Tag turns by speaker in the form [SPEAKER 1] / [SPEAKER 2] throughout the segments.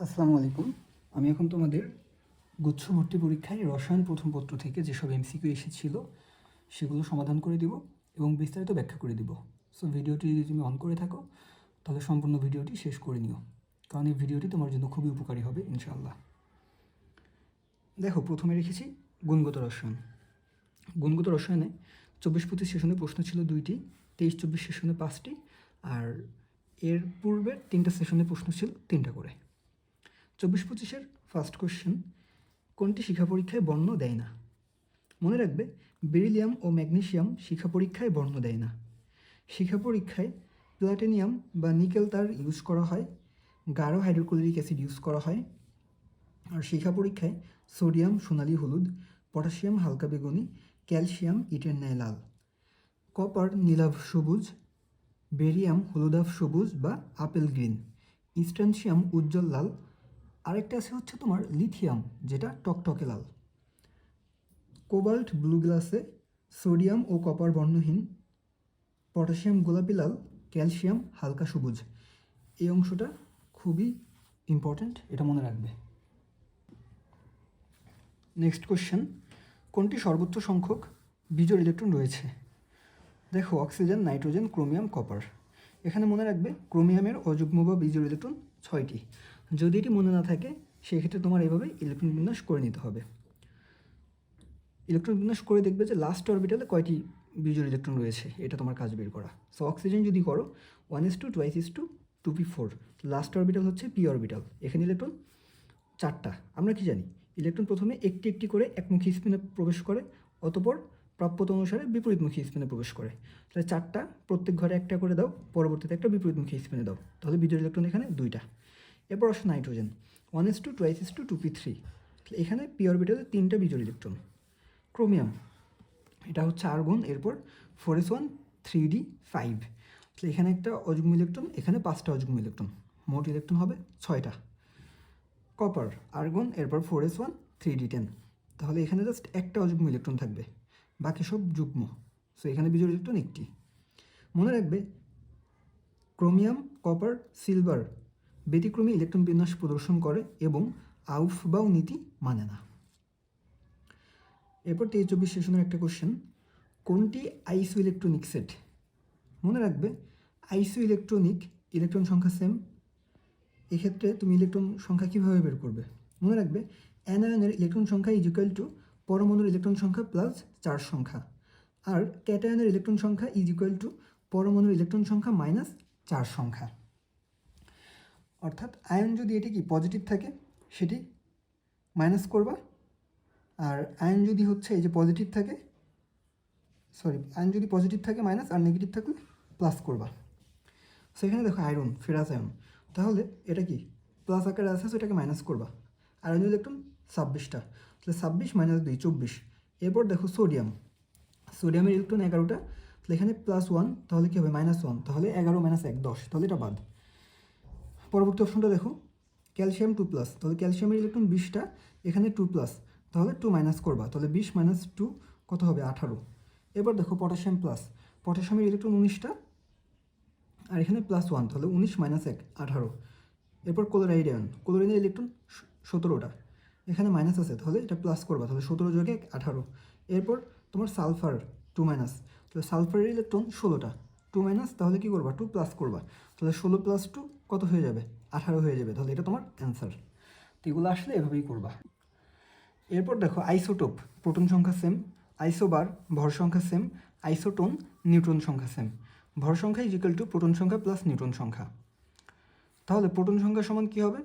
[SPEAKER 1] আসসালামু আলাইকুম। আমি এখন তোমাদের গুচ্ছ ভর্তি পরীক্ষায় রসায়ন প্রথম পত্র থেকে যেসব এমসিকিউ এসেছিল সেগুলো সমাধান করে দিব এবং বিস্তারিত ব্যাখ্যা করে দিব। সো ভিডিওটি যদি তুমি অন করে থাকো তাহলে সম্পূর্ণ ভিডিওটি শেষ করে নিও, কারণ এই ভিডিওটি তোমার জন্য খুবই উপকারী হবে ইনশাআল্লাহ। দেখো, প্রথমে রেখেছি গুণগত রসায়ন। গুণগত রসায়নে 24-25 সেশনে প্রশ্ন ছিল 2টি, 23-24 সেশনে 5টি, আর এর পূর্বের 3টা সেশনে প্রশ্ন ছিল 3টা করে। 24-25-এর ফার্স্ট কোশ্চেন, কোনটি শিক্ষা পরীক্ষায় বর্ণ দেয় না? মনে রাখবে, বেরিলিয়াম ও ম্যাগনেসিয়াম শিক্ষা পরীক্ষায় বর্ণ দেয় না। শিক্ষা পরীক্ষায় প্লাটিনিয়াম বা নিকেল তার ইউজ করা হয়, গাঢ় হাইড্রোক্লোরিক অ্যাসিড ইউজ করা হয়। আর শিক্ষা পরীক্ষায় সোডিয়াম সোনালি হলুদ, পটাশিয়াম হালকা বেগুনি, ক্যালসিয়াম ইটের ন্যায় লাল, কপার নীলাভ সবুজ, বেরিয়াম হলুদাভ সবুজ বা আপেল গ্রিন, স্ট্যান্সিয়াম উজ্জ্বল লাল, আরেকটা আছে হচ্ছে তোমার লিথিয়াম, যেটা টকটকে লাল। কোবাল্ট ব্লু গ্লাসে সোডিয়াম ও কপার বর্ণহীন, পটাশিয়াম গোলাপি লাল, ক্যালসিয়াম হালকা সবুজ। এই অংশটা খুবই ইম্পর্ট্যান্ট, এটা মনে রাখবে। নেক্সট কোশ্চেন, কোনটি সর্বোচ্চ সংখ্যক বিজোড় ইলেকট্রন রয়েছে? দেখো, অক্সিজেন, নাইট্রোজেন, ক্রোমিয়াম, কপার। এখানে মনে রাখবে ক্রোমিয়ামের অযুগ্ম বা বিজোড় ইলেকট্রন 6টি। যদি এটি মনে না থাকে সেক্ষেত্রে তোমার এইভাবে ইলেকট্রন বিন্যাস করে নিতে হবে। ইলেকট্রন বিন্যাস করে দেখবে যে লাস্ট অরবিটালে কয়টি বিজোড় ইলেকট্রন রয়েছে, এটা তোমার কাজ বের করা। সো অক্সিজেন যদি করো 1s2 2s2 2p4, last orbital হচ্ছে পি অরবিটাল, এখানে ইলেকট্রন 4টা। আমরা কি জানি, ইলেকট্রন প্রথমে একটি একটি করে একমুখী স্পিনে প্রবেশ করে, অতঃপর প্রাপ্যতা অনুসারে বিপরীতমুখী স্পিনে প্রবেশ করে। তাহলে 4টা, প্রত্যেক ঘরে একটা করে দাও, পরবর্তীতে একটা বিপরীতমুখী স্পিনে দাও, তাহলে বিজোড় ইলেকট্রন এখানে 2টা। এরপর আসে নাইট্রোজেন, 1s2 2s2 2p3, এখানে পি অরবিটালে 3টা বিজোড় ইলেকট্রন। ক্রোমিয়াম, এটা হচ্ছে আর্গন, এরপর 4s1 3d5, এখানে একটা অযুগ্ম ইলেকট্রন, এখানে 5টা অযুগ্ম ইলেকট্রন, মোট ইলেকট্রন হবে 6টা। কপার, আর্গন, এরপর 4s1 3d10, তাহলে এখানে জাস্ট একটা অযুগ্ম ইলেকট্রন থাকবে, বাকি সব যুগ্ম। সো এখানে বিজোড় ইলেকট্রন একটি। মনে রাখবে, ক্রোমিয়াম, কপার, সিলভার ব্যতিক্রমী ইলেকট্রন বিন্যাস প্রদর্শন করে এবং আউফবাউ নীতি মানে না। এরপর 23-24 সেশনের একটা কোশ্চেন, কোনটি আইসো ইলেকট্রনিক সেট? মনে রাখবে, আইসো ইলেকট্রনিক ইলেকট্রন সংখ্যা সেম। এক্ষেত্রে তুমি ইলেকট্রন সংখ্যা কীভাবে বের করবে? মনে রাখবে, অ্যানায়নের ইলেকট্রন সংখ্যা ইজ ইকুয়াল টু পরমাণুর ইলেকট্রন সংখ্যা প্লাস চার্জ সংখ্যা, আর ক্যাটায়নের ইলেকট্রন সংখ্যা ইজ ইকুয়াল টু পরমাণুর ইলেকট্রন সংখ্যা মাইনাস চার্জ সংখ্যা। অর্থাৎ আয়ন যদি এটি কি পজিটিভ থাকে সেটি মাইনাস করবা, আর আয়ন যদি হচ্ছে এই যে পজিটিভ থাকে, আয়ন যদি পজিটিভ থাকে মাইনাস, আর নেগেটিভ থাকলে প্লাস করবা। সেখানে দেখো আয়রন, ফেরাস আয়ন, তাহলে এটা কি প্লাস আকারে আছে, এটাকে মাইনাস করবা। আয়রন ইলেকট্রন 26টা, তাহলে 26 মাইনাস 2 24। এরপর দেখো সোডিয়াম, সোডিয়ামের ইলেকট্রন 11টা, তাহলে এখানে +1, তাহলে কী হবে -1, তাহলে 11 - 1 10, তাহলে এটা বাদ। পরবর্তী অপশনটা দেখো, ক্যালসিয়াম 2+, তাহলে ক্যালসিয়ামের ইলেকট্রন 20টা, এখানে 2+, তাহলে 2 মাইনাস করবা, তাহলে 20 - 2 কত হবে 18। এবার দেখো পটাশিয়াম প্লাস, পটাশিয়ামের ইলেকট্রন 19টা, আর এখানে +1, তাহলে 19 - 1 18। এরপর ক্লোরাইড আয়ন, ক্লোরিনের ইলেকট্রন 17টা, এখানে মাইনাস আছে, তাহলে এটা প্লাস করবা, তাহলে 17 + 1 18। এরপর তোমার সালফার 2 মাইনাস, তাহলে সালফারের ইলেকট্রন 16টা, 2 মাইনাস, তাহলে কী করবা 2 প্লাস করবা, তাহলে 16 + 2 কত হয়ে যাবে 18 হয়ে যাবে, তাহলে এটা তোমার অ্যান্সার। তো এগুলো আসলে এভাবেই করবা। এরপর দেখো আইসোটোপ, প্রোটন সংখ্যা সেম, আইসোবার ভর সংখ্যা সেম, আইসোটোন নিউট্রন সংখ্যা সেম। ভর সংখ্যা ইজ ইকুয়াল টু প্রোটন সংখ্যা প্লাস নিউট্রন সংখ্যা, তাহলে প্রোটন সংখ্যা সমান কী হবে,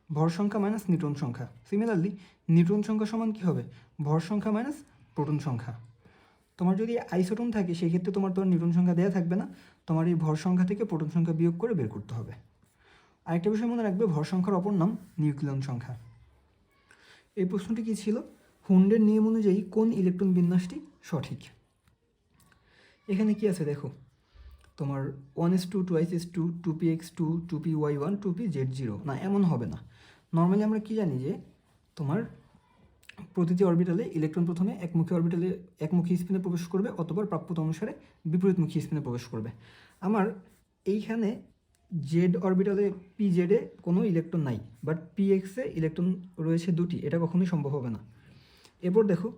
[SPEAKER 1] ভর সংখ্যা মাইনাস নিউট্রন সংখ্যা। সিমিলারলি নিউট্রন সংখ্যা সমান কী হবে, ভর সংখ্যা মাইনাস প্রোটন সংখ্যা। তোমার যদি আইসোটোন থাকে সেই ক্ষেত্রে তোমার নিউট্রন সংখ্যা দেওয়া থাকবে না, তোমার এই ভর সংখ্যা থেকে প্রোটন সংখ্যা বিয়োগ করে বের করতে হবে। আরেকটা বিষয় মনে রাখবে, ভর সংখ্যার অপর নাম নিউক্লিয়ন সংখ্যা। এই প্রশ্নটি কী ছিল, হুন্ডের নিয়ম অনুযায়ী কোন ইলেকট্রন বিন্যাসটি সঠিক? এখানে কি আছে দেখো, তোমার 1s2 2s2 2px2 2py1 2pz0, না এমন হবে না। নর্মালি আমরা কি জানি যে তোমার প্রতিটি অরবিটালে ইলেকট্রন প্রথমে একমুখী স্পিনে প্রবেশ করবে, অতঃপর প্রাপ্যতা অনুসারে বিপরীতমুখী স্পিনে প্রবেশ করবে। আমার এইখানে জেড অরবিটালে পি জেডে কোনো ইলেকট্রন নাই, বাট পি এক্সে ইলেকট্রন রয়েছে দুটি, এটা কখনোই সম্ভব হবে না। এরপর দেখো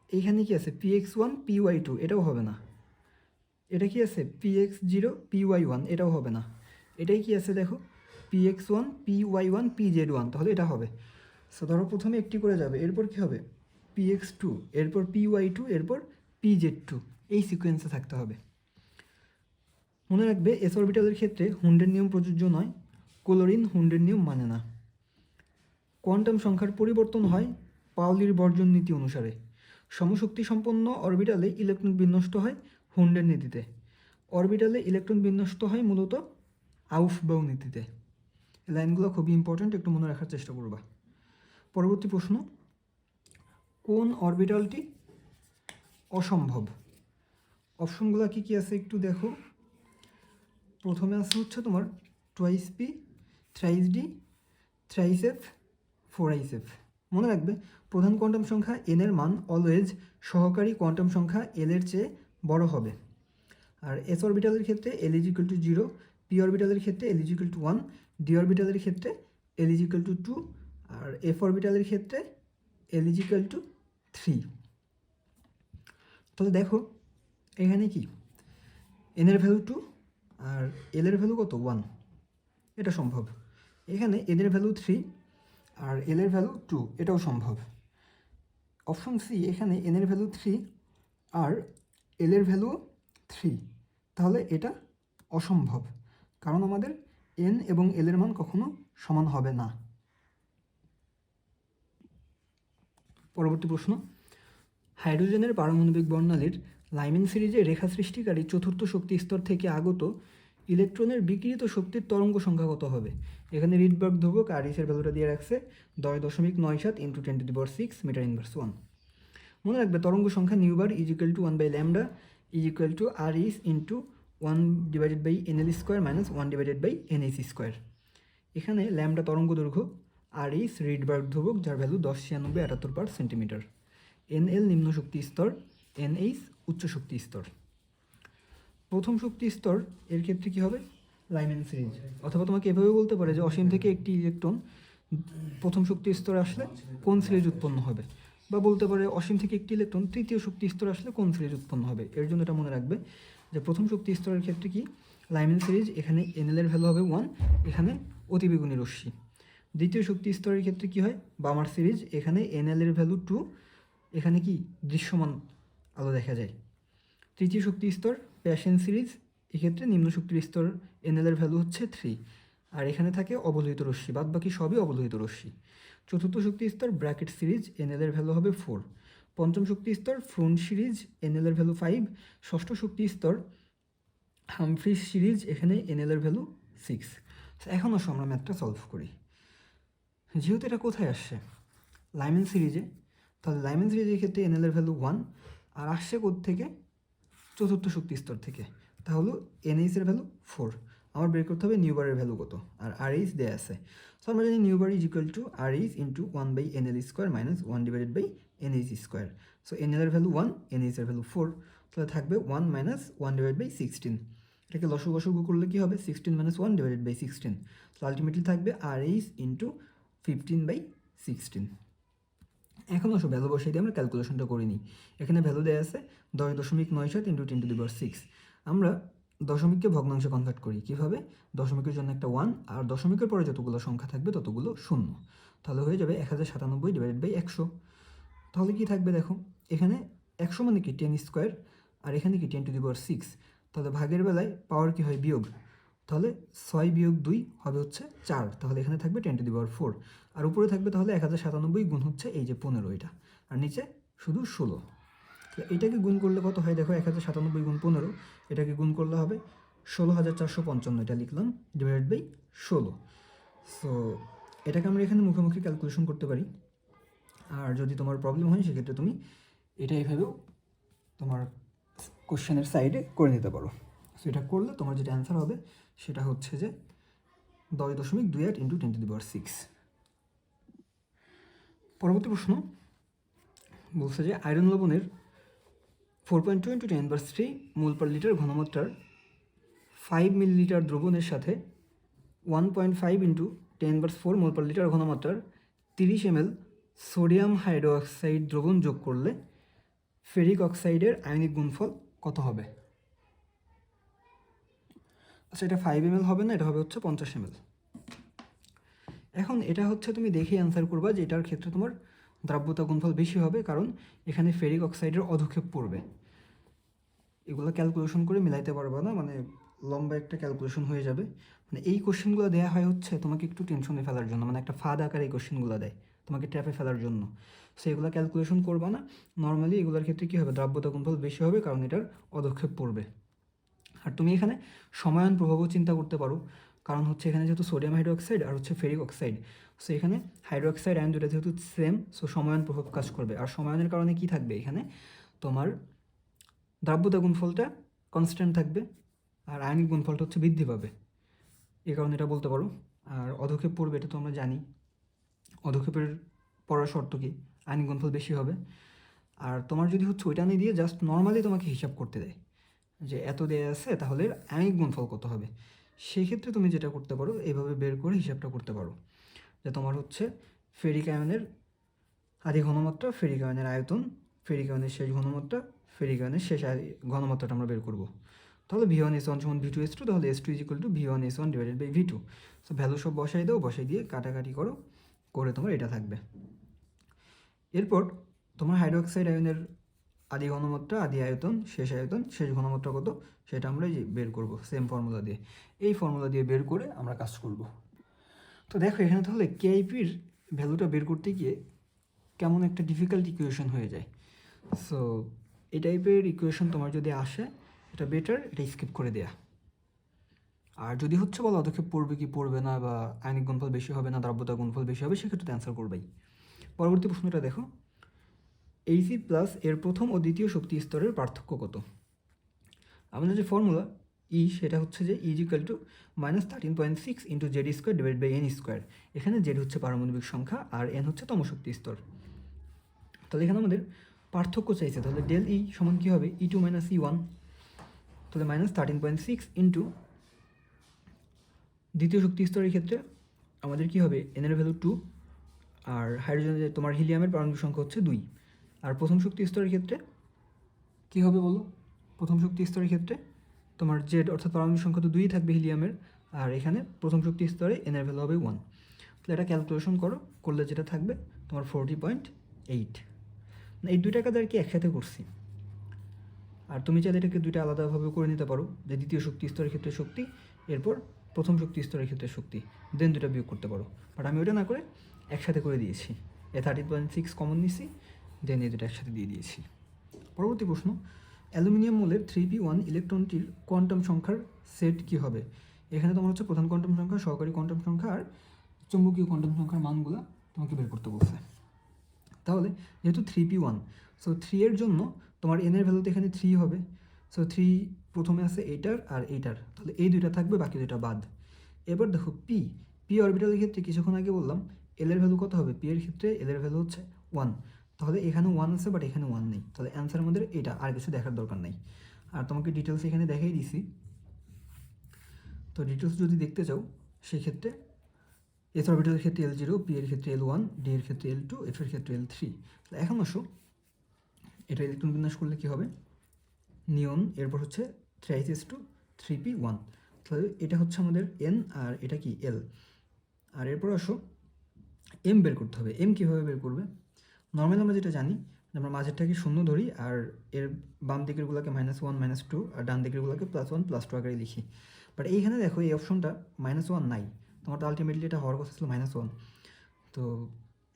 [SPEAKER 1] এইখানে কি আছে, P X one P Y two, এটাও হবে না। এটা কি আছে, P X zero P Y one, এটাও হবে না। এটাই কি আছে দেখো, P X one P Y one P Z one, তাহলে এটা হবে। সো ধরো প্রথমে একটি করে যাবে, এরপর কি হবে, পি এক্স টু, এরপর পি ওয়াই টু, এরপর পি জেড টু, এই সিকোয়েন্সে থাকতে হবে। মনে রাখবে এস অরবিটালের ক্ষেত্রে হুন্ডের নিয়ম প্রযোজ্য নয়, ক্লোরিন হুন্ডের নিয়ম মানে না। কোয়ান্টাম সংখ্যার পরিবর্তন হয় পাউলির বর্জন নীতি অনুসারে। সমশক্তি সম্পন্ন অরবিটালে ইলেকট্রন বিন্যস্ত হয় হুন্ডের নীতিতে। অরবিটালে ইলেকট্রন বিন্যস্ত হয় মূলত আউফবাউ নীতিতে। লাইনগুলো খুবই ইম্পর্ট্যান্ট, একটু মনে রাখার চেষ্টা করবা। পরবর্তী প্রশ্ন, কোন অরবিটালটি অসম্ভব? অপশনগুলো কী কী আছে একটু দেখো। প্রথমে আছে হচ্ছে তোমার twice P, thrice D, thrice F, fourice F. মনে রাখবে প্রধান কোয়ান্টাম সংখ্যা এন এর মান অলওয়েজ সহকারী কোয়ান্টাম সংখ্যা এল এর চেয়ে বড় হবে। আর এস অরবিটালের ক্ষেত্রে L is equal to 0, P অরবিটালের ক্ষেত্রে L is equal to 1, D অরবিটালের ক্ষেত্রে এল ইজ ইকুয়াল টু 2, আর এফ অরবিটালের ক্ষেত্রে এল ইজ ইকুয়াল টু 3। তাহলে দেখো এখানে কি, এন এর ভ্যালু 2 আর এল এর ভ্যালু কত, 1, এটা সম্ভব। এখানে এন এর ভ্যালু 3 আর এল এর ভ্যালু 2, এটাও সম্ভব। অপশন সি, এখানে এন এর ভ্যালু 3 আর এল এর ভ্যালু 3, তাহলে এটা অসম্ভব, কারণ আমাদের এন এবং এল এর মান কখনো সমান হবে না। পরবর্তী প্রশ্ন, হাইড্রোজেনের পারমাণবিক বর্ণালীর লাইমেন সিরিজে রেখা সৃষ্টিকারী চতুর্থ শক্তি স্তর থেকে আগত ইলেকট্রনের বিকিরিত শক্তির তরঙ্গ সংখ্যা কত হবে? এখানে রিডবার্গ ধ্রুবক আর এর ভ্যালুটা দিয়ে রাখছে 10.97 × 10⁶ মিটার ইনভার্স 1। মনে রাখবে তরঙ্গ সংখ্যা nu bar is equal to 1/λ is equal to R ইস ইন্টু 1/nl² মাইনাস 1/nh²। এখানে ল্যামডা তরঙ্গ দৈর্ঘ্য, আর ইস রিডবার্গ ধ্রুবক যার ভ্যালু 1096/78/সেন্টিমিটার, এনএল নিম্ন শক্তি স্তর, এনএইচ উচ্চ শক্তি স্তর। প্রথম শক্তি স্তর এর ক্ষেত্রে কী হবে, লাইমেন সিরিজ, অথবা তোমাকে এভাবে বলতে পারে যে অসীম থেকে একটি ইলেকট্রন প্রথম শক্তি স্তরে আসলে কোন সিরিজ উৎপন্ন হবে, বা বলতে পারে অসীম থেকে একটি ইলেকট্রন তৃতীয় শক্তি স্তরে আসলে কোন সিরিজ উৎপন্ন হবে। এর জন্য এটা মনে রাখবে যে প্রথম শক্তি স্তরের ক্ষেত্রে কি, লাইমেন সিরিজ, এখানে এনএল এর ভ্যালু হবে 1, এখানে অতিবেগুনি রশ্মি। দ্বিতীয় শক্তি স্তরের ক্ষেত্রে কি হয়, বামার সিরিজ, এখানে এনএল এর ভ্যালু 2, এখানে কি দৃশ্যমান আলো দেখা যায়। তৃতীয় শক্তি স্তর প্যাশেন সিরিজ, এক্ষেত্রে নিম্ন শক্তির স্তর এনএল এর ভ্যালু হচ্ছে 3, আর এখানে থাকে অবলোহিত রশ্মি, বাদ বাকি সবই অবলোহিত রশ্মি। চতুর্থ শক্তি স্তর ব্র্যাকেট সিরিজ, এনএল এর ভ্যালু হবে 4। পঞ্চম শক্তি স্তর ফ্রন্ট সিরিজ, এনএল এর ভ্যালু 5। ষষ্ঠ শক্তি স্তর হামফ্রিজ সিরিজ, এখানে এনএল এর ভ্যালু 6। এখন আসো আমরা ম্যাথটা সলভ করি। যেহেতু এটা কোথায় আসছে, লাইমেন সিরিজে, তাহলে লাইমেন সিরিজের ক্ষেত্রে এনএল এর ভ্যালু 1, আর আসছে থেকে চতুর্থ শক্তি স্তর থেকে, তাহলে এনএইচ এর ভ্যালু 4। আমার বের করতে হবে নিউবারের ভ্যালু কত, আর আর এইচ দেয়া আছে। সো আমরা জানি nu bar is equal to R H into 1/nl² minus 1/nh²। So N L এর ভ্যালু 1, এনএইচ এর ভ্যালু 4, তাহলে থাকবে 1 মাইনাস 1/16। এটাকে লসাগু করলে কী হবে, 16 মাইনাস 1/16, তো আলটিমেটলি থাকবে আর এইচ ইন্টু 15/16। এখন আসো ভ্যালু বসিয়ে দিয়ে আমরা ক্যালকুলেশনটা করে নিই। এখানে ভ্যালু দেওয়া আছে 10.97 × 10⁶। আমরা দশমিককে ভগ্নাংশে কনভার্ট করি কীভাবে, দশমিকের জন্য একটা 1, আর দশমিকের পরে যতগুলো সংখ্যা থাকবে ততগুলো 0, তাহলে হয়ে যাবে 1097/100। তাহলে কি থাকবে দেখো, এখানে 100 মানে কি 10², আর এখানে কি 10⁶। তাহলে ভাগের বেলায় পাওয়ার কি হয়, বিয়োগ, তাহলে 6 বিয়োগ 2 হবে হচ্ছে 4, তাহলে এখানে থাকবে 10⁴। আর উপরে থাকবে তাহলে 1097 গুণ হচ্ছে এই যে 15 এটা, আর নিচে শুধু 16। এটাকে গুণ করলে কত হয় দেখো, 1097 গুণ 15, এটাকে গুণ করলে হবে 16,455, এটা লিখলাম /16। সো এটাকে আমরা এখানে মুখোমুখি ক্যালকুলেশন করতে পারি, আর যদি তোমার প্রবলেম হয় সেক্ষেত্রে তুমি এটা এইভাবেও তোমার কোশ্চেনের সাইডে করে নিতে পারো। সো এটা করলে তোমার যেটা অ্যান্সার হবে সেটা হচ্ছে যে 10.28 × 10⁶। পরবর্তী প্রশ্ন বলছে যে আয়রন লবণের 4.2 × 10⁻³ মোল পার লিটার ঘনমাত্রার 5 মিলিলিটার দ্রবণের সাথে 1.5 ইন্টু 10⁻⁴ মোল পার লিটার ঘনমাত্রার 30 ml সোডিয়াম হাইড্রোক্সাইড দ্রবণ যোগ করলে ফেরিক অক্সাইডের আয়নিক গুণফল কত হবে? আচ্ছা, এটা 5 ml হবে না, এটা হবে হচ্ছে 50 ml। এখন এটা হচ্ছে তুমি দেখেই অ্যান্সার করবা যে এটার ক্ষেত্রে তোমার দ্রাব্যতা গুণফল বেশি হবে, কারণ এখানে ফেরিক অক্সাইডের অধক্ষেপ পড়বে। এগুলো ক্যালকুলেশন করে মিলাইতে পারবে না, মানে লম্বা একটা ক্যালকুলেশন হয়ে যাবে। মানে এই কোশ্চেনগুলো দেওয়া হয় হচ্ছে তোমাকে একটু টেনশনে ফেলার জন্য, মানে একটা ফাঁদ আকারে এই কোশ্চেনগুলো দেয় তোমাকে ট্র্যাপে ফেলার জন্য। সো এগুলো ক্যালকুলেশন করবা না। নর্মালি এগুলোর ক্ষেত্রে কী হবে, দ্রাব্যতা গুণফল বেশি হবে, কারণ এটার অধক্ষেপ পড়বে। আর তুমি এখানে সমায়ন প্রভাবও চিন্তা করতে পারো, কারণ হচ্ছে এখানে যেহেতু সোডিয়াম হাইড্রোক্সাইড আর হচ্ছে ফেরিক অক্সাইড, সো এখানে হাইড্রোক্সাইড আয়ন দুটো যেহেতু সেম, সো সমায়ন প্রভাব কাজ করবে। আর সমায়নের কারণে কি থাকবে, এখানে তোমার দ্রাব্যতা গুণফলটা কনস্ট্যান্ট থাকবে আর আয়নিক গুণফলটা হচ্ছে বৃদ্ধি পাবে, এই কারণে এটা বলতে পারো। আর অধক্ষেপ পড়বে, এটা তো আমরা জানি। অধক্ষেপের পড়ার শর্ত কি, আয়নিক গুণফল বেশি হবে। আর তোমার যদি হচ্ছে ওইটা নিয়ে দিয়ে জাস্ট নর্মালি তোমাকে হিসাব করতে দেয় যে এত দেয়া আছে, তাহলে আয়নিক গুণফল কত হবে, সেই ক্ষেত্রে তুমি যেটা করতে পারো, এইভাবে বের করে হিসাবটা করতে পারো যে তোমার হচ্ছে ফেরিক আয়নের আদি ঘনমাত্রা, ফেরিক আয়নের আয়তন, ফেরিক আয়নের শেষ ঘনমাত্রা, ফেরিক আয়নের শেষ ঘনমাত্রাটা আমরা বের করবো। তাহলে V1S1 সমান V2S2, তাহলে S2 = V1S1 divided by V2। So value সব বসাই দাও, বসাই দিয়ে কাটাকাটি করো, করে তোমার এটা থাকবে। এরপর তোমার হাইড্রোক্সাইড আয়নের আদি ঘনমাত্রা, আদি আয়তন, শেষ ঘনমাত্রা কত, সেটা আমরা এই যে বের করব সেম ফর্মুলা দিয়ে। এই ফর্মুলা দিয়ে বের করে আমরা কাজ করব। তো দেখো এখানে তাহলে কেআইপির ভ্যালুটা বের করতে গিয়ে কেমন একটা ডিফিকাল্ট ইকুয়েশন হয়ে যায়। সো এই টাইপের ইকুয়েশন তোমার যদি আসে, এটা বেটার এটা স্কিপ করে দেয়া। আর যদি হচ্ছে বলো অধক্ষেপ পড়বে কি পড়বে না, বা আয়নিক গুণফল বেশি হবে না দ্রাব্যতা গুণফল বেশি হবে, সেক্ষেত্রে তো অ্যান্সার করবেই। পরবর্তী প্রশ্নটা দেখো, AC প্লাস এর প্রথম ও দ্বিতীয় শক্তি স্তরের পার্থক্য কত? আমাদের যে ফর্মুলা ই, সেটা হচ্ছে যে E=-13.6 into Z² divide by N²। এখানে জেড হচ্ছে পারমাণবিক সংখ্যা আর এন হচ্ছে তমশক্তি স্তর। তাহলে এখানে আমাদের পার্থক্য চাইছে, তাহলে ডেল ই সমান কী হবে, E2 - E1। তাহলে -13.6 ইন্টু দ্বিতীয় শক্তি স্তরের ক্ষেত্রে আমাদের কী হবে, এনের ভ্যালু 2, আর হাইড্রোজেনের তোমার হিলিয়ামের পারমাণবিক সংখ্যা হচ্ছে 2। আর প্রথম শক্তি স্তরের ক্ষেত্রে কী হবে বলো, প্রথম শক্তি স্তরের ক্ষেত্রে তোমার জেড অর্থাৎ পারমাণবিক সংখ্যা তো 2ই থাকবে হিলিয়ামের, আর এখানে প্রথম শক্তি স্তরে এনের ভ্যালু হবে 1। তাহলে এটা ক্যালকুলেশন করলে যেটা থাকবে তোমার 40.8। এই দুইটা কাজ আর কি একসাথে করছি। আর তুমি চাইলে এটাকে দুইটা আলাদাভাবে করে নিতে পারো, যে দ্বিতীয় শক্তি স্তরের ক্ষেত্রে শক্তি, এরপর প্রথম শক্তি স্তরের ক্ষেত্রে শক্তি, দেন দুটা বিয়োগ করতে পারো। বাট আমি ওটা না করে একসাথে করে দিয়েছি, 13.6 কমন নিছি, দেন এই দুটো একসাথে দিয়ে দিয়েছি। পরবর্তী প্রশ্ন, অ্যালুমিনিয়াম মূলের 3p1 ইলেকট্রনটির কোয়ান্টাম সংখ্যার সেট কী হবে? এখানে তোমার হচ্ছে প্রধান কোয়ান্টাম সংখ্যা, সহকারী কোয়ান্টাম সংখ্যা আর চৌম্বকীয় কোয়ান্টাম সংখ্যার মানগুলো তোমাকে বের করতে বলছে। তাহলে যেহেতু 3p1, সো 3 এর জন্য তোমার এনের ভ্যালুতে এখানে 3 হবে। সো 3 প্রথমে আছে এইটার আর এইটার, তাহলে এই দুইটা থাকবে, বাকি দুইটা বাদ। এবার দেখো পি অরবিটালের ক্ষেত্রে কিছুক্ষণ আগে বললাম এল এর ভ্যালু কত হবে, পি এর ক্ষেত্রে এল এর ভ্যালু হচ্ছে 1। তাহলে এখানে 1 আছে, বাট এখানে 1 নেই, তাহলে অ্যান্সার আমাদের এটা, আর কিছু দেখার দরকার নেই। আর তোমাকে ডিটেলস এখানে দেখাই দিছি। তো ডিটেলস যদি দেখতে চাও, সেক্ষেত্রে এস অরবিটালের ক্ষেত্রে L0, পি এর ক্ষেত্রে L1, ডি এর ক্ষেত্রে L2, এফ এর ক্ষেত্রে L3। এখন আসো এটা ইলেকট্রন বিন্যাস করলে কী হবে, নিয়ন, এরপর হচ্ছে 3s2 3p1। তাহলে এটা হচ্ছে আমাদের এন, আর এটা কি এল। আর এরপর আসো এম বের করতে হবে। এম কীভাবে বের করবে, নর্মালি আমরা যেটা জানি, আমরা মাঝেরটাকে শূন্য ধরি, আর এর বাম দিকেরগুলোকে -1 -2, আর ডান দিকেরগুলোকে +1 +2 আকারে লিখি। বাট এইখানে দেখো এই অপশনটা -1 নাই, তোমার তো আলটিমেটলি এটা হওয়ার কথা ছিল -1। তো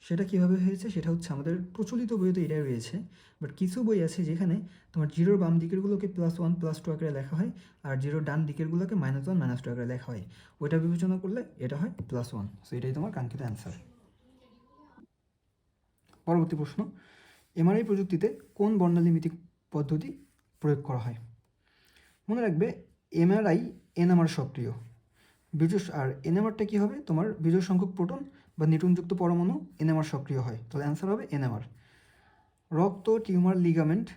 [SPEAKER 1] সেটা কীভাবে হয়েছে, সেটা হচ্ছে আমাদের প্রচলিত বইতে এটাই রয়েছে। বাট কিছু বই আছে যেখানে তোমার জিরোর বাম দিকেরগুলোকে +1 +2 আকারে লেখা হয়, আর জিরোর ডান দিকেরগুলোকে -1 -2 আকারে লেখা হয়। ওইটা বিবেচনা করলে এটা হয় +1। সো এটাই তোমার কাঙ্ক্ষিত অ্যান্সার। পরবর্তী প্রশ্ন, এমআরআই প্রযুক্তিতে কোন বর্ণালিমিতি পদ্ধতি প্রয়োগ করা হয়? মনে রাখবে এমআরআই এনএমআর সক্রিয় আর এনএমআরটা কী হবে, তোমার বিজোড় সংখ্যক প্রোটন বা নিউট্রনযুক্ত পরমাণু এনএমআর সক্রিয় হয়, তাহলে অ্যান্সার হবে এনএমআর। রক্ত, টিউমার, লিগামেন্ট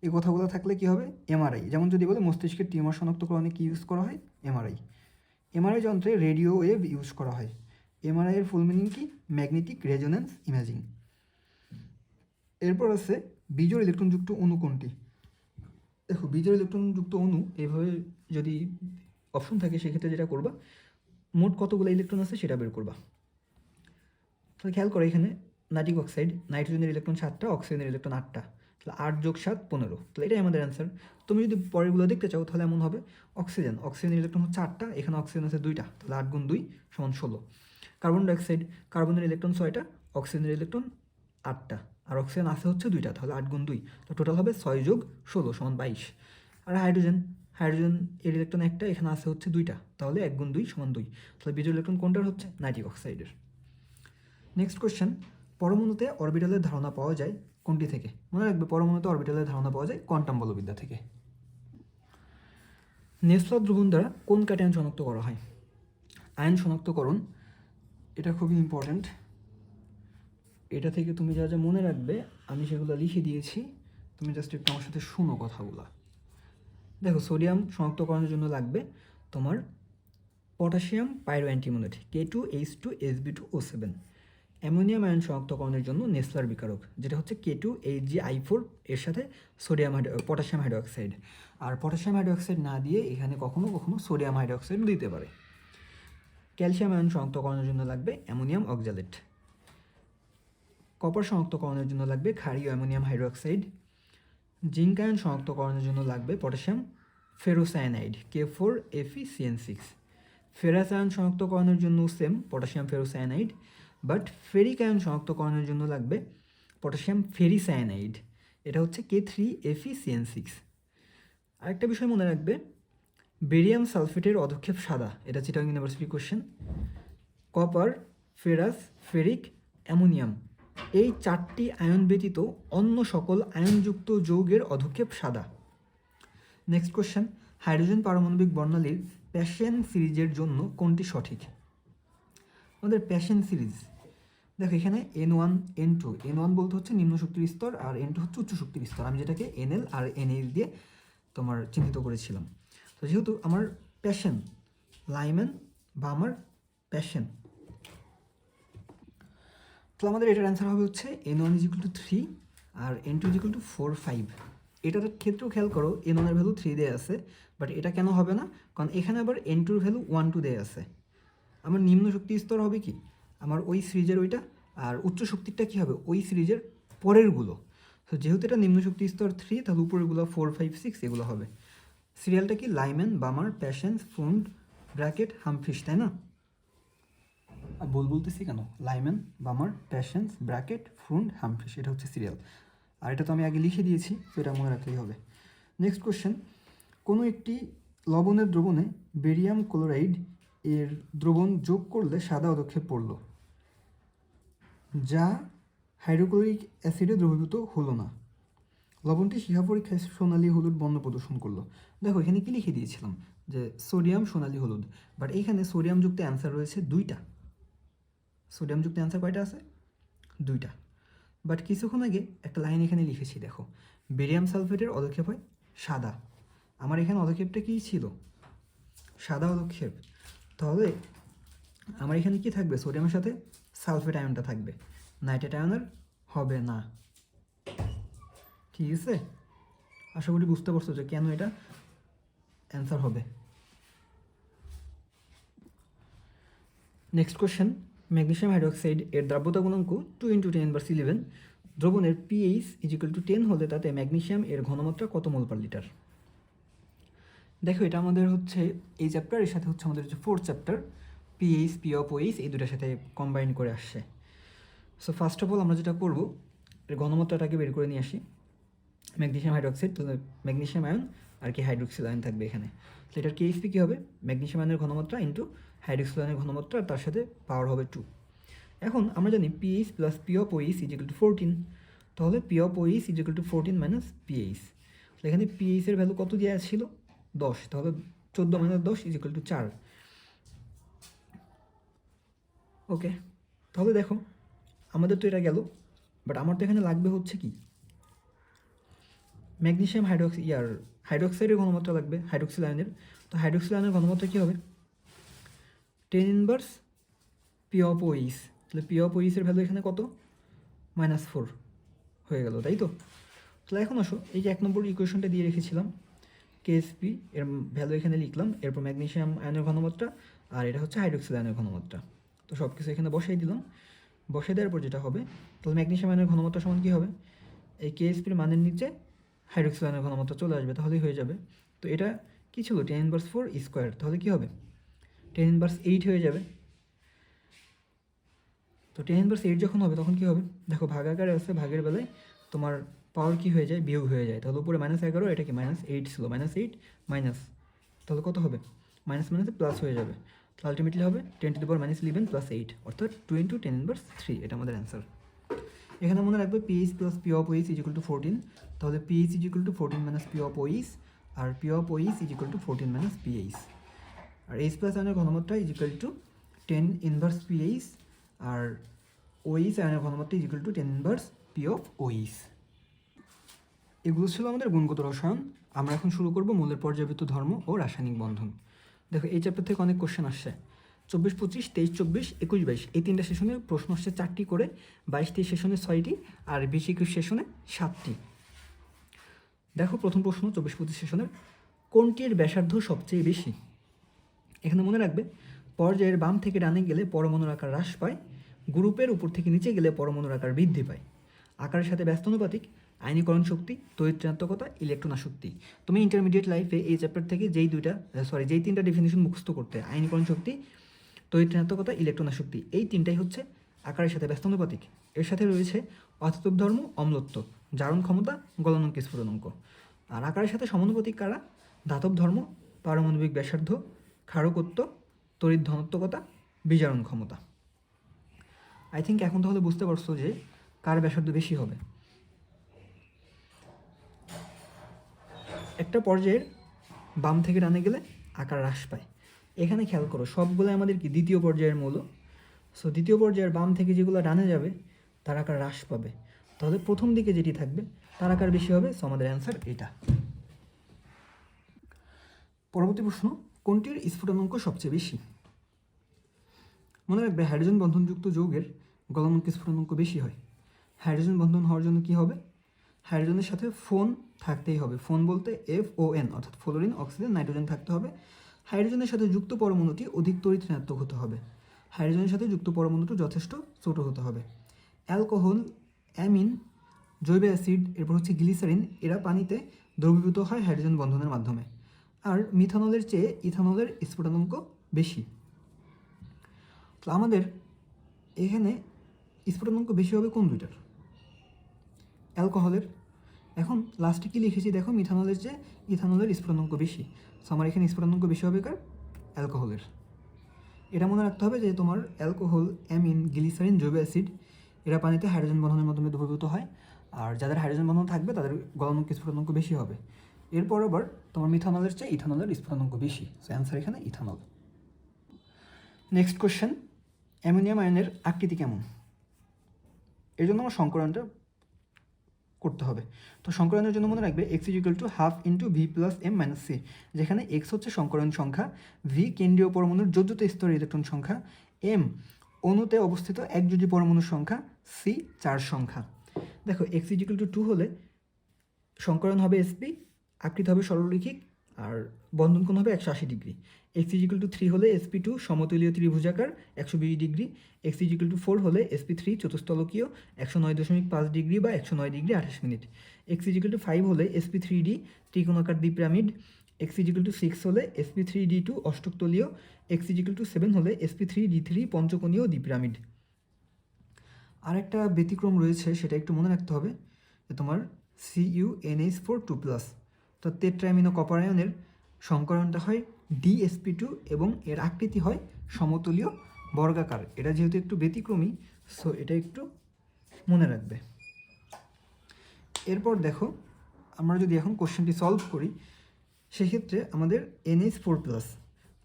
[SPEAKER 1] এই কথাগুলো থাকলে কী হবে, এমআরআই। যেমন যদি বলে মস্তিষ্কের টিউমার শনাক্তকরণে কী ইউজ করা হয়, এমআরআই। এমআরআই যন্ত্রে রেডিও ওয়েভ ইউজ করা হয়। এমআরআই এর ফুল মিনিং কি? Magnetic resonance imaging. এরপর আছে বিজোড় ইলেকট্রনযুক্ত অণু কোনটি? দেখো, বিজোড় ইলেকট্রনযুক্ত অণু এভাবে যদি অপশন থাকে সেক্ষেত্রে যেটা করবা, মোট কতগুলো ইলেকট্রন আছে সেটা বের করবা। তাহলে খেয়াল করো, এখানে নাইট্রিক অক্সাইড, নাইট্রোজেনের ইলেকট্রন 7টা, অক্সিজেনের ইলেকট্রন 8টা, তাহলে 8 + 7 15। তাহলে এটাই আমাদের অ্যান্সার। তুমি যদি পরেরগুলো দেখতে চাও তাহলে এমন হবে, অক্সিজেনের ইলেকট্রন হচ্ছে 8টা, এখানে অক্সিজেন আছে 2টা, তাহলে 8 × 2 = 16। কার্বন ডাইঅক্সাইড, কার্বনের ইলেকট্রন 6টা, অক্সিজেনের ইলেকট্রন 8টা, আর অক্সিজেন আছে হচ্ছে 2টা, তাহলে 8 × 2, তো টোটাল হবে 6 + 16 = 22। আর হাইড্রোজেন এর ইলেকট্রন 1টা, এখানে আছে হচ্ছে 2টা, তাহলে 1 × 2 = 2। তাহলে বিজোড় ইলেকট্রন কোনটার? হচ্ছে নাইট্রিক অক্সাইডের। নেক্সট কোশ্চেন, পরমাণুতে অরবিটালের ধারণা পাওয়া যায় কোনটি থেকে? মনে রাখবে, পরমাণুতে অরবিটালের ধারণা পাওয়া যায় কোয়ান্টাম বলবিদ্যা থেকে। নেসলার দ্রবণ দ্বারা কোন ক্যাটায়ন শনাক্ত করা হয়? আয়ন শনাক্তকরণ, এটা খুবই ইম্পর্ট্যান্ট। এটা থেকে তুমি যা যা মনে রাখবে আমি সেগুলো লিখে দিয়েছি, তুমি জাস্ট একটু আমার সাথে শুনো কথাগুলো। দেখো, সোডিয়াম শনাক্তকরণের জন্য লাগবে তোমার পটাশিয়াম পাইরোঅ্যান্টিমোনেট K2H2SB2O7। অ্যামোনিয়াম আয়ন শনাক্তকরণের জন্য নেসলার বিকারক, যেটা হচ্ছে K2HgI4, এর সাথে পটাশিয়াম হাইড্রোক্সাইড। আর পটাশিয়াম হাইড্রোক্সাইড না দিয়ে এখানে কখনো কখনো সোডিয়াম হাইড্রোক্সাইড দিতে পারে। ক্যালসিয়াম আয়ন শনাক্তকরণের জন্য লাগবে অ্যামোনিয়াম অক্সালেট। কপার শনাক্তকরণের জন্য লাগবে ক্ষারীয় অ্যামোনিয়াম হাইড্রোক্সাইড। জিঙ্ক আয়ন শনাক্তকরণের জন্য লাগবে potassium ferrocyanide K4FeCN6। Ferrous ion শনাক্তকরণের জন্য same potassium ferrocyanide, but ferric ion শনাক্তকরণের জন্য লাগবে পটাশিয়াম ফেরিসায়ানাইড, এটা হচ্ছে K3FeCN6। আরেকটা বিষয় মনে রাখবে, বেরিয়াম সালফেটের অধক্ষেপ সাদা, এটা Chittagong university question. Copper, ferrous, ferric, ammonium, এই 4টি আয়ন ব্যতীত অন্য সকল আয়নযুক্ত যৌগের অধক্ষেপ সাদা। নেক্সট কোশ্চেন, হাইড্রোজেন পারমাণবিক বর্ণালীর প্যাশেন সিরিজের জন্য কোনটি সঠিক? আমাদের প্যাশেন সিরিজ, দেখো এখানে N1 N2, N1 বলতে হচ্ছে নিম্ন শক্তির স্তর, আর N2 হচ্ছে উচ্চ শক্তির স্তর। আমি যেটাকে NL আর NA দিয়ে তোমার চিহ্নিত করেছিলাম। তো যেহেতু আমার প্যাশেন লাইম্যান বা আমার প্যাশেন, তো আমাদের এটার অ্যান্সার হবে হচ্ছে N1 = 3 আর N2 = 4, 5। এটার ক্ষেত্রেও খেয়াল করো, N1 এর ভ্যালু 3 দেয়া আছে, বাট এটা কেন হবে না? কারণ এখানে আবার N2 এর ভ্যালু 1, 2 দেয়া আছে। আমার নিম্ন শক্তি স্তর হবে কি? আমার ওই সিরিজের ওইটা, আর উচ্চ শক্তিরটা কী হবে? ওই সিরিজের পরেরগুলো। তো যেহেতু এটা নিম্ন শক্তি স্তর 3, তাহলে উপরেরগুলো 4, 5, 6 এগুলো হবে। সিরিয়ালটা কি? লাইম্যান, বামার, প্যাশেন্স, ফ্রুন্ড, ব্র্যাকেট, হামফ্রিস, তাই না? আর বলতেছি কেন? লাইম্যান, বামার, প্যাশেন্স, ব্র্যাকেট, ফ্রুন্ড, হামফ্রিস, এটা হচ্ছে সিরিয়াল। আর এটা তো আমি আগে লিখে দিয়েছি, তো এটা মনে রাখলেই হবে। নেক্সট কোশ্চেন, কোনো একটি লবণের দ্রবণে বেরিয়াম ক্লোরাইড এর দ্রবণ যোগ করলে সাদা অধক্ষেপ পড়ল, যা হাইড্রোক্লোরিক অ্যাসিডে দ্রবীভূত হলো না। লবণটি শিখা পরীক্ষায় সোনালী হলুদ বর্ণ প্রদর্শন করলো। দেখো এখানে কি লিখে দিয়েছিলাম যে সোডিয়াম সোনালী হলুদ, বাট এইখানে সোডিয়ামযুক্ত অ্যান্সার রয়েছে 2টা। সোডিয়ামযুক্ত অ্যান্সার কয়টা আছে? 2টা। বাট কিছুক্ষণ আগে একটা লাইন এখানে লিখেছি, দেখো বেরিয়াম সালফেটের অধক্ষেপ হয় সাদা। আমার এখানে অধক্ষেপটা কী ছিল? সাদা অধক্ষেপ। তাহলে আমার এখানে কি থাকবে? সোডিয়ামের সাথে সালফেট আয়নটা থাকবে, নাইট্রেট আয়ন আর হবে না। ঠিক আছে, আশা করি বুঝতে পারছো যে কেন এটা অ্যান্সার হবে। নেক্সট কোশ্চেন, ম্যাগনেসিয়াম হাইড্রোক্সাইড এর দ্রাব্যতা গুণাঙ্ক 2 × 10^11। দ্রবণের pH = 10 হলে তাতে ম্যাগনেসিয়াম এর ঘনমাত্রা কত মোল পার লিটার? দেখো এটা আমাদের হচ্ছে এই চ্যাপ্টার, এর সাথে হচ্ছে আমাদের হচ্ছে 4th chapter, pH, P of OH, এই দুটার সাথে কম্বাইন করে আসছে। সো ফার্স্ট অফ অল আমরা যেটা করব, এর ঘনমাত্রাটাকে বের করে নিয়ে আসি। ম্যাগনেসিয়াম হাইড্রোক্সাইড, তাহলে ম্যাগনেসিয়াম আয়ন আর কি হাইড্রোক্সিল আয়ন থাকবে এখানে। তো এটার KHP কী হবে? ম্যাগনেসিয়াম আয়নের ঘনমাত্রা ইন্টু হাইড্রোক্সিল আয়নের ঘনমাত্রা, আর তার সাথে পাওয়ার হবে 2। এখন আমরা জানি pH + P of OH = 14, তাহলে P of OH = 14 - pH। তাহলে এখানে pH এর ভ্যালু কত দেওয়া ছিল? 10, তাহলে 14 - 10 = 4। ওকে, তাহলে দেখো আমাদের তো এটা গেল, বাট আমার তো এখানে লাগবে হচ্ছে কি ম্যাগনেসিয়াম হাইড্রোক্সাইডের ঘনমাত্রা লাগবে, হাইড্রোক্সিল আয়নের। তো হাইড্রোক্সিল আয়নের ঘনমাত্রা কী হবে? Ten inverse P of O H, তাহলে পি অফ ও এইচের ভ্যালু এখানে কত, -4 হয়ে গেল, তাই তো? তাহলে এখন আসো, এই যে 1 নম্বর ইকুয়েশনটা দিয়ে রেখেছিলাম, কেএসপি এর ভ্যালু এখানে লিখলাম, এরপর ম্যাগনেসিয়াম আয়নের ঘনমাত্রা, আর এটা হচ্ছে হাইড্রোক্সিল আয়নের ঘনমাত্রা। তো সব কিছু এখানে বসাই দিলাম। বসাই দেওয়ার পর যেটা হবে, তাহলে ম্যাগনেসিয়াম আয়নের ঘনমাত্রা সমান কী হবে, এই কেএসপির মানের নিচে হাইড্রোক্সিল আয়নের ঘনমাত্রা চলে আসবে, তাহলেই হয়ে যাবে। তো এটা কী ছিল, 10⁻⁴ স্কোয়ার, তাহলে কী হবে, 10⁻8 হয়ে যাবে। তো 10⁻8 যখন হবে তখন কী হবে, দেখো ভাগাকারে আছে, ভাগের বেলায় তোমার পাওয়ার কী হয়ে যায়, বিয়োগ হয়ে যায়। তাহলে উপরে -11, এটা কি -8 ছিল, -8 মাইনাস, তাহলে কত হবে, মাইনাস মাইনাসে প্লাস হয়ে যাবে। তো আলটিমেটলি হবে 10⁻11 + 8, অর্থাৎ 2 × 10⁻3, এটা আমাদের অ্যান্সার। এখানে মনে রাখবে pH plus P of OH = 14, তাহলে পিএইচ = 14 - পি অফ ওইচ, আর পি অফ ওইচ = 14 - পিএইচ। আর এইচ প্লাস আয়নের ঘনমাত্রা = 10 × পিএইচ, আর ওইচ আয়নের ঘনমাত্রা = 10 × পি অফ ওইচ। এগুলো ছিল আমাদের গুণগত রসায়ন। আমরা এখন শুরু করব মূলের পর্যায়বৃত্ত ধর্ম ও রাসায়নিক বন্ধন। দেখো এই চ্যাপ্টার থেকে অনেক কোশ্চেন আসছে, 24-25, 23-24, 21-22, এই 3টা সেশনের প্রশ্ন আসছে 4টি করে, 22-23 সেশনে 6টি, আর 20-21 সেশনে 7টি। দেখো প্রথম প্রশ্ন 24-25 সেশনের, কোনটির ব্যাসার্ধ সবচেয়ে বেশি? এখানে মনে রাখবে, পর্যায়ের বাম থেকে ডানে গেলে পরমাণুর আকার হ্রাস পায়, গ্রুপের উপর থেকে নিচে গেলে পরমাণুর আকার বৃদ্ধি পায়। আকারের সাথে ব্যস্তানুপাতিক, আয়নীকরণ শক্তি, তড়িৎ-ঋণাত্মকতা, ইলেকট্রন আসক্তি। তুমি ইন্টারমিডিয়েট লাইফে এই চ্যাপ্টার থেকে যেই 3টা ডেফিনিশন মুখস্থ করতে, আয়নীকরণ শক্তি, তড়িৎ-ঋণাত্মকতা, ইলেকট্রন আসক্তি, এই 3টাই হচ্ছে আকারের সাথে ব্যস্তানুপাতিক। এর সাথে রয়েছে অধাতব ধর্ম, অম্লত্ব, জারণ ক্ষমতা, গলনাঙ্ক, স্ফুটনাঙ্ক। আর আকারের সাথে সমানুপাতিক কারা, ধাতব ধর্ম, পারমাণবিক ব্যাসার্ধ, ক্ষারকত্ব, তড়িৎ ধনাত্মকতা, বিজারণ ক্ষমতা। আই থিঙ্ক এখন তাহলে বুঝতে পারছো যে কার ব্যাসার্ধ বেশি হবে। একটা পর্যায়ের বাম থেকে ডানে গেলে আকার হ্রাস পায়, এখানে খেয়াল করো সবগুলো আমাদের কি দ্বিতীয় পর্যায়ের মৌল। সো দ্বিতীয় পর্যায়ের বাম থেকে যেগুলো ডানে যাবে তার আকার হ্রাস পাবে, তাহলে প্রথম দিকে যেটি থাকবে তার আকার বেশি হবে। সো আমাদের অ্যান্সার এটা। পরবর্তী প্রশ্ন, কোনটির স্ফুটনাঙ্ক সবচেয়ে বেশি? মনে রাখবে, হাইড্রোজেন বন্ধনযুক্ত যৌগের গলনাঙ্ক স্ফুটনাঙ্ক বেশি হয়। হাইড্রোজেন বন্ধন হওয়ার জন্য কী হবে, হাইড্রোজেনের সাথে ফোন থাকতেই হবে। ফোন বলতে FON, অর্থাৎ ফ্লোরিন, অক্সিজেন, নাইট্রোজেন থাকতে হবে। হাইড্রোজেনের সাথে যুক্ত পরমাণুটি অধিক তড়িৎ ঋণাত্মক হতে হবে। হাইড্রোজেনের সাথে যুক্ত পরমাণুটি যথেষ্ট ছোট হতে হবে। অ্যালকোহল, অ্যামিন, জৈব অ্যাসিড, এরপর হচ্ছে গ্লিসারিন, এরা পানিতে দ্রবীভূত হয় হাইড্রোজেন বন্ধনের মাধ্যমে। আর মিথানলের চেয়ে ইথানলের স্ফুটনাঙ্ক বেশি। তো আমাদের এখানে স্ফুটনাঙ্ক বেশি হবে কোন দুইটার? অ্যালকোহলের। এখন লাস্টে কী লিখেছি দেখো, মিথানলের চেয়ে ইথানলের স্ফুটনাঙ্ক বেশি। সো আমার এখানে স্ফুটনাঙ্ক বেশি হবে কার? অ্যালকোহলের। এটা মনে রাখতে হবে যে তোমার অ্যালকোহল, অ্যামিন, গ্লিসারিন, জৈব অ্যাসিড, এরা পানিতে হাইড্রোজেন বন্ধনের মাধ্যমে দ্রবীভূত হয়। আর যাদের হাইড্রোজেন বন্ধন থাকবে তাদের গলনাঙ্ক স্ফুটনাঙ্ক বেশি হবে। এরপর আবার তোমার মিথানলের চেয়ে ইথানলের স্ফুটনাঙ্ক বেশি। সো অ্যান্সার এখানে ইথানল। নেক্সট কোশ্চেন, অ্যামোনিয়াম আয়নের আকৃতি কেমন? এর জন্য আমার সংকরণটা করতে হবে। তো সংকরণের জন্য মনে রাখবে x = 1/2 × V + M - C, যেখানে x হচ্ছে সংকরণ সংখ্যা, V কেন্দ্রীয় পরমাণুর যোজ্যত স্তরের ইলেকট্রন সংখ্যা, M অণুতে অবস্থিত একযোজী পরমাণুর সংখ্যা, C চার্জ সংখ্যা। দেখো x = 2 হলে সংকরণ হবে sp, আকৃতি হবে সরলরৈখিক, আর বন্ধন কোণ হবে 180 ডিগ্রি। x = 3 হলে sp2 সমতলীয় ত্রিভুজাকার 120 ডিগ্রি। x = 4 হলে sp3 চতুস্তলকীয় 109.5 ডিগ্রি বা 109 ডিগ্রি 28 মিনিট। x = 5 হলে sp3d ত্রিকোণাকার দ্বিপিরামিড। x = 6 হলে sp3d2 অষ্টকতলীয়। x = 7 হলে sp3d3 পঞ্চকোণীয় দ্বিপিরামিড। আর একটা ব্যতিক্রম রয়েছে, সেটা একটু মনে রাখতে হবে, যে তোমার CuNH4 2+, তো টেট্রাঅ্যামিনো কপার আয়নের সংকরণটা হয় DsP2 এবং এর আকৃতি হয় সমতলীয় বর্গাকার। এটা যেহেতু একটু ব্যতিক্রমী, সো এটা একটু মনে রাখবে। এরপর দেখো, আমরা যদি এখন কোশ্চেনটি সলভ করি, সেক্ষেত্রে আমাদের NH4+,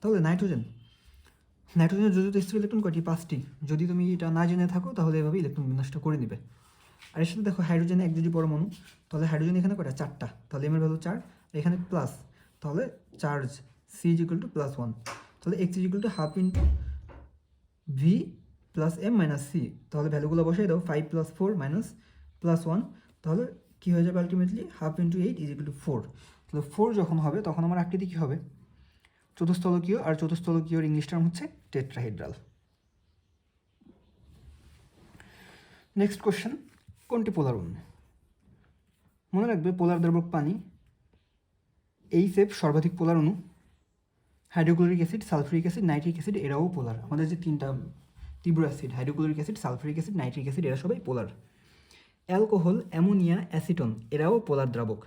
[SPEAKER 1] তাহলে নাইট্রোজেনের যোজিত স্থির ইলেকট্রন কয়টি? 5টি। যদি তুমি এটা না জেনে থাকো তাহলে এভাবে ইলেকট্রন বিন্যাসটা করে নিবে। আর এর সাথে দেখো হাইড্রোজেনে একযোজী পরমাণু, তাহলে হাইড্রোজেন এখানে কয়টা? 4টা, তাহলে এম এর ভ্যালু 4, এখানে প্লাস, তাহলে চার্জ C = +1, তাহলে x = 1/2 × V plus M minus C, তাহলে ভ্যালুগুলো বসাই দাও, 5 + 4 -+1, তাহলে কী হয়ে যাবে আলটিমেটলি 1/2 × 8 = 4। তাহলে 4 যখন হবে তখন আমার আকৃতি কী হবে, চতুস্থলকীয়, আর চতুস্থলকীয়র ইংলিশ টার্ম হচ্ছে টেট্রাহেড্রাল। নেক্সট কোশ্চেন, কোনটি পোলার অণু? মনে রাখবে পোলার দ্রাবক পানি, H সর্বাধিক পোলার অণু, hydrochloric acid, sulphuric acid, nitric acid এরাও পোলার। আমাদের যে তিনটা তীব্র acid, hydrochloric acid, sulphuric acid, nitric acid, এরা সবাই পোলার। অ্যালকোহল, অ্যামোনিয়া, অ্যাসিটন এরাও পোলার দ্রাবক।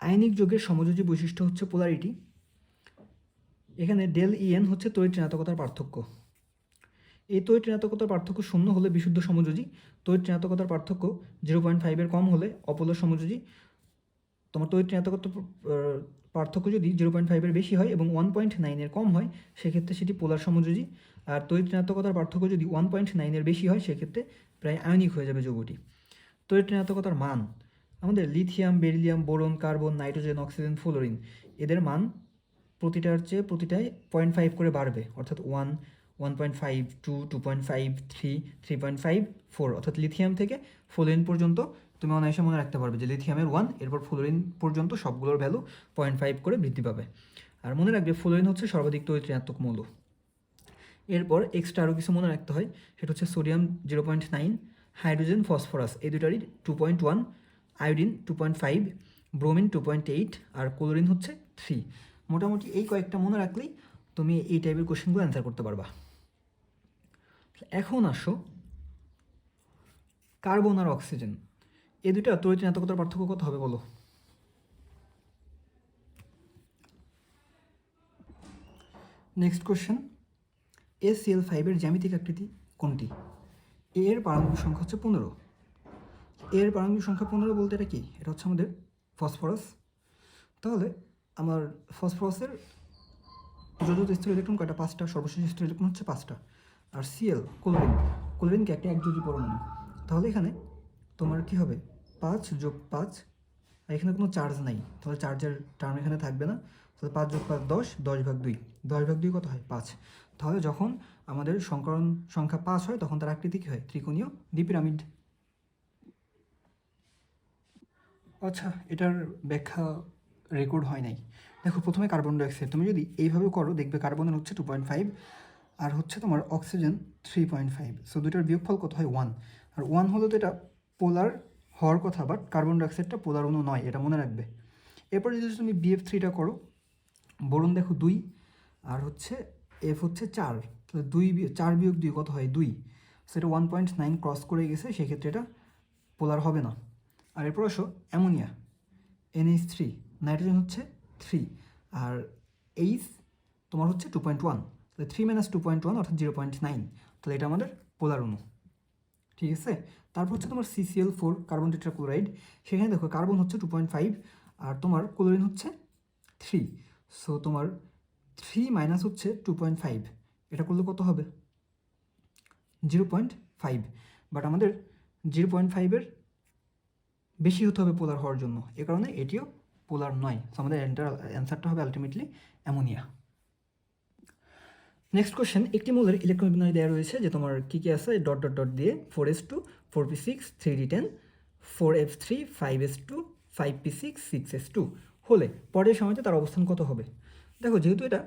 [SPEAKER 1] আয়নিক যৌগের সমযোজী বৈশিষ্ট্য হচ্ছে পোলারিটি। এখানে ΔEn হচ্ছে তড়িৎ ঋণাত্মকতার পার্থক্য। এই তড়িৎ ঋণাত্মকতার পার্থক্য 0 হলে বিশুদ্ধ সমযোজী, তড়িৎ ঋণাত্মকতার পার্থক্য 0.5 কম হলে অপোলার সমযোজী। তোমার তড়িৎ ঋণাত্মকতার পার্থক্য যদি 0.5 বেশি হয় এবং 1.9 কম হয় সেক্ষেত্রে সেটি পোলার সমযোজী। আর তড়িৎ ঋণাত্মকতার পার্থক্য যদি 1.9 বেশি হয় সেক্ষেত্রে প্রায় আয়নিক হয়ে যাবে যৌগটি। তড়িৎ ঋণাত্মকতার মান, আমাদের lithium, beryllium, boron, carbon, nitrogen, oxygen, fluorine এদের মান প্রতিটায় 0.5 করে বাড়বে, অর্থাৎ 1, 1.5, 2, 2.5, 3, 3.5, 4, অর্থাৎ লিথিয়াম থেকে ফ্লোরিন পর্যন্ত তুমি অনায়াসে মনে রাখতে পারবে যে লিথিয়ামের 1, এরপর ফ্লোরিন পর্যন্ত সবগুলোর ভ্যালু 0.5 করে বৃদ্ধি পাবে। আর মনে রাখবে ফ্লোরিন হচ্ছে সর্বাধিক তড়িৎ ঋণাত্মক মৌল। এরপর এক্সট্রা আরও কিছু মনে রাখতে হয়, সেটা হচ্ছে সোডিয়াম 0.9, হাইড্রোজেন, ফসফরাস এই দুটারই 2.1, আয়োডিন 2.5, ব্রোমিন 2.8 আর ক্লোরিন হচ্ছে 3। মোটামুটি এই কয়েকটা মনে রাখলেই তুমি এই টাইপের কোশ্চেনগুলো অ্যান্সার করতে পারবা। এখন আসো কার্বন আর অক্সিজেন, এই দুটা তড়িৎ ঋণাত্মকতার পার্থক্য কত হবে বলো? নেক্সট কোশ্চেন, ACl5 জ্যামিতিক আকৃতি কোনটি? এ এর পারমাণবিক সংখ্যা হচ্ছে 15। এর পারমাণবিক সংখ্যা 15 বলতে এটা কি? এটা হচ্ছে আমাদের ফসফরাস। তাহলে আমার ফসফরাসের যৌথ স্থির ইলেকট্রন কয়টা? 5টা। সর্বশেষ স্থির ইলেকট্রন হচ্ছে 5টা। আর Cl ক্লোরিনকে একটা একযোজী পরমাণু। তাহলে এখানে তোমার কি হবে, 5 + 5, আর এখানে কোনো চার্জ নাই, তাহলে চার্জের টার্ম এখানে থাকবে না। তাহলে 5 + 5 10, 10/2, 10/2 কত হয়? 5। তাহলে যখন আমাদের সংকরণ সংখ্যা 5 হয় তখন তার আকৃতি কী হয়? ত্রিকোণীয় দ্বিপিরামিড। আচ্ছা, এটার ব্যাখ্যা রেকর্ড হয় নাই। দেখো, প্রথমে কার্বন ডাইঅক্সাইড তুমি যদি এইভাবে করো দেখবে কার্বনের হচ্ছে 2.5 আর হচ্ছে তোমার অক্সিজেন 3.5। সো দুইটার বিয়োগফল কত হয়? 1। আর 1 হলে তো এটা পোলার হওয়ার কথা, বাট কার্বন ডাইঅক্সাইডটা পোলার অণু নয়, এটা মনে রাখবে। এরপর যদি তুমি BF3টা করো, বোরন দেখো 2 আর হচ্ছে F হচ্ছে 4, তাহলে 4 - 2 কত হয়? 2। সেটা 1.9 ক্রস করে গেছে, সেক্ষেত্রে এটা পোলার হবে না। আর এরপর আসো অ্যামোনিয়া, NH3, নাইট্রোজেন হচ্ছে 3 আর H তোমার হচ্ছে 2.1, তাহলে 3 - 2.1 অর্থাৎ 0.9, তাহলে এটা আমাদের পোলার অণু। ঠিক আছে। তারপর হচ্ছে তোমার CCl4 কার্বন টেট্রাক্লোরাইড, সেখানে দেখো কার্বন হচ্ছে 2.5 আর তোমার ক্লোরিন হচ্ছে 3। সো তোমার 3 - হচ্ছে 2.5, এটা করলে কত হবে? 0.5। বাট আমাদের 0.5-এর বেশি হতে হবে পোলার হওয়ার জন্য, এ কারণে এটিও পোলার নয়। সো আমাদের অ্যান্সারটা হবে আলটিমেটলি অ্যামোনিয়া। নেক্সট কোশ্চেন, একটি মৌলের ইলেকট্রন বিন্যাস দেওয়া রয়েছে যে তোমার কী কী আছে, ডট ডট ডট দিয়ে 4s2, 4p6, 3d10, 4f3, 5s2, 5p6, 6s2 হলে পর্যায় সময়তে তার অবস্থান কত হবে? দেখো, যেহেতু এটা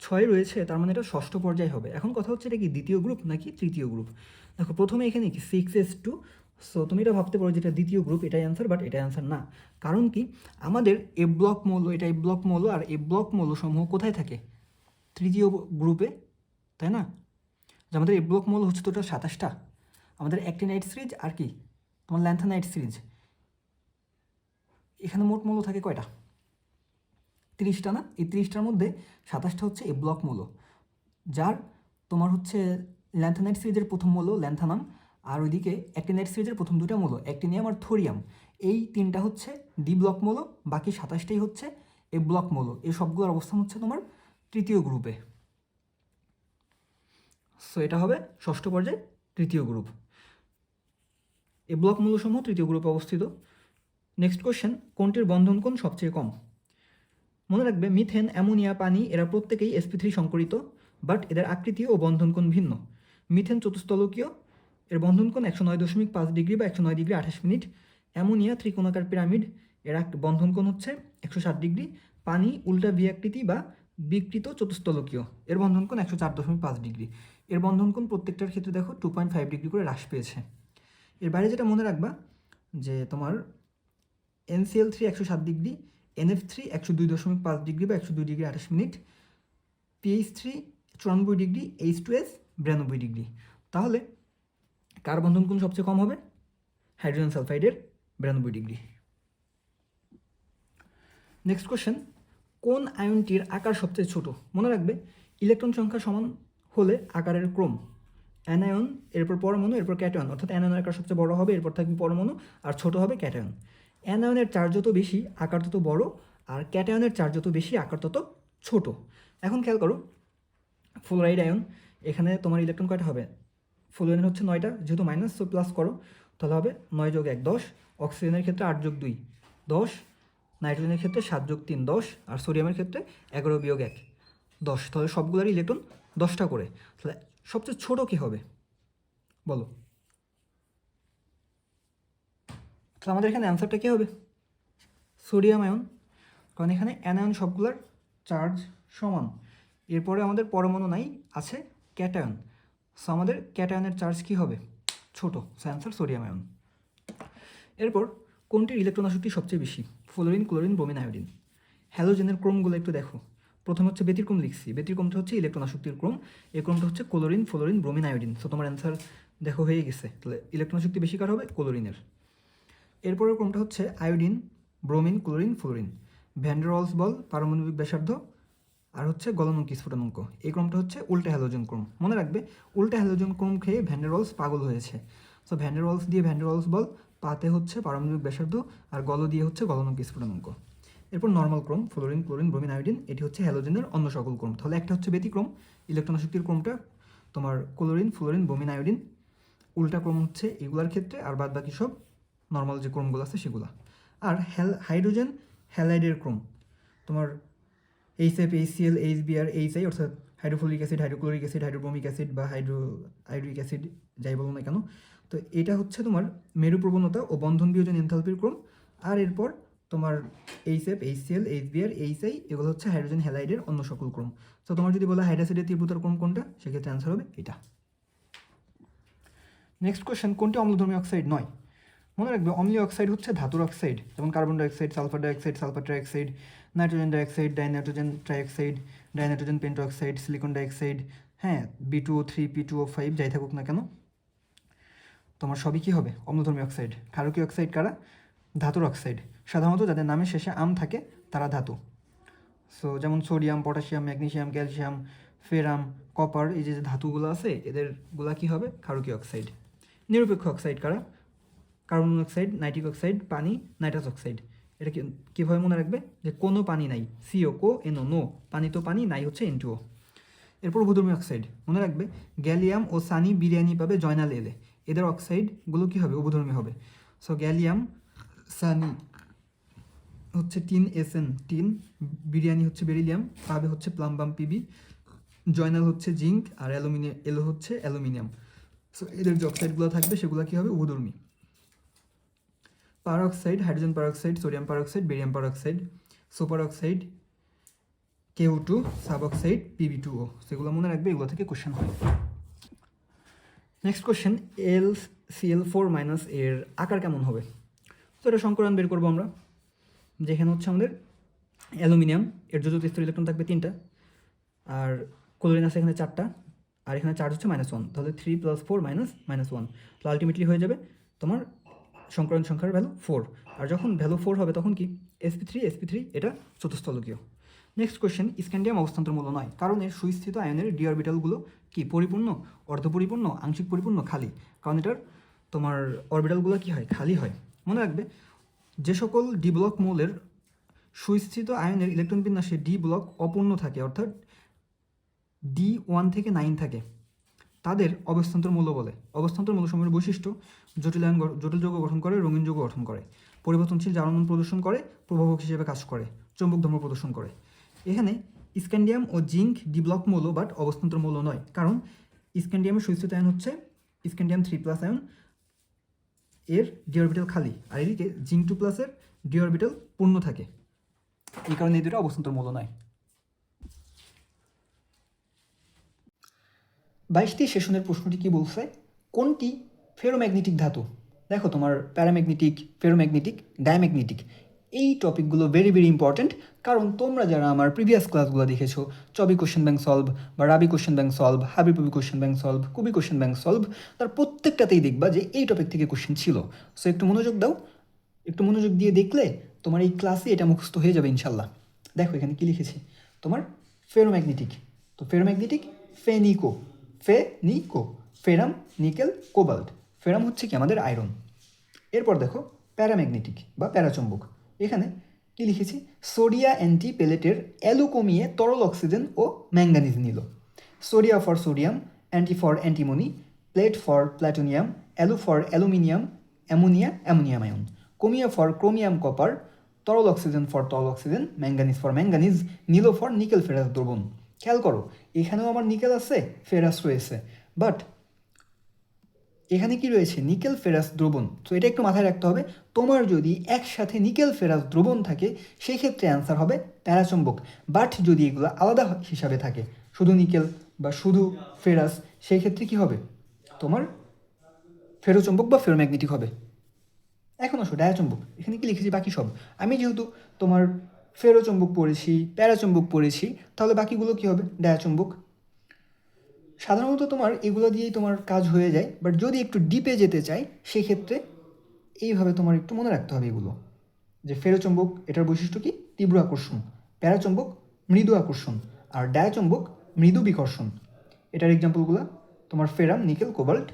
[SPEAKER 1] 6 রয়েছে তার মানে এটা ষষ্ঠ পর্যায় হবে। এখন কথা হচ্ছে এটা কি দ্বিতীয় গ্রুপ নাকি তৃতীয় গ্রুপ? দেখো, প্রথমে এখানে কি 6s2, সো তুমি এটা ভাবতে পারো যেটা দ্বিতীয় গ্রুপ, এটাই অ্যান্সার, বাট এটা অ্যান্সার না। কারণ কি, আমাদের এ ব্লক মৌল, এটা এ ব্লক মৌল, আর এ ব্লক মৌলসমূহ কোথায় থাকে? তৃতীয় গ্রুপে, তাই না? যে আমাদের এ ব্লক মৌল হচ্ছে টোটাল 27টা, আমাদের অ্যাক্টিনাইট সিরিজ আর কি তোমার ল্যান্থানাইট সিরিজ, এখানে মোট মৌল থাকে কয়টা? 30টা না? এই 30টার মধ্যে 27টা হচ্ছে এ ব্লক মৌল, যার তোমার হচ্ছে ল্যান্থানাইট সিরিজের প্রথম মৌল ল্যান্থানাম, আর ওইদিকে অ্যাক্টিনাইট সিরিজের প্রথম দুটো মৌল অ্যাক্টিনিয়াম আর থোরিয়াম, এই 3টা হচ্ছে ডি ব্লক মৌল, বাকি 27টাই হচ্ছে এ ব্লক মৌল। এই সবগুলোর অবস্থান হচ্ছে তোমার তৃতীয় গ্রুপে। সো এটা হবে ষষ্ঠ পর্যায়ে তৃতীয় গ্রুপ। এ ব্লক মৌলসমূহ তৃতীয় গ্রুপে অবস্থিত। নেক্সট কোশ্চেন, কোনটির বন্ধন কোণ সবচেয়ে কম? মনে রাখবে মিথেন, অ্যামোনিয়া, পানি এরা প্রত্যেকেই sp3 সংকরিত, বাট এদের আকৃতি ও বন্ধনকোণ ভিন্ন। মিথেন চতুস্তলকীয়, এর বন্ধনকোণ 109.5 ডিগ্রি বা 109 ডিগ্রি 28 মিনিট। অ্যামোনিয়া ত্রিকোণাকার পিরামিড, এর বন্ধনকোণ হচ্ছে 160 ডিগ্রি। পানি উল্টা ভি আকৃতি বা বিকৃত চতুস্তলকীয়, এর বন্ধনকোণ 104.5 ডিগ্রি। এর বন্ধনকোণ প্রত্যেকটার ক্ষেত্রে দেখো 2.5 ডিগ্রি করে হ্রাস পেয়েছে। এর বাইরে যেটা মনে রাখবা যে তোমার NCl3 107 ডিগ্রি, NF3 102.5 ডিগ্রি বা 102 degree 28 minute, PH3 94 degree, H2S 92 degree. তাহলে কার বন্ধনকোণ সবচেয়ে কম হবে? হাইড্রোজেন সালফাইডের 92 ডিগ্রি। নেক্সট কোশ্চেন, কোন আয়নটির আকার সবচেয়ে ছোট? মনে রাখবে ইলেকট্রন সংখ্যা সমান হলে আকারের ক্রম, অ্যানায়ন, এরপর পরমাণু, এরপর ক্যাটায়ন, অর্থাৎ অ্যানায়নের আকার সবচেয়ে বড় হবে, এরপর থাকবে পরমাণু, আর ছোট হবে ক্যাটায়ন। অ্যানায়নের চার্জ যত বেশি আকার তত বড়, আর ক্যাটায়নের চার্জ যত বেশি আকার তত ছোট। এখন খেয়াল করো, ফ্লোরাইড আয়ন, এখানে তোমার ইলেকট্রন কয়টা হবে? ফ্লোরিনের হচ্ছে 9টা, যেহেতু মাইনাস তো প্লাস করো, তাহলে হবে 9 যোগ 1 10, অক্সিজেনের ক্ষেত্রে 8 যোগ 2 10, নাইট্রোজেনের ক্ষেত্রে 7 যোগ 3 10, আর সোডিয়ামের ক্ষেত্রে 11 বিয়োগ 1 10। তাহলে সবগুলোর ইলেকট্রন 10টা করে। তাহলে সবচেয়ে ছোট কী হবে বলো? তাহলে আমাদের এখানে অ্যান্সারটা কী হবে? সোডিয়াম আয়ন, কারণ এখানে অ্যানায়ন সবগুলোর চার্জ সমান। এরপরে আমাদের পরমাণু নাই, আছে ক্যাটায়ন, সো আমাদের ক্যাটায়নের চার্জ কী হবে? ছোট, সো অ্যান্সার সোডিয়াম আয়ন। এরপর কোনটির ইলেকট্রন আসক্তি সবচেয়ে বেশি? Fluorine, chlorine, bromine, iodine. হ্যালোজেনের ক্রমগুলো একটু দেখো। প্রথমে হচ্ছে ব্যতিক্রম লিখছি, ব্যতিক্রমটা হচ্ছে ইলেকট্রন আসক্তির ক্রম, এই ক্রমটা হচ্ছে chlorine, fluorine, bromine, iodine. So তোমার অ্যান্সার দেখো হয়ে গেছে। তাহলে ইলেকট্রন আসক্তি বেশি কার হবে? ক্লোরিনের। এরপরের ক্রমটা হচ্ছে iodine, bromine, chlorine, fluorine. Van der Waals বল, পারমাণবিক ব্যাসার্ধ, আর হচ্ছে গলনাঙ্ক স্ফুটনাঙ্ক। এই ক্রমটা হচ্ছে উল্টা হ্যালোজেন ক্রম। মনে রাখবে উল্টা হ্যালোজেন ক্রম খেয়ে ভ্যান ডার ওয়ালস পাগল হয়েছে। সো ভ্যান ডার ওয়ালস দিয়ে ভ্যান ডার ওয়ালস বল, পাতে হচ্ছে পারমাণবিক ব্যাসার্ধ, আর গল দিয়ে হচ্ছে গলনাঙ্ক স্ফুটনাঙ্ক। এরপর নর্মাল ক্রম, ফ্লোরিন, ক্লোরিন, ব্রোমিন, আয়োডিন, এটি হচ্ছে হ্যালোজেনের অন্য সকল ক্রম। তাহলে একটা হচ্ছে ব্যতিক্রম, ইলেকট্রন আসক্তির ক্রমটা তোমার ক্লোরিন, ফ্লোরিন, ব্রোমিন, আয়োডিন। উল্টা ক্রম হচ্ছে এগুলার ক্ষেত্রে, আর বাদ বাকি সব নর্মাল যে ক্রমগুলো আছে সেগুলো। আর হাইড্রোজেন হ্যালাইডের ক্রম তোমার HF, HCl, HBr, HI, অর্থাৎ hydrofluoric acid, hydrochloric acid, হাইড্রোব্রোমিক acid বা হাইড্রোইক অ্যাসিড, যাই বলো না কেন। তো এটা হচ্ছে তোমার মেরু প্রবণতা ও বন্ধন বিয়োজন এনথালপির ক্রম। আর এরপর তোমার HF, HCl, HBr, HI, এগুলো হচ্ছে হাইড্রোজেন হ্যালাইডের অন্য সকল ক্রম। তো তোমার যদি বলা হাইড্রোসিডের তীব্রতার ক্রম কোনটা, সেক্ষেত্রে অ্যান্সার হবে এটা। নেক্সট কোয়েশ্চেন, কোনটি অম্লধর্মী অক্সাইড নয়? মনে রাখবে অম্লীয় অক্সাইড হচ্ছে ধাতুর অক্সাইড, যেমন carbon dioxide, sulphur dioxide, sulphur trioxide, nitrogen dioxide, dinitrogen trioxide, dinitrogen pentoxide, silicon dioxide, হ্যাঁ B2O3, P2O5 যাই থাকুক না কেন, তোমার সবই কী হবে? অম্লধর্মী অক্সাইড। ক্ষারকীয় অক্সাইড কারা? ধাতুর অক্সাইড। সাধারণত যাদের নামের শেষে আম থাকে তারা ধাতু। সো যেমন sodium, potassium, magnesium, calcium, ফেরাম, copper, এই যে ধাতুগুলো আছে এদেরগুলা কী হবে? ক্ষারকীয় অক্সাইড। নিরপেক্ষ অক্সাইড কারা? কার্বন মনোক্সাইড, নাইট্রিক অক্সাইড, পানি, নাইট্রাস অক্সাইড। এটা কীভাবে মনে রাখবে? যে কোনো পানি নাই, CO, NO, নো, পানি তো পানি, নাই হচ্ছে N2O। এরপর উভধর্মী অক্সাইড, মনে রাখবে গ্যালিয়াম ও সানি বিরিয়ানি পাবে জয়নাল এলে, এদের অক্সাইডগুলো কী হবে? উভধর্মী হবে। সো গ্যালিয়াম, সানি হচ্ছে টিন, SN টিন, বিরিয়ানি হচ্ছে বেরিলিয়াম, পাবে হচ্ছে প্লাম্বাম, PB, জয়নাল হচ্ছে জিঙ্ক, আর এলো হচ্ছে অ্যালুমিনিয়াম। সো এদের যে অক্সাইডগুলো থাকবে সেগুলো কী হবে? উভধর্মী। Peroxide, hydrogen peroxide, sodium peroxide, barium peroxide, super oxide, Ku2, sub oxide, Pb2O, সেগুলো মনে রাখবে, এগুলো থেকে কোশ্চেন হয়। নেক্সট কোশ্চেন, LCl4 এর আকার কেমন হবে? তো এটা সংকরণ বের করবো আমরা, যেখানে হচ্ছে আমাদের অ্যালুমিনিয়াম, এর যৌথ স্তর ইলেকট্রন থাকবে 3টা, আর ক্লোরিন আছে এখানে 4টা, আর এখানে চার্জ হচ্ছে -1, তাহলে 3 + 4 -1, তো আলটিমেটলি হয়ে যাবে তোমার সংকরণ সংখ্যার ভ্যালু 4। আর যখন ভ্যালু 4 হবে তখন কি? sp3 এটা চতুস্থলকীয়। নেক্সট কোয়েশ্চেন, স্ক্যান্ডিয়াম অবস্থান্তরমূল্য নয়, কারণ এর সুস্থিত আয়নের ডি অরবিটালগুলো কি? পরিপূর্ণ, অর্ধপরিপূর্ণ, আংশিক পরিপূর্ণ, খালি। কারণ এটার তোমার অরবিটালগুলো কি হয়? খালি হয়। মনে রাখবে যে সকল ডি ব্লক মৌলের সুস্থিত আয়নের ইলেকট্রন বিন্যাসে ডি ব্লক অপূর্ণ থাকে, অর্থাৎ D1 থেকে 9 থাকে, তাদের অবস্থান্তর মূল্য বলে। অবস্থান্তর মূল্যসমূহের বৈশিষ্ট্য: জটিল যৌগ গঠন করে, রঙিন যৌগ গঠন করে, পরিবর্তনশীল জারণ প্রদর্শন করে, প্রভাবক হিসেবে কাজ করে, চৌম্বক ধর্ম প্রদর্শন করে। এখানে স্ক্যান্ডিয়াম ও জিঙ্ক ডিব্লক মৌল বাট অবস্থান্তর মৌল নয়, কারণ স্ক্যান্ডিয়ামের সংশ্লিষ্ট আয়ন হচ্ছে স্ক্যান্ডিয়াম 3+ আয়ন, এর ডি অরবিটাল খালি, আর এদিকে জিঙ্ক 2+এর ডি অরবিটাল পূর্ণ থাকে, এই কারণে এই দুটো অবস্থান্তর মৌল নয়। 22টি সেশনের প্রশ্নটি কি বলছে, কোনটি ফেরোম্যাগনেটিক ধাতু? দেখো তোমার প্যারাম্যাগনেটিক, ফেরোম্যাগনেটিক, ডায়াম্যাগনেটিক, এই টপিকগুলো ভেরি ভেরি ইম্পর্ট্যান্ট, কারণ তোমরা যারা আমার প্রিভিয়াস ক্লাসগুলো দেখেছো, চবি কোশ্চেন ব্যাংক সলভ বা রাবি কোশ্চেন ব্যাংক সলভ, হাবিবুবি কোশ্চেন ব্যাংক সলভ, কুবি কোশ্চেন ব্যাংক সলভ, তার প্রত্যেকটাতেই দেখবা যে এই টপিক থেকে কোশ্চেন ছিল। সো একটু মনোযোগ দাও, একটু মনোযোগ দিয়ে দেখলে তোমার এই ক্লাসে এটা মুখস্থ হয়ে যাবে ইনশাল্লাহ। দেখো এখানে কি লিখেছি, তোমার ফেরোম্যাগনেটিক, তো ফেরোম্যাগনেটিক ফেনিকো, ফেনিকো, ফেরাম, নিকেল, কোবাল্ট। ফেরাম হচ্ছে কি আমাদের আয়রন। এরপর দেখো প্যারাম্যাগনেটিক বা প্যারাচম্বক, এখানে কি লিখেছি, সোডিয়া অ্যান্টি পেলেটের অ্যালু কমিয়ে তরল অক্সিজেন ও ম্যাঙ্গানিজ নিল। সোডিয়া for sodium, anti for antimony, plate for platinum, অ্যালু for aluminium, ammonia ammonium ion, কমিয়া ফর ক্রোমিয়াম কপার, তরল অক্সিজেন ফর তরল অক্সিজেন, ম্যাঙ্গানিজ ফর ম্যাঙ্গানিজ, নিল ফর নিকেল ফেরাস দ্রবণ। খেয়াল করো এখানেও আমার নিকেল আছে, ফেরাস রয়েছে, বাট এখানে কি রয়েছে, নিকেল ফেরাস দ্রবণ। তো এটা একটু মাথায় রাখতে হবে, তোমার যদি একসাথে নিকেল ফেরাস দ্রবণ থাকে সেই ক্ষেত্রে অ্যান্সার হবে প্যারাচম্বক, বাট যদি এগুলো আলাদা হিসাবে থাকে, শুধু নিকেল বা শুধু ফেরাস, সেই ক্ষেত্রে কি হবে, তোমার ফেরোচম্বক বা ফেরোম্যাগনেটিক হবে। এখন আসো ডায়াচম্বক, এখানে কি লিখেছি বাকি সব, আমি যেহেতু তোমার ফেরোচম্বক পড়েছি, প্যারাচম্বক পড়েছি, তাহলে বাকিগুলো কি হবে, ডায়াচম্বক। সাধারণত তোমার এগুলো দিয়েই তোমার কাজ হয়ে যায়, বাট যদি একটু ডিপে যেতে চাই সেক্ষেত্রে এইভাবে তোমার একটু মনে রাখতে হবে এগুলো, যে ফেরোচম্বক এটার বৈশিষ্ট্য কি, তীব্র আকর্ষণ, প্যারাচম্বক মৃদু আকর্ষণ, আর ডায়াচম্বক মৃদু বিকর্ষণ। এটার এক্সাম্পলগুলো তোমার ফেরাম, নিকেল, কোবাল্ট।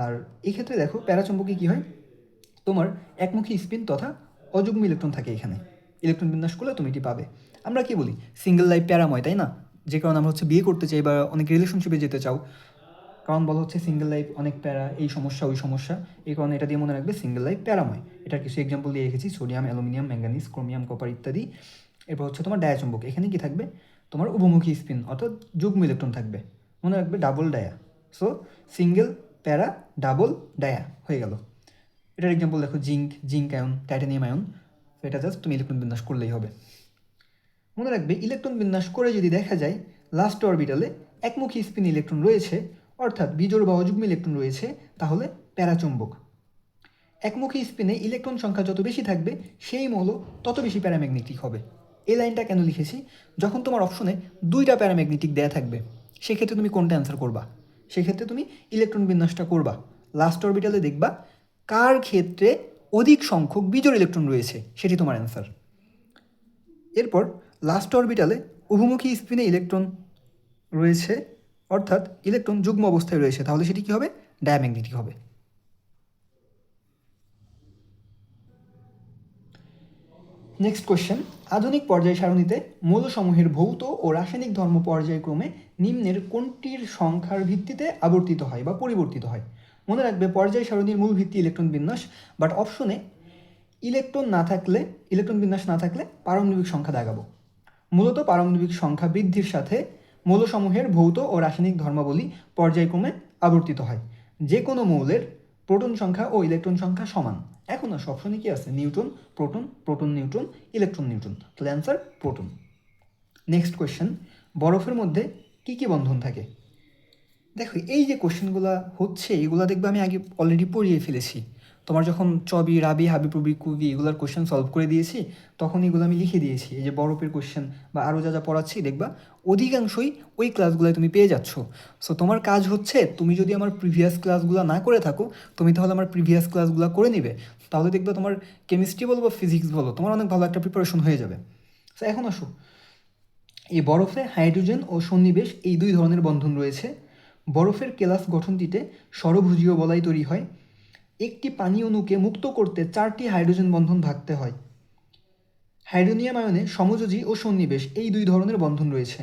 [SPEAKER 1] আর এই ক্ষেত্রে দেখো প্যারাচম্বকে কী হয়, তোমার একমুখী স্পিন তথা অযুগ্ম ইলেকট্রন থাকে, এখানে ইলেকট্রন বিন্যাস করলে তুমি এটি পাবে। আমরা কি বলি, সিঙ্গেল লাইফ প্যারাময়, তাই না? যে কারণে আমরা হচ্ছে বিয়ে করতে চাই বা অনেক রিলেশনশিপে যেতে চাও, কারণ বলা হচ্ছে সিঙ্গেল লাইফ অনেক প্যারা, এই সমস্যা ওই সমস্যা, এই কারণে এটা দিয়ে মনে রাখবে সিঙ্গেল লাইফ প্যারাময়। এটার কিছু এক্সাম্পল দিয়ে রেখেছি, sodium, aluminium, manganese, chromium, copper ইত্যাদি। এরপর হচ্ছে তোমার ডায়াচম্বক, এখানে কি থাকবে, তোমার উভমুখী স্পিন অর্থাৎ যুগ্ম ইলেকট্রন থাকবে, মনে রাখবে ডাবল ডায়া। সো সিঙ্গেল, প্যারা, ডাবল, ডায়া হয়ে গেল। এটার এক্সাম্পল দেখো zinc, zinc ion, titanium ion. তো এটা জাস্ট তুমি ইলেকট্রন বিন্যাস করলেই হবে। মনে রাখবে ইলেকট্রন বিন্যাস করে যদি দেখা যায় লাস্ট অরবিটালে একমুখী স্পিন ইলেকট্রন রয়েছে, অর্থাৎ বিজোড় বা অযুগ্ম ইলেকট্রন রয়েছে, তাহলে প্যারাচম্বক। একমুখী স্পিনে ইলেকট্রন সংখ্যা যত বেশি থাকবে সেই মৌল তত বেশি প্যারাম্যাগনেটিক হবে। এই লাইনটা কেন লিখেছি, যখন তোমার অপশনে দুইটা প্যারাম্যাগনেটিক দেয়া থাকবে সেক্ষেত্রে তুমি কোনটা অ্যান্সার করবা, সেক্ষেত্রে তুমি ইলেকট্রন বিন্যাসটা করবা, লাস্ট অরবিটালে দেখবা কার ক্ষেত্রে অধিক সংখ্যক বিজোড় ইলেকট্রন রয়েছে, সেটি তোমার অ্যান্সার। এরপর লাস্ট অরবিটালে উভমুখী স্পিনে ইলেকট্রন রয়েছে, অর্থাৎ ইলেকট্রন যুগ্ম অবস্থায় রয়েছে, তাহলে সেটি কী হবে, ডায়াম্যাগনেটিক হবে। নেক্সট কোয়েশ্চেন, আধুনিক পর্যায় সারণীতে মৌলসমূহের ভৌত ও রাসায়নিক ধর্ম পর্যায়ক্রমে নিম্নের কোনটির সংখ্যার ভিত্তিতে আবর্তিত হয় বা পরিবর্তিত হয়? মনে রাখবে পর্যায় সারণীর মূল ভিত্তি ইলেকট্রন বিন্যাস, বাট অপশনে ইলেকট্রন বিন্যাস না থাকলে পারমাণবিক সংখ্যা দেখাবো। মূলত পারমাণবিক সংখ্যা বৃদ্ধির সাথে মৌলসমূহের ভৌত ও রাসায়নিক ধর্মাবলী পর্যায়ক্রমে আবর্তিত হয়। যে কোনো মৌলের প্রোটন সংখ্যা ও ইলেকট্রন সংখ্যা সমান। এখন না অপশনে কি আছে, neutron, proton, proton neutron, electron neutron, তাহলে অ্যান্সার প্রোটন। নেক্সট কোয়েশ্চেন, বরফের মধ্যে কী কী বন্ধন থাকে? দেখো এই যে কোশ্চেনগুলো হচ্ছে এগুলো দেখবে আমি আগে অলরেডি পড়িয়ে ফেলেছি, তোমার যখন চবি, রাবি, হাবিবুবি, কুবি এগুলোর কোশ্চেন সলভ করে দিয়েছি তখন এগুলো আমি লিখে দিয়েছি। এই যে বরফের কোশ্চেন বা আরও যা যা পড়াচ্ছি দেখবা অধিকাংশই ওই ক্লাসগুলোয় তুমি পেয়ে যাচ্ছ। সো তোমার কাজ হচ্ছে, তুমি যদি আমার প্রিভিয়াস ক্লাসগুলো না করে থাকো, তুমি তাহলে আমার প্রিভিয়াস ক্লাসগুলো করে নিবে, তাহলে দেখবে তোমার কেমিস্ট্রি বলো বা ফিজিক্স বলো তোমার অনেক ভালো একটা প্রিপারেশন হয়ে যাবে। সো এখন আসো, এই বরফে হাইড্রোজেন ও সন্নিবেশ এই দুই ধরনের বন্ধন রয়েছে। বরফের কেলাস গঠনটিতে ষড়ভুজীয় বলয় তৈরি হয়। একটি পানি অণুকে মুক্ত করতে 4টি হাইড্রোজেন বন্ধন থাকতে হয়। হাইড্রোনিয়াম আয়নে সমযোজী ও সন্নিবেশ এই দুই ধরনের বন্ধন রয়েছে।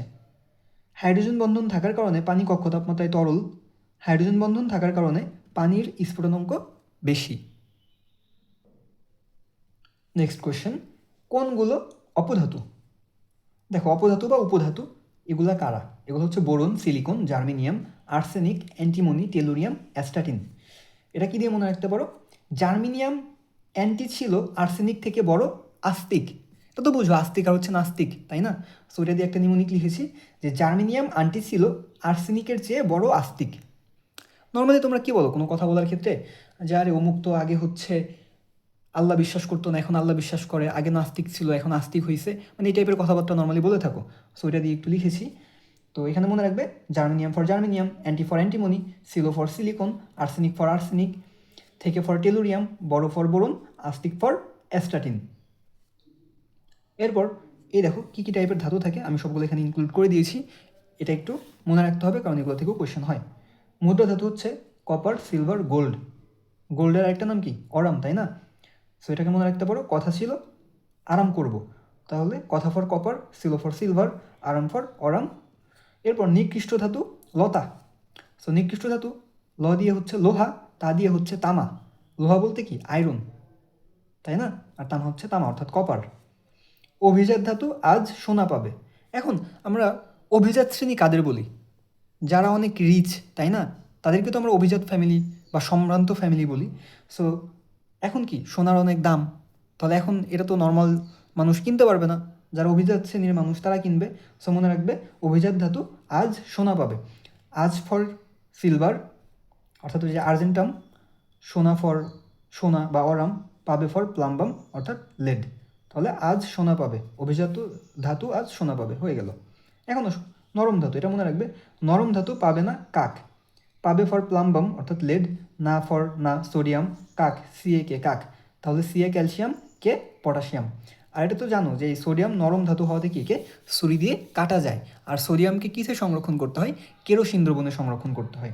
[SPEAKER 1] হাইড্রোজেন বন্ধন থাকার কারণে পানি কক্ষ তাপমাত্রায় তরল, হাইড্রোজেন বন্ধন থাকার কারণে পানির স্ফুটনাঙ্ক বেশি। নেক্সট কোয়েশ্চেন, কোনগুলো অপধাতু? দেখো অপধাতু বা উপধাতু এগুলা কারা? এগুলো হচ্ছে boron, silicon, germanium, arsenic, antimony, tellurium, astatine. এটা কি দিয়ে মনে রাখতে পারো? জার্মেনিয়াম অ্যান্টি ছিল আর্সেনিক থেকে বড় আস্তিক। এটা তো বুঝো আস্তিক আর হচ্ছে নাস্তিক, তাই না? সো এটা দিয়ে একটা নিউমোনিক লিখেছি যে জার্মেনিয়াম অ্যান্টি ছিল আর্সেনিকের চেয়ে বড় আস্তিক। নর্মালি তোমরা কি বলো কোনো কথা বলার ক্ষেত্রে, যে আরে অমুক তো আগে হচ্ছে আল্লাহ বিশ্বাস করতো না, এখন আল্লাহ বিশ্বাস করে, আগে নাস্তিক ছিল এখন আস্তিক হয়েছে, মানে এই টাইপের কথাবার্তা নর্মালি বলে থাকো। সো এটা দিয়ে একটু লিখেছি। তো এখানে মনে রাখবে germanium for germanium, anti for antimony, সিলো for silicon, arsenic for arsenic, থেকে ফর টেলুরিয়াম, বড় ফর বোরন, আস্তিক ফর অ্যাস্টাটিন। এরপর এই দেখো কী কী টাইপের ধাতু থাকে, আমি সবগুলো এখানে ইনক্লুড করে দিয়েছি। এটা একটু মনে রাখতে হবে কারণ এগুলো থেকেও কোয়েশ্চেন হয়। মুদ্রা ধাতু হচ্ছে কপার, সিলভার, গোল্ড। গোল্ডের আরেকটা নাম কি? অরাম, তাই না? সো এটাকে মনে রাখতে পারো কথা ছিল আরাম করব, তাহলে কথা ফর কপার, সিলো ফর সিলভার, আরাম ফর অরাম। এরপর নিকৃষ্ট ধাতু লতা। সো নিকৃষ্ট ধাতু ল দিয়ে হচ্ছে লোহা, তা দিয়ে হচ্ছে তামা। লোহা বলতে কি? আয়রন, তাই না? আর তামা হচ্ছে তামা অর্থাৎ কপার। অভিজাত ধাতু আজ সোনা পাবে। এখন আমরা অভিজাত শ্রেণী কাদের বলি? যারা অনেক রিচ, তাই না? তাদেরকে তো আমরা অভিজাত ফ্যামিলি বা সম্ভ্রান্ত ফ্যামিলি বলি। সো এখন কি সোনার অনেক দাম, তাহলে এখন এটা তো নর্মাল মানুষ কিনতে পারবে না, যারা অভিজাত শ্রেণীর মানুষ তারা কিনবে। সো মনে রাখবে অভিজাত ধাতু আজ সোনা পাবে। আজ ফর সিলভার অর্থাৎ ওই যে আর্জেন্টাম, সোনা ফর সোনা বা অরাম, পাবে ফর প্লাম্বাম অর্থাৎ লেড। তাহলে আজ সোনা পাবে, অভিজাত ধাতু আজ সোনা পাবে, হয়ে গেল। এখন নরম ধাতু, এটা মনে রাখবে নরম ধাতু পাবে না কাক। পাবে ফর প্লাম্বাম অর্থাৎ লেড, না ফর না সোডিয়াম, কাক সিএ কে কাক, তাহলে সিএ ক্যালসিয়াম, কে পটাশিয়াম। আর এটা তো জানো যে এই সোডিয়াম নরম ধাতু হওয়াতে কি কে ছুরি দিয়ে কাটা যায়, আর সোডিয়ামকে কিসে সংরক্ষণ করতে হয়? কেরোসিন দ্রবণে সংরক্ষণ করতে হয়।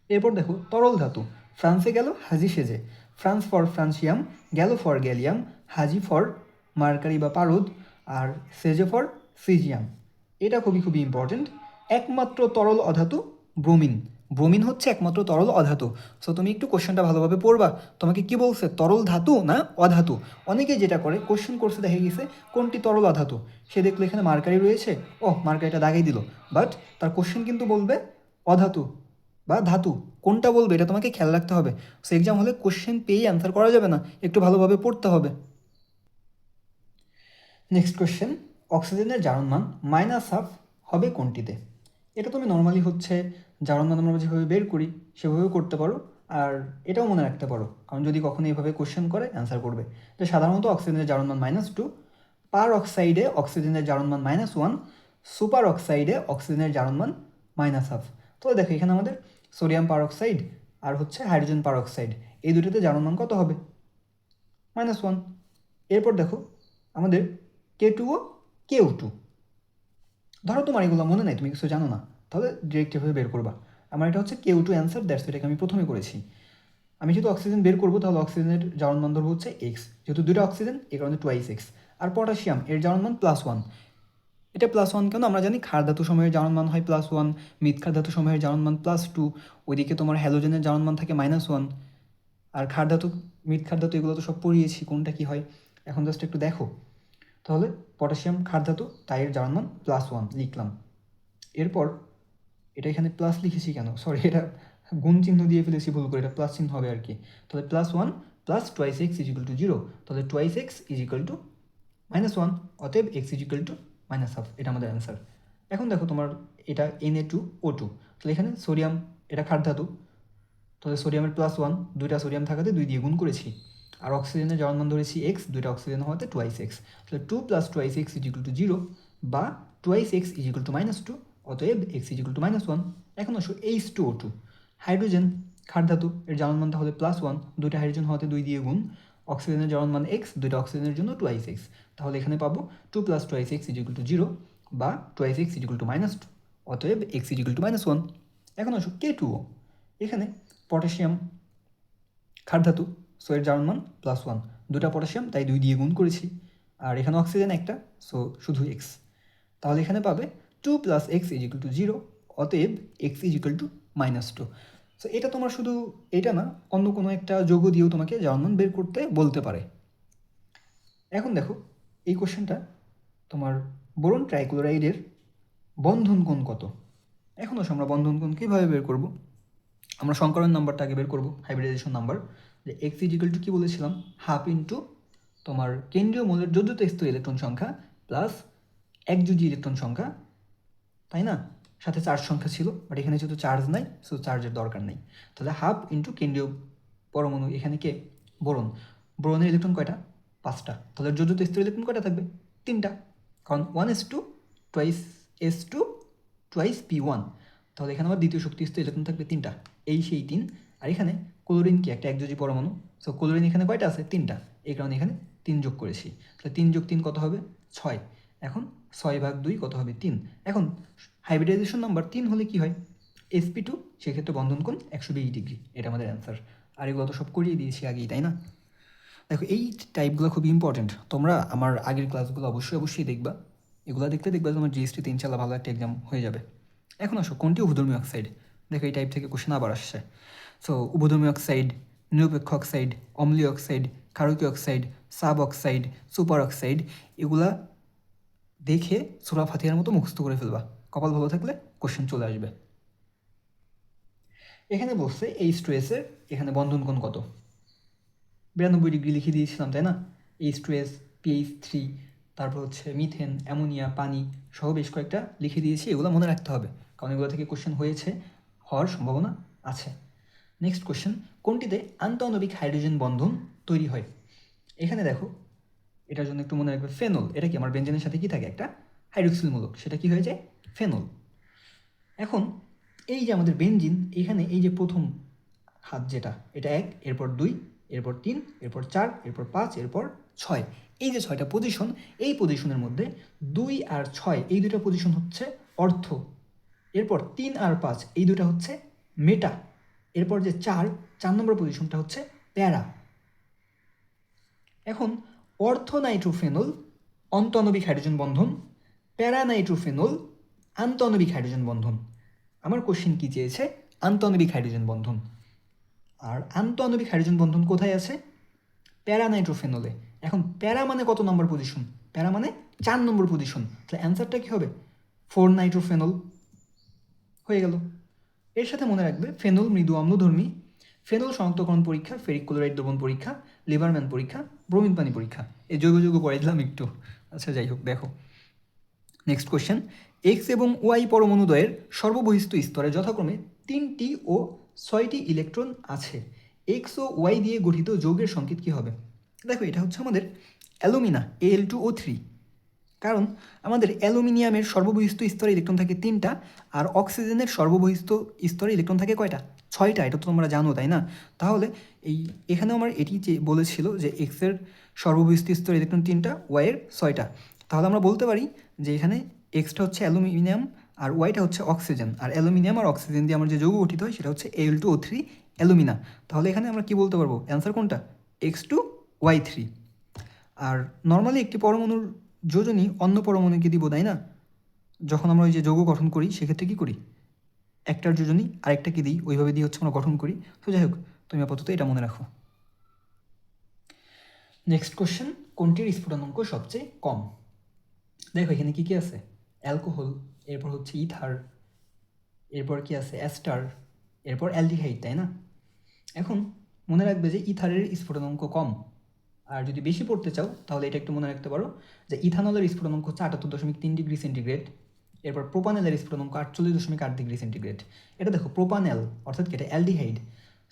[SPEAKER 1] এরপর দেখো তরল ধাতু, ফ্রান্সে গেল হাজি সেজে। ফ্রান্স ফর ফ্রান্সিয়াম, গেল for gallium, Haji for mercury বা পারদ, আর সেজে ফর সিজিয়াম। এটা খুবই খুবই ইম্পর্টেন্ট। একমাত্র তরল অধাতু ব্রোমিন। ব্রোমিন হচ্ছে একমাত্র তরল অধাতু। সো তুমি একটু কোশ্চেনটা ভালোভাবে পড়বা। তোমাকে কি বলছে? তরল ধাতু না অধাতু। অনেকে যেটা করে কোশ্চেন করছে দেখে গেছে কোনটি তরল অধাতু, সে দেখলো এখানে মার্কারি রয়েছে, ও মার্কারিটা দাগাই দিল, বাট তার কোশ্চেন কিন্তু বলবে অধাতু বা ধাতু। কোনটা বলবে এটা তোমাকে খেয়াল রাখতে হবে। সো এক্সাম হলে কোশ্চেন পেয়ে অ্যান্সার করা যাবে না, একটু ভালোভাবে পড়তে হবে। নেক্সট কোশ্চেন, অক্সিজেনের জারণমান -12 হবে কোনটিতে? এটা তুমি নর্মালি হচ্ছে জারণমান আমরা যেভাবে বের করি সেভাবেও করতে পারো, আর এটাও মনে রাখতে পারো কারণ যদি কখনো এইভাবে কোশ্চেন করে অ্যান্সার করবে। যে সাধারণত অক্সিজেনের জারণমান -2, পার অক্সাইডে অক্সিজেনের জারণমান -1, সুপার অক্সাইডে অক্সিজেনের জারণমান -12। তো দেখো এখানে আমাদের সোডিয়াম পার অক্সাইড আর হচ্ছে হাইড্রোজেন পার অক্সাইড, এই দুটোতে জারণমান কত হবে? -1। এরপর দেখো আমাদের K2 ও K2। ধরো তোমার এগুলো মনে নাই, তুমি কিছু জানো না, তাহলে ডিরেক্ট এভাবে বের করবা। আমার এটা হচ্ছে K2 অ্যান্সার, দ্যাটস এটাকে আমি প্রথমে করেছি। আমি যেহেতু অক্সিজেন বের করবো তাহলে অক্সিজেনের জারণমান ধরবো হচ্ছে এক্স, যেহেতু দুটো অক্সিজেন এই কারণে 2x। আর পটাশিয়াম এর জারণমান +1। এটা +1 কেন? আমরা জানি ক্ষার ধাতু সময়ের জারণমান হয় +1, মৃৎক্ষার ধাতু সময়ের জারণমান +2, ওইদিকে তোমার হ্যালোজেনের জারণমান থাকে -1। আর ক্ষার ধাতু মৃৎক্ষার ধাতু এগুলো তো সব পড়িয়েছি কোনটা কী হয়, এখন জাস্ট একটু দেখো। তাহলে পটাশিয়াম ক্ষার ধাতু, তাই এর জারণমান +1 লিখলাম। এরপর এটা এখানে প্লাস লিখেছি কেন? সরি, এটা গুণ চিহ্ন দিয়ে ফেলেছি ভুল করে, এটা প্লাস চিহ্ন হবে আর কি। তাহলে +1 + 2x = 0, তাহলে 2x = -1, অতএব x = -12, এটা আমাদের অ্যান্সার। এখন দেখো তোমার এটা Na2O2, তাহলে এখানে সোডিয়াম এটা ক্ষার ধাতু, তাহলে সোডিয়ামের +1, দুইটা সোডিয়াম থাকাতে 2 দিয়ে গুণ করেছি। আর অক্সিজেনের জারণমান ধরেছি x, দুইটা অক্সিজেন হওয়াতে 2x, তাহলে 2 + 2x = 0 বা 2x = -2, অতএব x = -1। এখন আসো H2O2, হাইড্রোজেন ক্ষার ধাতু, এর জারণমান তাহলে +1, দুইটা হাইড্রোজেন হওয়াতে 2 দিয়ে গুণ, অক্সিজেনের জারণমান x, দুইটা অক্সিজেনের জন্য 2x, তাহলে এখানে পাবো 2 + 2x = 0 বা 2x = -2, অতএব x = -1। এখন আসো K2O, এখানে পটাশিয়াম ক্ষার ধাতু, সো এর জারণমান +1, দুটা পটাশিয়াম তাই 2 দিয়ে গুণ করেছি, আর এখানে অক্সিজেন একটা, সো শুধু x, তাহলে এখানে পাবে 2 + x = 0, অতএব x = -2। সো এটা তোমার শুধু এটা না, অন্য কোনো একটা যৌগ দিয়েও তোমাকে জারণমান বের করতে বলতে পারে। এখন দেখো এই কোশ্চেনটা তোমার বোরন ট্রাইক্লোরাইডের বন্ধন কোণ কত? এখন আসো আমরা বন্ধন কোণ কীভাবে বের করব? আমরা সংকরণ নাম্বারটা আগে বের করব, হাইব্রিডাইজেশন নাম্বার। যে এক্স ইজিক্যাল টু কী বলেছিলাম, হাফ ইন্টু তোমার কেন্দ্রীয় মৌলের যোজ্যতা স্তরীয় ইলেকট্রন সংখ্যা প্লাস একযোজী ইলেকট্রন সংখ্যা, তাই না? সাথে চার্জ সংখ্যা ছিল, বাট এখানে যেহেতু চার্জ নাই, সো চার্জের দরকার নেই। তাহলে হাফ ইন্টু কেন্দ্রীয় পরমাণু, এখানে কে? বোরন। বোরনের ইলেকট্রন কয়টা? 5টা। তাহলে যোজ্যতা স্তরীয় ইলেকট্রন কয়টা থাকবে? 3টা, কারণ 1s2 twice s2 twice p1। তাহলে এখানে আমার দ্বিতীয় শক্তি স্তরীয় ইলেকট্রন থাকবে 3টা, এই সেই 3। আর এখানে ক্লোরিন কি? একটা একযোজী পরমাণু, সো ক্লোরিন এখানে কয়টা আছে? 3টা, এই কারণে এখানে 3 যোগ করেছি। তাহলে 3 যোগ 3 কত হবে? 6। এখন 6/2 কত হবে? 3। এখন হাইব্রিডাইজেশন নাম্বার 3 হলে কি হয়? sp2, সেক্ষেত্রে বন্ধন কোণ 120 ডিগ্রি। এটা আমাদের অ্যান্সার। আর এগুলো তো সব করিয়ে দিয়েছি আগেই, তাই না? দেখো এই টাইপগুলো খুব ইম্পর্টেন্ট, তোমরা আমার আগের ক্লাসগুলো অবশ্যই দেখবা। এগুলো দেখলে দেখবা তোমার জিএসটিতে ইনশাল্লাহ ভালো একটা এক্সাম হয়ে যাবে। এখন আসো, কোনটি উভধর্মী অক্সাইড? দেখো এই টাইপ থেকে কোশ্চেন আবার আসছে। সো উভধর্মী অক্সাইড, নিরপেক্ষ অক্সাইড, অম্লীয় অক্সাইড, ক্ষারকীয় oxide, sub oxide, super oxide, এগুলা দেখে সূরা ফাতিহার মতো মুখস্থ করে ফেলবা। কপাল ভালো থাকলে কোশ্চেন চলে আসবে। এখানে বলছে H2S-এর এখানে বন্ধন কোণ কত? 92 ডিগ্রি লিখে দিয়েছিলাম, তাই না? H2S, pH3, তারপর হচ্ছে মিথেন, অ্যামোনিয়া, পানি সহ বেশ কয়েকটা লিখে দিয়েছি। এগুলো মনে রাখতে হবে, কারণ এগুলো থেকে কোশ্চেন হওয়ার সম্ভাবনা আছে। নেক্সট কোশ্চেন, কোনটিতে আন্তঃআণবিক হাইড্রোজেন বন্ধন তৈরি হয়? এখানে দেখো, এটার জন্য একটু মনে রাখবে, ফেনল। এটা কি? আমার বেঞ্জিনের সাথে কি থাকে? একটা হাইড্রোক্সিল মূলক, সেটা কি হয়ে যায়? ফেনল। এখন এই যে আমাদের বেঞ্জিন, এখানে এই যে প্রথম হাত যেটা, এটা 1, এরপর 2, এরপর 3, এরপর 4, এরপর 5, এরপর 6, এই যে 6টা পজিশন, এই পজিশনের মধ্যে 2 আর 6 এই দুটো পজিশন হচ্ছে অর্থ, এরপর 3 আর 5 এই দুটো হচ্ছে মেটা, এরপর যে 4 নম্বর পজিশনটা হচ্ছে প্যারা। এখন অর্থ নাইট্রোফেনল অন্তঃআণবিক হাইড্রোজেন বন্ধন, প্যারা নাইট্রোফেনল আন্তঃআণবিক হাইড্রোজেন বন্ধন। আমার কোশ্চেন কি চেয়েছে? আন্তঃআণবিক হাইড্রোজেন বন্ধন। আর আন্তঃআণবিক হাইড্রোজেন বন্ধন কোথায় আছে? প্যারা নাইট্রোফেনলে। এখন প্যারা মানে কত নম্বর পজিশন? প্যারা মানে 4 নম্বর পজিশন। তাহলে অ্যান্সারটা কী হবে? 4 নাইট্রোফেনল হয়ে গেল। এর সাথে মনে রাখবে, ফেনল মৃদু অম্লধর্মী। ফেনল শনাক্তকরণ পরীক্ষা, ফেরিক ক্লোরাইড দ্রবণ পরীক্ষা, লিভারম্যান পরীক্ষা, ব্রোমিন পানি পরীক্ষা। এই যৌগ পড়ে দিলাম একটু। আচ্ছা যাই হোক, দেখো নেক্সট কোয়েশ্চেন, এক্স এবং ওয়াই পরমাণুদ্বয়ের সর্ববহিস্থ স্তরে যথাক্রমে 3টি ও 6টি ইলেকট্রন আছে। এক্স ও ওয়াই দিয়ে গঠিত যৌগের সংকেত কী হবে? দেখো এটা হচ্ছে আমাদের অ্যালুমিনা, Al2O3। কারণ আমাদের অ্যালুমিনিয়ামের সর্ববহিস্থ স্তরে ইলেকট্রন থাকে 3টা, আর অক্সিজেনের সর্ববহিস্থ স্তরে ইলেকট্রন থাকে কয়টা? 6টা। এটা তো তোমরা জানো, তাই না? তাহলে এখানে আমার এটি যে বলেছিল যে এক্সের সর্ববহিস্থ স্তরে ইলেকট্রন 3টা, ওয়াইয়ের 6টা। তাহলে আমরা বলতে পারি যে এখানে এক্সটা হচ্ছে অ্যালুমিনিয়াম আর ওয়াইটা হচ্ছে অক্সিজেন, আর অ্যালুমিনিয়াম আর অক্সিজেন দিয়ে আমার যে যৌগ গঠিত হয় সেটা হচ্ছে Al2O3 অ্যালুমিনা। তাহলে এখানে আমরা কি বলতে পারবো? অ্যান্সার কোনটা? X2Y3। আর নর্মালি একটি পরমাণুর যোজনী অন্য পরমাণুকে দিব, তাই না? যখন আমরা ওই যে যৌগ গঠন করি সেক্ষেত্রে কী করি? একটার যোজনী আরেকটাকে দিই, ওইভাবে দিয়ে হচ্ছে আমরা গঠন করি। তো যাই হোক, তুমি আপাতত এটা মনে রাখো। নেক্সট কোশ্চেন, কোনটির স্ফুটনাঙ্ক সবচেয়ে কম? দেখো এখানে কী কী আছে? অ্যালকোহল, এরপর হচ্ছে ইথার, এরপর কি আছে? অ্যাস্টার, এরপর অ্যালডিহাইড, তাই না? এখন মনে রাখবে যে ইথারের স্ফুটনাঙ্ক কম। আর যদি বেশি পড়তে চাও তাহলে এটা একটু মনে রাখতে পারো যে ইথানলের স্ফুটনাঙ্ক হচ্ছে 78.3 ডিগ্রি সেন্টিগ্রেড, এরপর প্রোপানেলের স্ফুটনাঙ্ক 48.8 ডিগ্রি সেন্টিগ্রেড। এটা দেখো প্রোপানেল অর্থাৎ কি? এটা অ্যালডিহাইড।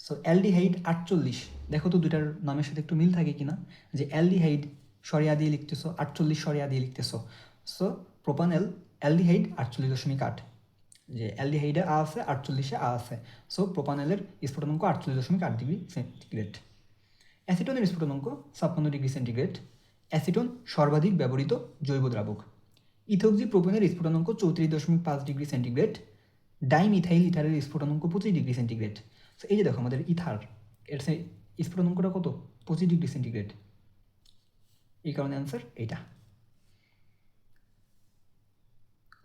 [SPEAKER 1] So aldehyde 48। দেখো তো দুইটার নামের সাথে একটু মিল থাকে কিনা, যে অ্যালডিহাইড সরিয়া দিয়ে লিখতেছো, 48 সরিয়া দিয়ে লিখতেছো। সো প্রোপানেল অ্যালডিহাইড 48.8, যে অ্যালডিহাইডে আ আছে, 48-এ আ আছে। সো প্রোপানেলের স্ফুটনাঙ্ক 48.8 ডিগ্রি সেন্টিগ্রেড। অ্যাসিটনের স্ফুটনাঙ্ক 56 ডিগ্রি সেন্টিগ্রেড। অ্যাসিটন সর্বাধিক ব্যবহৃত জৈব দ্রাবক। ইথোক্সি প্রোপেনের স্ফুটনাঙ্ক 34.5 ডিগ্রি সেন্টিগ্রেড। ডাইমিথাইল ইথারের স্ফুটনাঙ্ক 25 ডিগ্রি সেন্টিগ্রেড। সো এই যে দেখো আমাদের ইথার, এর স্ফুটনাঙ্কটা কত? 25 ডিগ্রি সেন্টিগ্রেড। এই কারণে অ্যান্সার এইটা।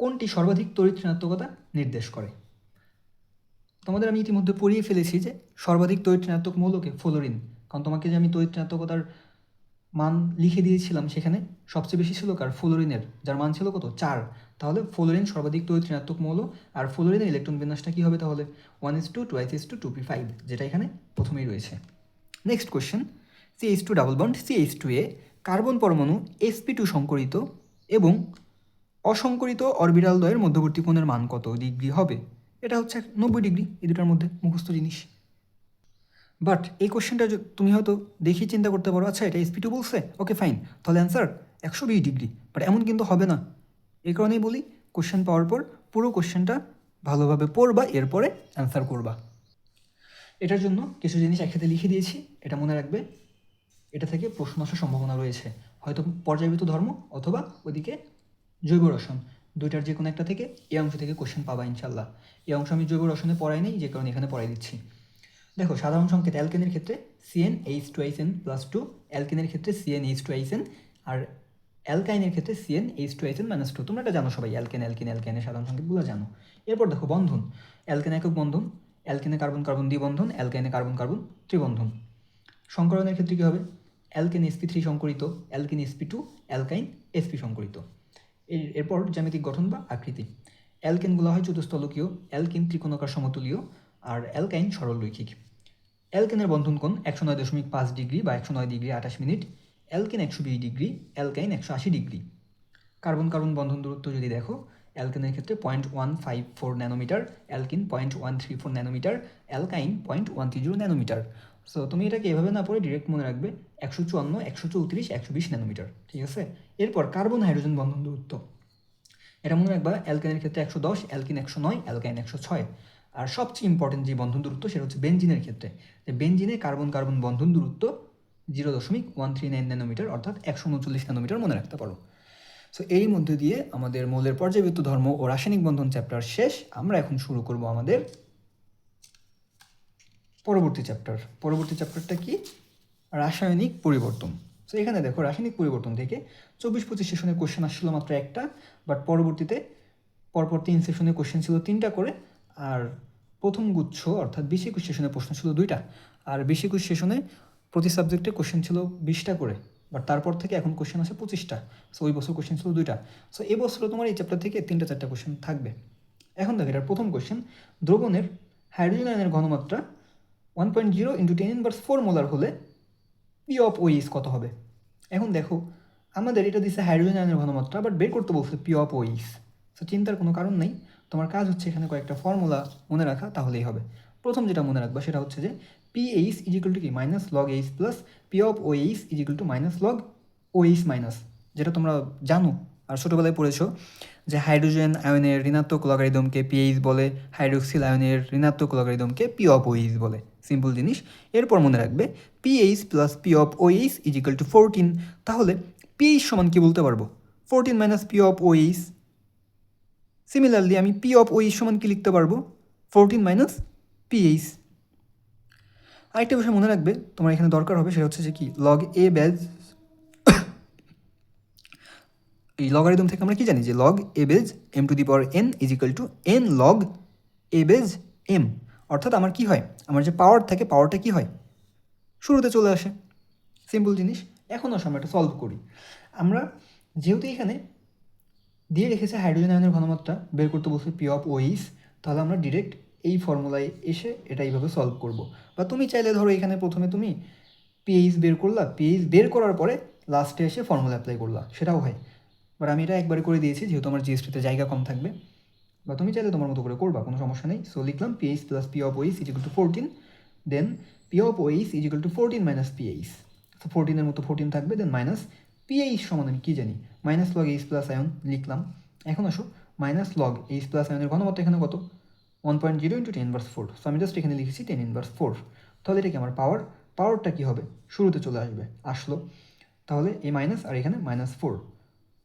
[SPEAKER 1] কোনটি সর্বাধিক তড়িৎ ঋণাত্মকতা নির্দেশ করে? তোমাদের আমি ইতিমধ্যে পড়িয়ে ফেলেছি যে সর্বাধিক তড়িৎ ঋণাত্মক মৌলকে ফ্লোরিন, কারণ তোমাকে যে আমি তড়িৎ ঋণাত্মকতার মান লিখে দিয়েছিলাম, সেখানে সবচেয়ে বেশি ছিল কার? ফ্লোরিনের, যার মান ছিল কত? 4। তাহলে ফ্লোরিন সর্বাধিক তড়িৎ ঋণাত্মক মৌল, আর ফ্লোরিনের ইলেকট্রন বিন্যাসটা কী হবে তাহলে? 1:2 2:2 2p5, যেটা এখানে প্রথমেই রয়েছে। Next question, CH2 double bond CH2a carbon পরমাণু sp2 সংকরিত এবং অসংকরিত অরবিটাল দ্বয়ের মধ্যবর্তী কোণের মান কত ডিগ্রি হবে? এটা হচ্ছে 90 ডিগ্রি, এই দুটার মধ্যে মুখস্থ জিনিস। বাট এই কোশ্চেনটা তুমি হয়তো দেখি চিন্তা করতে পারো, আচ্ছা এটা sp2 বলছে, ওকে ফাইন, তাহলে অ্যান্সার 120 ডিগ্রি। বাট এমন কিন্তু হবে না। এই কারণেই বলি, কোশ্চেন পাওয়ার পর পুরো কোশ্চেনটা ভালোভাবে পড়বা, এরপরে অ্যান্সার করবা। এটার জন্য কিছু জিনিস একসাথে লিখে দিয়েছি, এটা মনে রাখবে। এটা থেকে প্রশ্ন আসার সম্ভাবনা রয়েছে, হয়তো পর্যায়বৃত্ত ধর্ম অথবা ওইদিকে জৈব রসায়ন, দুইটার যে কোনো একটা থেকে এই অংশ থেকে কোশ্চেন পাবা ইনশাল্লাহ। এই অংশ আমি জৈব রসায়নে পড়াই নেই, যে কারণে এখানে পড়াই দিচ্ছি। দেখো, সাধারণ সংকেত অ্যালকেনের ক্ষেত্রে CnH2n+2, অ্যালকেনের ক্ষেত্রে CnH2n, আর অ্যালকাইনের ক্ষেত্রে CnH2n-2। তোমরা এটা জানো সবাই, অ্যালকেনের সাধারণ সংকেতগুলো জানো। এরপর দেখো বন্ধন, অ্যালকেন একক বন্ধন, অ্যালকেনে কার্বন কার্বন দ্বিবন্ধন, অ্যালকাইনে কার্বন কার্বন ত্রিবন্ধন। সংকরণের ক্ষেত্রে কী হবে? অ্যালকেন sp3 সংকরিত, অ্যালকেন sp2, অ্যালকাইন sp সংকরিত। এরপর জ্যামিতিক গঠন বা আকৃতি, অ্যালকেনগুলো হয় চতুস্তলকীয়, অ্যালকিন ত্রিকোণাকার সমতুলীয়, আর অ্যালকাইন সরলরৈখিক। অ্যালকেনের বন্ধন কোণ 109.5 ডিগ্রি বা 109 degree 28 minute, alkene 120 degree, alkyne 180 degree. Carbon carbon বন্ধন দূরত্ব যদি দেখো, অ্যালকেনের ক্ষেত্রে 0.154 nanometre, alkene 0.134 nanometre, alkyne 0.130 nanometre. So তুমি এটাকে এভাবে না পড়ে ডিরেক্ট মনে রাখবে 154, 134, 120 ন্যানোমিটার, ঠিক আছে? এরপর কার্বন হাইড্রোজেন বন্ধন দূরত্ব, এটা মনে রাখবা, অ্যালকেনের ক্ষেত্রে 110, অ্যালকিন 109, অ্যালকাইন 106। আর সবচেয়ে ইম্পর্টেন্ট যে বন্ধন দূরত্ব, সেটা হচ্ছে বেনজিনের ক্ষেত্রে, যে বেনজিনে কার্বন কার্বন বন্ধন দূরত্ব 0.139 ন্যানোমিটার, অর্থাৎ 139 ন্যানোমিটার মনে রাখতে পারো। সো এই মধ্যে দিয়ে আমাদের মৌলের পর্যায়বৃত্ত ধর্ম ও রাসায়নিক বন্ধন চ্যাপ্টার শেষ। আমরা এখন শুরু করব আমাদের পরবর্তী চ্যাপ্টার। পরবর্তী চ্যাপ্টারটা কি? রাসায়নিক পরিবর্তন। সো এখানে দেখো, রাসায়নিক পরিবর্তন থেকে 24-25 সেশনের কোশ্চেন আসছিল মাত্র একটা, বাট পরবর্তীতে পরপর 3 সেশনে কোশ্চেন ছিল 3টা করে, আর প্রথম গুচ্ছ অর্থাৎ 20-21 সেশনে প্রশ্ন ছিল 2টা, আর 20-21 সেশনে প্রতি সাবজেক্টে কোশ্চেন ছিল 20টা করে, বাট তারপর থেকে এখন কোশ্চেন আছে 25টা। সো ওই বছর কোশ্চেন ছিল 2টা। সো এবছরও তোমার এই চ্যাপ্টার থেকে 3-4টা কোশ্চেন থাকবে। এখন দেখো, এটার প্রথম কোশ্চেন, দ্রবণের হাইড্রোজেন আয়নের ঘনমাত্রা 1.0 × 10⁻⁴ মোলার হলে পি অফ ওইস কত হবে? এখন দেখো, আমাদের এটা দিচ্ছে হাইড্রোজেন আয়নের ঘনমাত্রা, বাট বের করতে বলছে পি অফ ওইস। সো চিন্তার কোনো কারণ নেই, তোমার কাজ হচ্ছে এখানে কয়েকটা ফর্মুলা মনে রাখা, তাহলেই হবে। প্রথম যেটা মনে রাখবা সেটা হচ্ছে যে PH = কি? -log H plus P of OH = -log OH minus, যেটা তোমরা জানো আর ছোটোবেলায় পড়েছো, যে হাইড্রোজেন আয়নের ঋণাত্মক লগারিদমকে পিএইচ বলে, হাইড্রোক্সিল আয়নের ঋণাত্মক লগারিদমকে পি অফ ওইস বলে। সিম্পল জিনিস। এরপর মনে রাখবে pH plus P of OH = 14। তাহলে পিএইচ সমান কি বলতে পারবো? 14 মাইনাস পি অফ ওইস। সিমিলারলি আমি পি অফ ওইস সমান কি লিখতে পারবো? 14 মাইনাস পিএইচ। আরেকটা বিষয় মনে রাখবে, তোমার এখানে দরকার হবে, সেটা হচ্ছে যে কি, লগ এ বেজ। এই লগারিদম থেকে আমরা কি জানি, যে লগ এ বেজ m⁴n = n log এ বেজ m। অর্থাৎ আমার কি হয়, আমার যে পাওয়ার থাকে, পাওয়ারটা কি হয়, শুরুতে চলে আসে। সিম্পল জিনিস। এখন আসলে আমরা এটা সলভ করি। আমরা যেহেতু এখানে দিয়ে রেখেছে হাইড্রোজেন আয়নের ঘনমাত্রা বের করতে বলছে পি অফ ওইস, তাহলে আমরা ডিরেক্ট এই ফর্মুলায় এসে এটা এইভাবে সলভ করব। বা তুমি চাইলে ধরো এখানে প্রথমে তুমি পিএইচ বের করলা, পিএইচ বের করার পরে লাস্টে এসে ফর্মুলা অ্যাপ্লাই করলা, সেটাও হয়। বাট আমি এটা একবারে করে দিয়েছি, যেহেতু আমার জিএসটিতে জায়গা কম থাকবে। বা তুমি চাইলে তোমার মতো করে করবা, কোনো সমস্যা নেই। সো লিখলাম pH plus P of OH = 14, then p of OH = 14 minus pH. So 14-এর মতো 14 থাকবে, দেন মাইনাস পিএইচ সমান আমি কী জানি, -log H প্লাস আয়ন লিখলাম। এখন আসো, -log H প্লাস আয়নের ঘনমাত্রা এখানে কত? 1.0 × 10⁻⁴। সো আমি জাস্ট এখানে লিখেছি 10⁻⁴। তাহলে এটা কি আমার পাওয়ার? পাওয়ারটা কী হবে? শুরুতে চলে আসলো। তাহলে এই মাইনাস আর এখানে -4,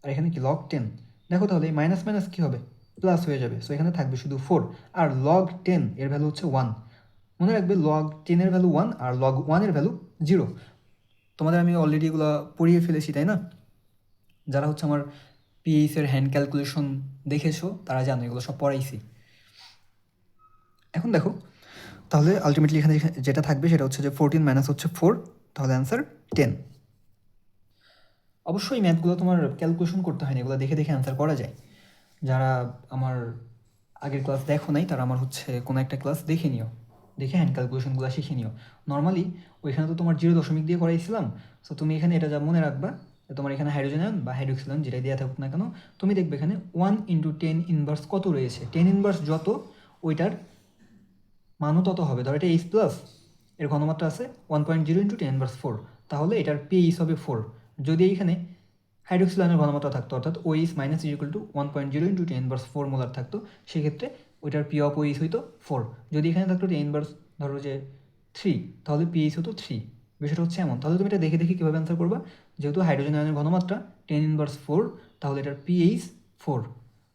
[SPEAKER 1] আর এখানে কি log 10। দেখো তাহলে এই মাইনাস মাইনাস কী হবে? প্লাস হয়ে যাবে। সো এখানে থাকবে শুধু 4, আর log 10 এর ভ্যালু হচ্ছে 1। মনে রাখবে log 10 এর ভ্যালু 1 আর log 1 এর ভ্যালু 0। তোমাদের আমি অলরেডি এগুলো পড়িয়ে ফেলেছি, তাই না? যারা হচ্ছে আমার পিএইচের হ্যান্ড ক্যালকুলেশন দেখেছো তারা জানো, এগুলো সব পড়াইছি। এখন দেখো, তাহলে আলটিমেটলি এখানে যেটা থাকবে সেটা হচ্ছে যে 14 মাইনাস হচ্ছে 4, তাহলে অ্যান্সার 10।
[SPEAKER 2] অবশ্যই ম্যাথগুলো তোমার ক্যালকুলেশন করতে হয় না, এগুলো দেখে দেখে অ্যান্সার করা যায়। যারা আমার আগের ক্লাস দেখো নাই তারা আমার হচ্ছে কোনো একটা ক্লাস দেখে নিও, দেখে হ্যান্ড ক্যালকুলেশনগুলো শিখে নিও। নর্মালি ওইখানে তো তোমার 0 দশমিক দিয়ে করাইছিলাম, সো তুমি এখানে এটা যা মনে রাখবা, তোমার এখানে হাইড্রোজেন আয়ন বা হাইড্রোক্সিল আয়ন যেটাই দেওয়া থাকুক না কেন, তুমি দেখবে এখানে 1 × 10 ইনভার্স কত রয়েছে, 10 ইনভার্স যত ওইটার মানও তত হবে। ধর এটা এইচ প্লাস, এর ঘনমাত্রা আছে 1.0 × 10⁻⁴, তাহলে এটার পিএইচ হবে 4। যদি এইখানে হাইড্রোক্সিল আয়নের ঘনমাত্রা থাকতো, অর্থাৎ OH minus is equal two 1.0 × 10⁻⁴ molar থাকতো, সেক্ষেত্রে ওইটার পি অফ OH হইতো 4। যদি এখানে থাকতো 10 ধরো যে 3, তাহলে পিএইচ হতো 3। বিষয়টা হচ্ছে এমন। তাহলে তুমি এটা দেখে দেখে কীভাবে অ্যান্সার করবা, যেহেতু হাইড্রোজেন আয়নের ঘনমাত্রা 10⁻⁴, তাহলে এটার পিএইচ 4।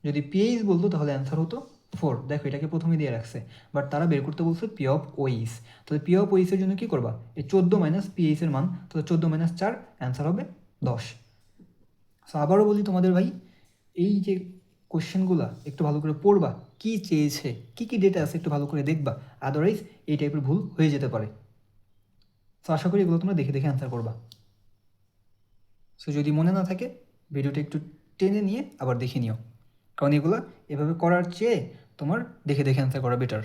[SPEAKER 2] যদি পিএইচ বলতো তাহলে অ্যান্সার হতো 4। দেখো এটাকে প্রথমে দিয়ে রাখছে, বাট তারা বের করতে বলছে পি অফ OH। তাহলে পি অফ OH এর জন্য কী করবা, এই 14 মাইনাস পিএইচ এর মান, তাহলে 14 - 4 অ্যান্সার হবে 10। সো আবারও বলি তোমাদের ভাই, এই যে কোশ্চেনগুলো একটু ভালো করে পড়বা, কী চেয়েছে, কী কী ডেটা আছে একটু ভালো করে দেখবা, আদারওয়াইজ এই টাইপের ভুল হয়ে যেতে পারে। সো আশা করি এগুলো তোমরা দেখে দেখে অ্যান্সার করবা। সো যদি মনে না থাকে ভিডিওটা একটু টেনে নিয়ে আবার দেখে নিও, কারণ এগুলো এভাবে করার চেয়ে তোমার দেখে দেখে অ্যান্সার করা বেটার।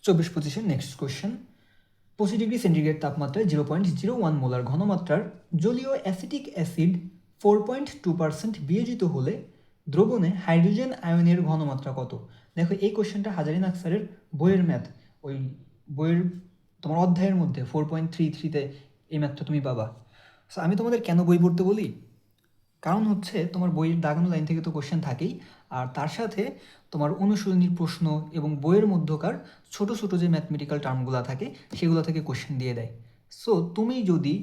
[SPEAKER 2] 24-25 next question. 25°C তাপমাত্রায় 0.01 মোলার ঘনমাত্রার জলীয় অ্যাসিটিক অ্যাসিড 4.2% বিয়োজিত হলে দ্রবণে হাইড্রোজেন আয়নের ঘনমাত্রা কত? দেখো এই কোশ্চেনটা হাজারিন আক্সারের বইয়ের ম্যাথ, ওই বইয়ের তোমার অধ্যায়ের মধ্যে 4.33-তে এই ম্যাথটা তুমি পাবা। সো আমি তোমাদের কেন বই পড়তে বলি, কারণ হচ্ছে তোমার বইয়ের দাগানো লাইন থেকে তো কোশ্চেন থাকেই, আর তার সাথে তোমার অনুশীলনীর প্রশ্ন এবং বইয়ের মধ্যকার ছোট ছোট যে ম্যাথমেটিক্যাল টার্মগুলো থাকে সেগুলো থেকে কোশ্চেন দিয়ে দেয়। সো তুমি যদি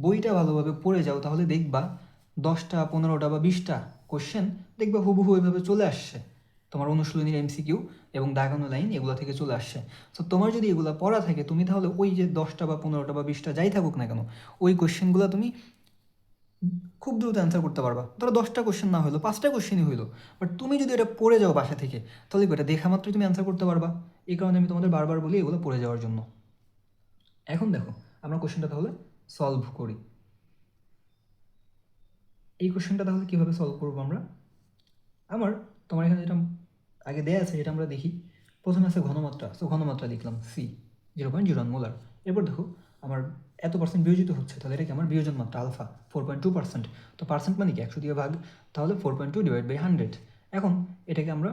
[SPEAKER 2] বইটা ভালোভাবে পড়ে যাও তাহলে দেখবা 10টা 15টা বা 20টা কোশ্চেন দেখবা হুবহু এভাবে চলে আসছে, তোমার অনুশীলনীর MCQ এবং দাগানো লাইন এগুলো থেকে চলে আসছে। সো তোমার যদি এগুলো পড়া থাকে তুমি তাহলে ওই যে 10টা বা 15টা বা 20টা যাই থাকুক না কেন, ওই কোশ্চেনগুলো তুমি খুব দ্রুত অ্যান্সার করতে পারবা। ধরো 10টা কোশ্চেন না হলো, 5টা কোশ্চেনই হইলো, বাট তুমি যদি এটা পড়ে যাও বাসা থেকে, তাহলে এটা দেখা মাত্রই তুমি অ্যান্সার করতে পারবা। এই কারণে আমি তোমাদের বারবার বলি এগুলো পড়ে যাওয়ার জন্য। এখন দেখো আমরা কোশ্চেনটা তাহলে সলভ করি। এই কোশ্চেনটা তাহলে কীভাবে সলভ করবো আমরা, আমার তোমার এখানে যেটা আগে দেয়া আছে সেটা আমরা দেখি। প্রথমে আছে ঘনমাত্রা, সো ঘনমাত্রা লিখলাম C 0.01 মোলার। এরপর দেখো আমার এত পার্সেন্ট বিয়োজিত হচ্ছে, তাহলে এটা কি আমার বিয়োজন মাত্রা আলফা 4.2%। তো পার্সেন্ট মানে কি 100 দিয়ে ভাগ, তাহলে 4.2 / 100। এখন এটাকে আমরা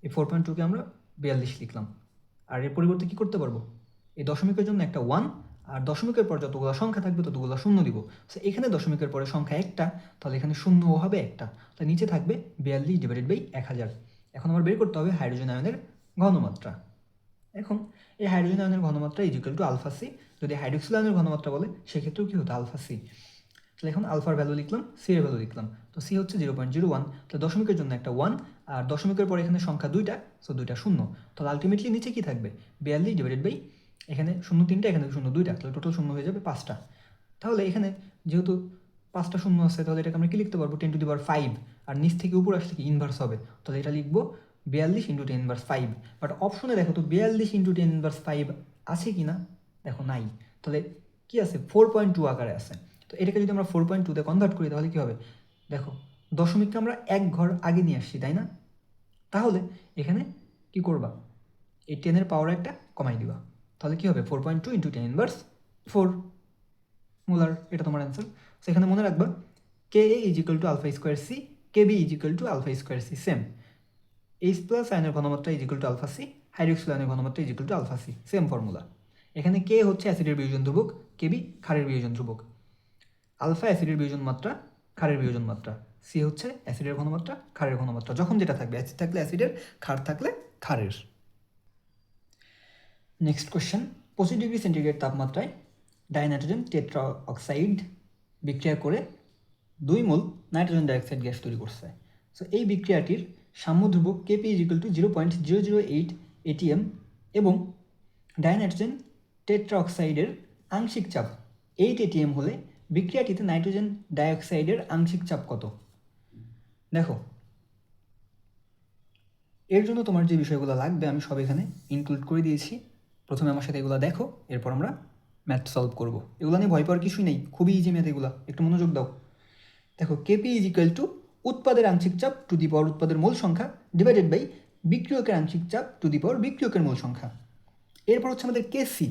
[SPEAKER 2] এই 4.2কে আমরা 42 লিখলাম, আর এর পরিবর্তে কী করতে পারবো, এই দশমিকের জন্য একটা 1, আর দশমিকের পর যতগুলো সংখ্যা থাকবে ততগুলো শূন্য দিব। সো এখানে দশমিকের পরে সংখ্যা একটা, তাহলে এখানে শূন্যও হবে একটা, তাহলে নিচে থাকবে 42/1000। এখন আমার বের করতে হবে হাইড্রোজেন আয়নের ঘনমাত্রা। এখন এই হাইড্রোজেন আয়নের ঘনমাত্রা ইকুয়াল টু আলফা সি। যদি হাইড্রোক্সিল আয়নের ঘনমাত্রা বলে সেক্ষেত্রেও কী হতো আলফা সি। তাহলে এখন আলফার ভ্যালু লিখলাম, সি এর ভ্যালু লিখলাম। তো সি হচ্ছে 0.01, তাহলে দশমিকের জন্য একটা 1, আর দশমিকের পরে এখানে সংখ্যা 2টা, সো 2টা শূন্য। তাহলে আলটিমেটলি নিচে কী থাকবে 42/, এখানে 0 3টা, এখানে 0 2টা, তাহলে টোটাল শূন্য হয়ে যাবে 5টা। তাহলে এখানে যেহেতু 5টা শূন্য আছে, তাহলে এটাকে আমরা কি লিখতে পারবো 10⁵, আর নিচ থেকে উপর আসলে কি ইনভার্স হবে, তাহলে এটা লিখবো 42 × 10⁵। বাট অপশনে দেখো তো 42 × 10⁵ আছে কি না, দেখো নাই। তাহলে কি আছে 4.2 আকারে আছে। তো এটাকে যদি আমরা 4.2-তে কনভার্ট করি তাহলে কী হবে, দেখো দশমিককে আমরা এক ঘর আগে নিয়ে আসছি তাই না, তাহলে এখানে কি করবা এই 10-এর পাওয়ার একটা কমাই দিবা, তাহলে কী হবে 4.2 × 10⁻⁴ মোলার, এটা তোমার অ্যান্সার। সেখানে মনে রাখবা Ka = α²c, Kb = α²c, same. H+ আয়নের ঘনমাত্রা = α c, হাইড্রোক্সিল আয়নের ঘনমাত্রা = α c, সেম ফর্মুলা। এখানে K হচ্ছে অ্যাসিডের বিয়োজন ধ্রুবক, Kb ক্ষারের বিয়োজন ধ্রুবক। আলফা অ্যাসিডের বিয়োজন মাত্রা, ক্ষারের বিয়োজন মাত্রা, সি হচ্ছে অ্যাসিডের ঘনমাত্রা, ক্ষারের ঘনমাত্রা। যখন যেটা থাকবে, অ্যাসিড থাকলে অ্যাসিডের, ক্ষার থাকলে ক্ষারের। Next question. 25°C তাপমাত্রায় ডাইনাইট্রোজেন টেট্রা অক্সাইড বিক্রিয়া করে 2 মোল নাইট্রোজেন ডাইঅক্সাইড গ্যাস তৈরি করছে। সো এই বিক্রিয়াটির সাম্য ধ্রুবক Kp = 0.008 atm এবং ডাইনাইট্রোজেন টেট্রা অক্সাইডের আংশিক চাপ 8 atm হলে বিক্রিয়াটিতে নাইট্রোজেন ডাইঅক্সাইডের আংশিক চাপ কত? দেখো এর জন্য তোমার যে বিষয়গুলো লাগবে আমি সব এখানে ইনক্লুড করে দিয়েছি। প্রথমে আমার সাথে এগুলো দেখো, এরপর আমরা ম্যাথ সলভ করব। এগুলো নিয়ে ভয় পাওয়ার কিছুই নেই, খুবই ইজি ম্যাথ এগুলো, একটু মনোযোগ দাও। দেখো কেপি ইজ ইকুয়াল টু উৎপাদের আংশিক চাপ টু দি পাওয়ার উৎপাদের মূল সংখ্যা ডিভাইডেড বাই বিক্রিয়কের আংশিক চাপ টু দি পাওয়ার বিক্রিয়কের মূল সংখ্যা। এরপর হচ্ছে আমাদের কেসি।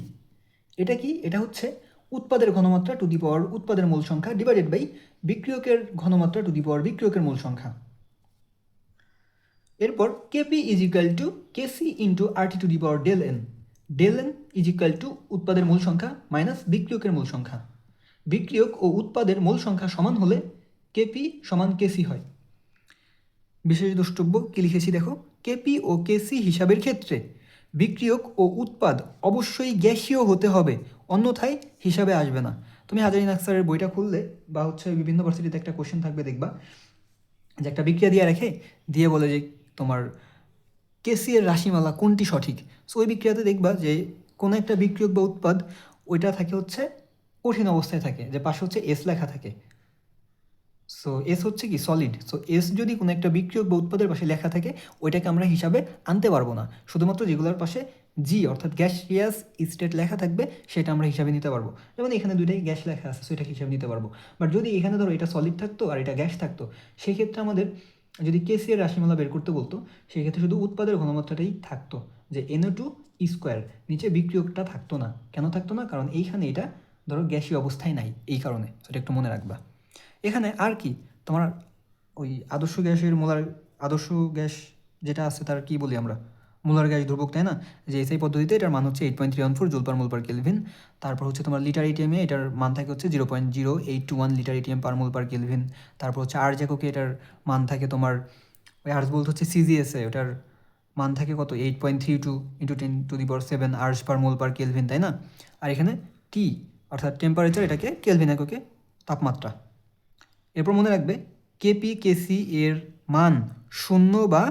[SPEAKER 2] এটা কি? এটা হচ্ছে উৎপাদের ঘনমাত্রা টু দি পাওয়ার উৎপাদের মূল সংখ্যা ডিভাইডেড বাই বিক্রিয়কের ঘনমাত্রা টু দি পাওয়ার বিক্রিয়কের মূল সংখ্যা। এরপর Kp is equal to KC into RT to the power del n. Del n is equal to উৎপাদের মূল সংখ্যা মাইনাস বিক্রিয়কের মূল সংখ্যা। বিক্রিয়ক ও উৎপাদের মূল সংখ্যা সমান হলে কেপি সমান কেসি হয়। বিশেষ দ্রষ্টব্য কি লিখেছি দেখো, কেপি ও কেসি হিসাবের ক্ষেত্রে বিক্রিয়ক ও উৎপাদ অবশ্যই গ্যাসীয় হতে হবে, অন্যথায় হিসাবে আসবে না। তুমি হাজারি নাকসারের বইটা খুললে বা হচ্ছে বিভিন্ন ভার্সিটিতে একটা কোশ্চেন থাকবে, দেখবা যে একটা বিক্রিয়া দিয়ে রাখে, দিয়ে বলে যে তোমার কেসি এর রাশিমালা কোনটি সঠিক। সো ওই বিক্রিয়াতে দেখবা যে কোনো একটা বিক্রিয়ক বা উৎপাদ ওইটা থাকে হচ্ছে কঠিন অবস্থায় থাকে, যে পাশে হচ্ছে এস লেখা থাকে। সো এস হচ্ছে কি সলিড। সো এস যদি কোনো একটা বিক্রিয়ক বা উৎপাদের পাশে লেখা থাকে ওইটাকে আমরা হিসাবে আনতে পারবো না, শুধুমাত্র যেগুলোর পাশে জি অর্থাৎ গ্যাসিয়াস স্টেট লেখা থাকবে সেটা আমরা হিসাবে নিতে পারবো। যেমন এখানে দুইটাই গ্যাস লেখা আছে, সো এটাকে হিসাবে নিতে পারবো। বাট যদি এখানে ধরো এটা সলিড থাকতো আর এটা গ্যাস থাকতো, সেক্ষেত্রে আমাদের যদি কেসি এর রাশিমালা বের করতে বলতো, সেক্ষেত্রে শুধু উৎপাদের ঘনমাত্রাটাই থাকতো, যে NO2 স্কোয়ার, নিচে বিক্রিয়কটা থাকতো না। কেন থাকতো না? কারণ এইখানে এটা ধরো গ্যাসীয় অবস্থায় নাই, এই কারণে। সেটা একটু মনে রাখবা। এখানে আর কি তোমার ওই আদর্শ গ্যাসের মোলার, আদর্শ গ্যাস যেটা আছে তার কি বলি আমরা, মোলার গ্যাস ধ্রুবক, তাই না? যে এসআই পদ্ধতিতে এটার মান হচ্ছে 8.314 জুল পার মোল পার কেলভিন। তারপর হচ্ছে তোমার লিটার এটিএমে এটার মান থাকে হচ্ছে 0.0821 লিটার এটিএম পার মোল পার কেলভিন। তারপর হচ্ছে আর্জ এককে এটার মান থাকে তোমার, ওই আর্জ বলতে হচ্ছে সিজিএসএ, ওটার মান থাকে কত 8.32 ইন্টু 10⁷ আর্জ পার মোল পার কেলভিন, তাই না? আর এখানে টি অর্থাৎ টেম্পারেচার, এটাকে কেলভিন এককে তাপমাত্রা। এরপর মনে রাখবে কেপি কেসি এর মান শূন্য বা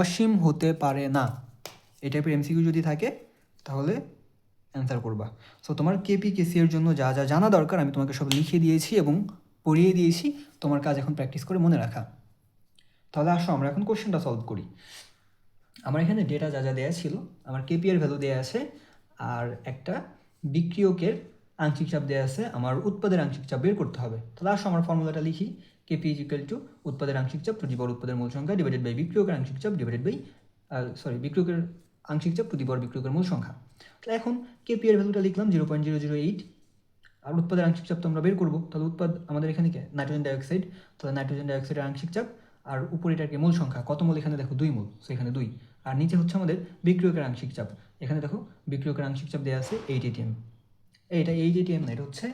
[SPEAKER 2] অসীম হতে পারে না। এই টাইপের এমসিকিউ যদি থাকে তাহলে অ্যান্সার করবা। সো তোমার কেপি কেসি এর জন্য যা যা জানা দরকার আমি তোমাকে সব লিখে দিয়েছি এবং পড়িয়ে দিয়েছি, তোমার কাজ এখন প্র্যাকটিস করে মনে রাখা। তাহলে আসো আমরা এখন কোশ্চেনটা সলভ করি। আমার এখানে ডেটা যা যা দেওয়া ছিল, আমার কেপি এর ভ্যালু দেওয়া আছে, আর একটা বিক্রিয়কের আংশিক চাপ দেওয়া আছে, আমার উৎপাদের আংশিক চাপ বের করতে হবে। তাহলে আসো আমার ফর্মুলাটা লিখি। কেপি ইজ ইকুয়াল টু উৎপাদের আংশিক চাপ টু দি পাওয়ার উৎপাদের মূল সংখ্যা ডিভাইডেড বাই বিক্রিয়কের আংশিক চাপ ডিভাইডেড বাই বিক্রিয়কের আংশিক চাপ টু দি পাওয়ার বিক্রিয়কের মূল সংখ্যা। তাহলে এখন কেপি এর ভ্যালুটা লিখলাম 0.008, আর উৎপাদের আংশিক চাপ তো আমরা বের করবো। তাহলে উৎপাদ আমাদের এখানে কি নাইট্রোজেন ডাইঅক্সাইড, তাহলে নাইট্রোজেন ডাইঅক্সাইডের আংশিক চাপ, আর উপরে এটাকে মূল সংখ্যা কত মোল, এখানে দেখো 2 মোল, সো এখানে 2। আর নিচে হচ্ছে আমাদের বিক্রিয়কের আংশিক চাপ, এখানে দেখো বিক্রিয়কের আংশিক চাপ দেওয়া আছে 8 ATM। এটা 8 ATM না, এটা হচ্ছে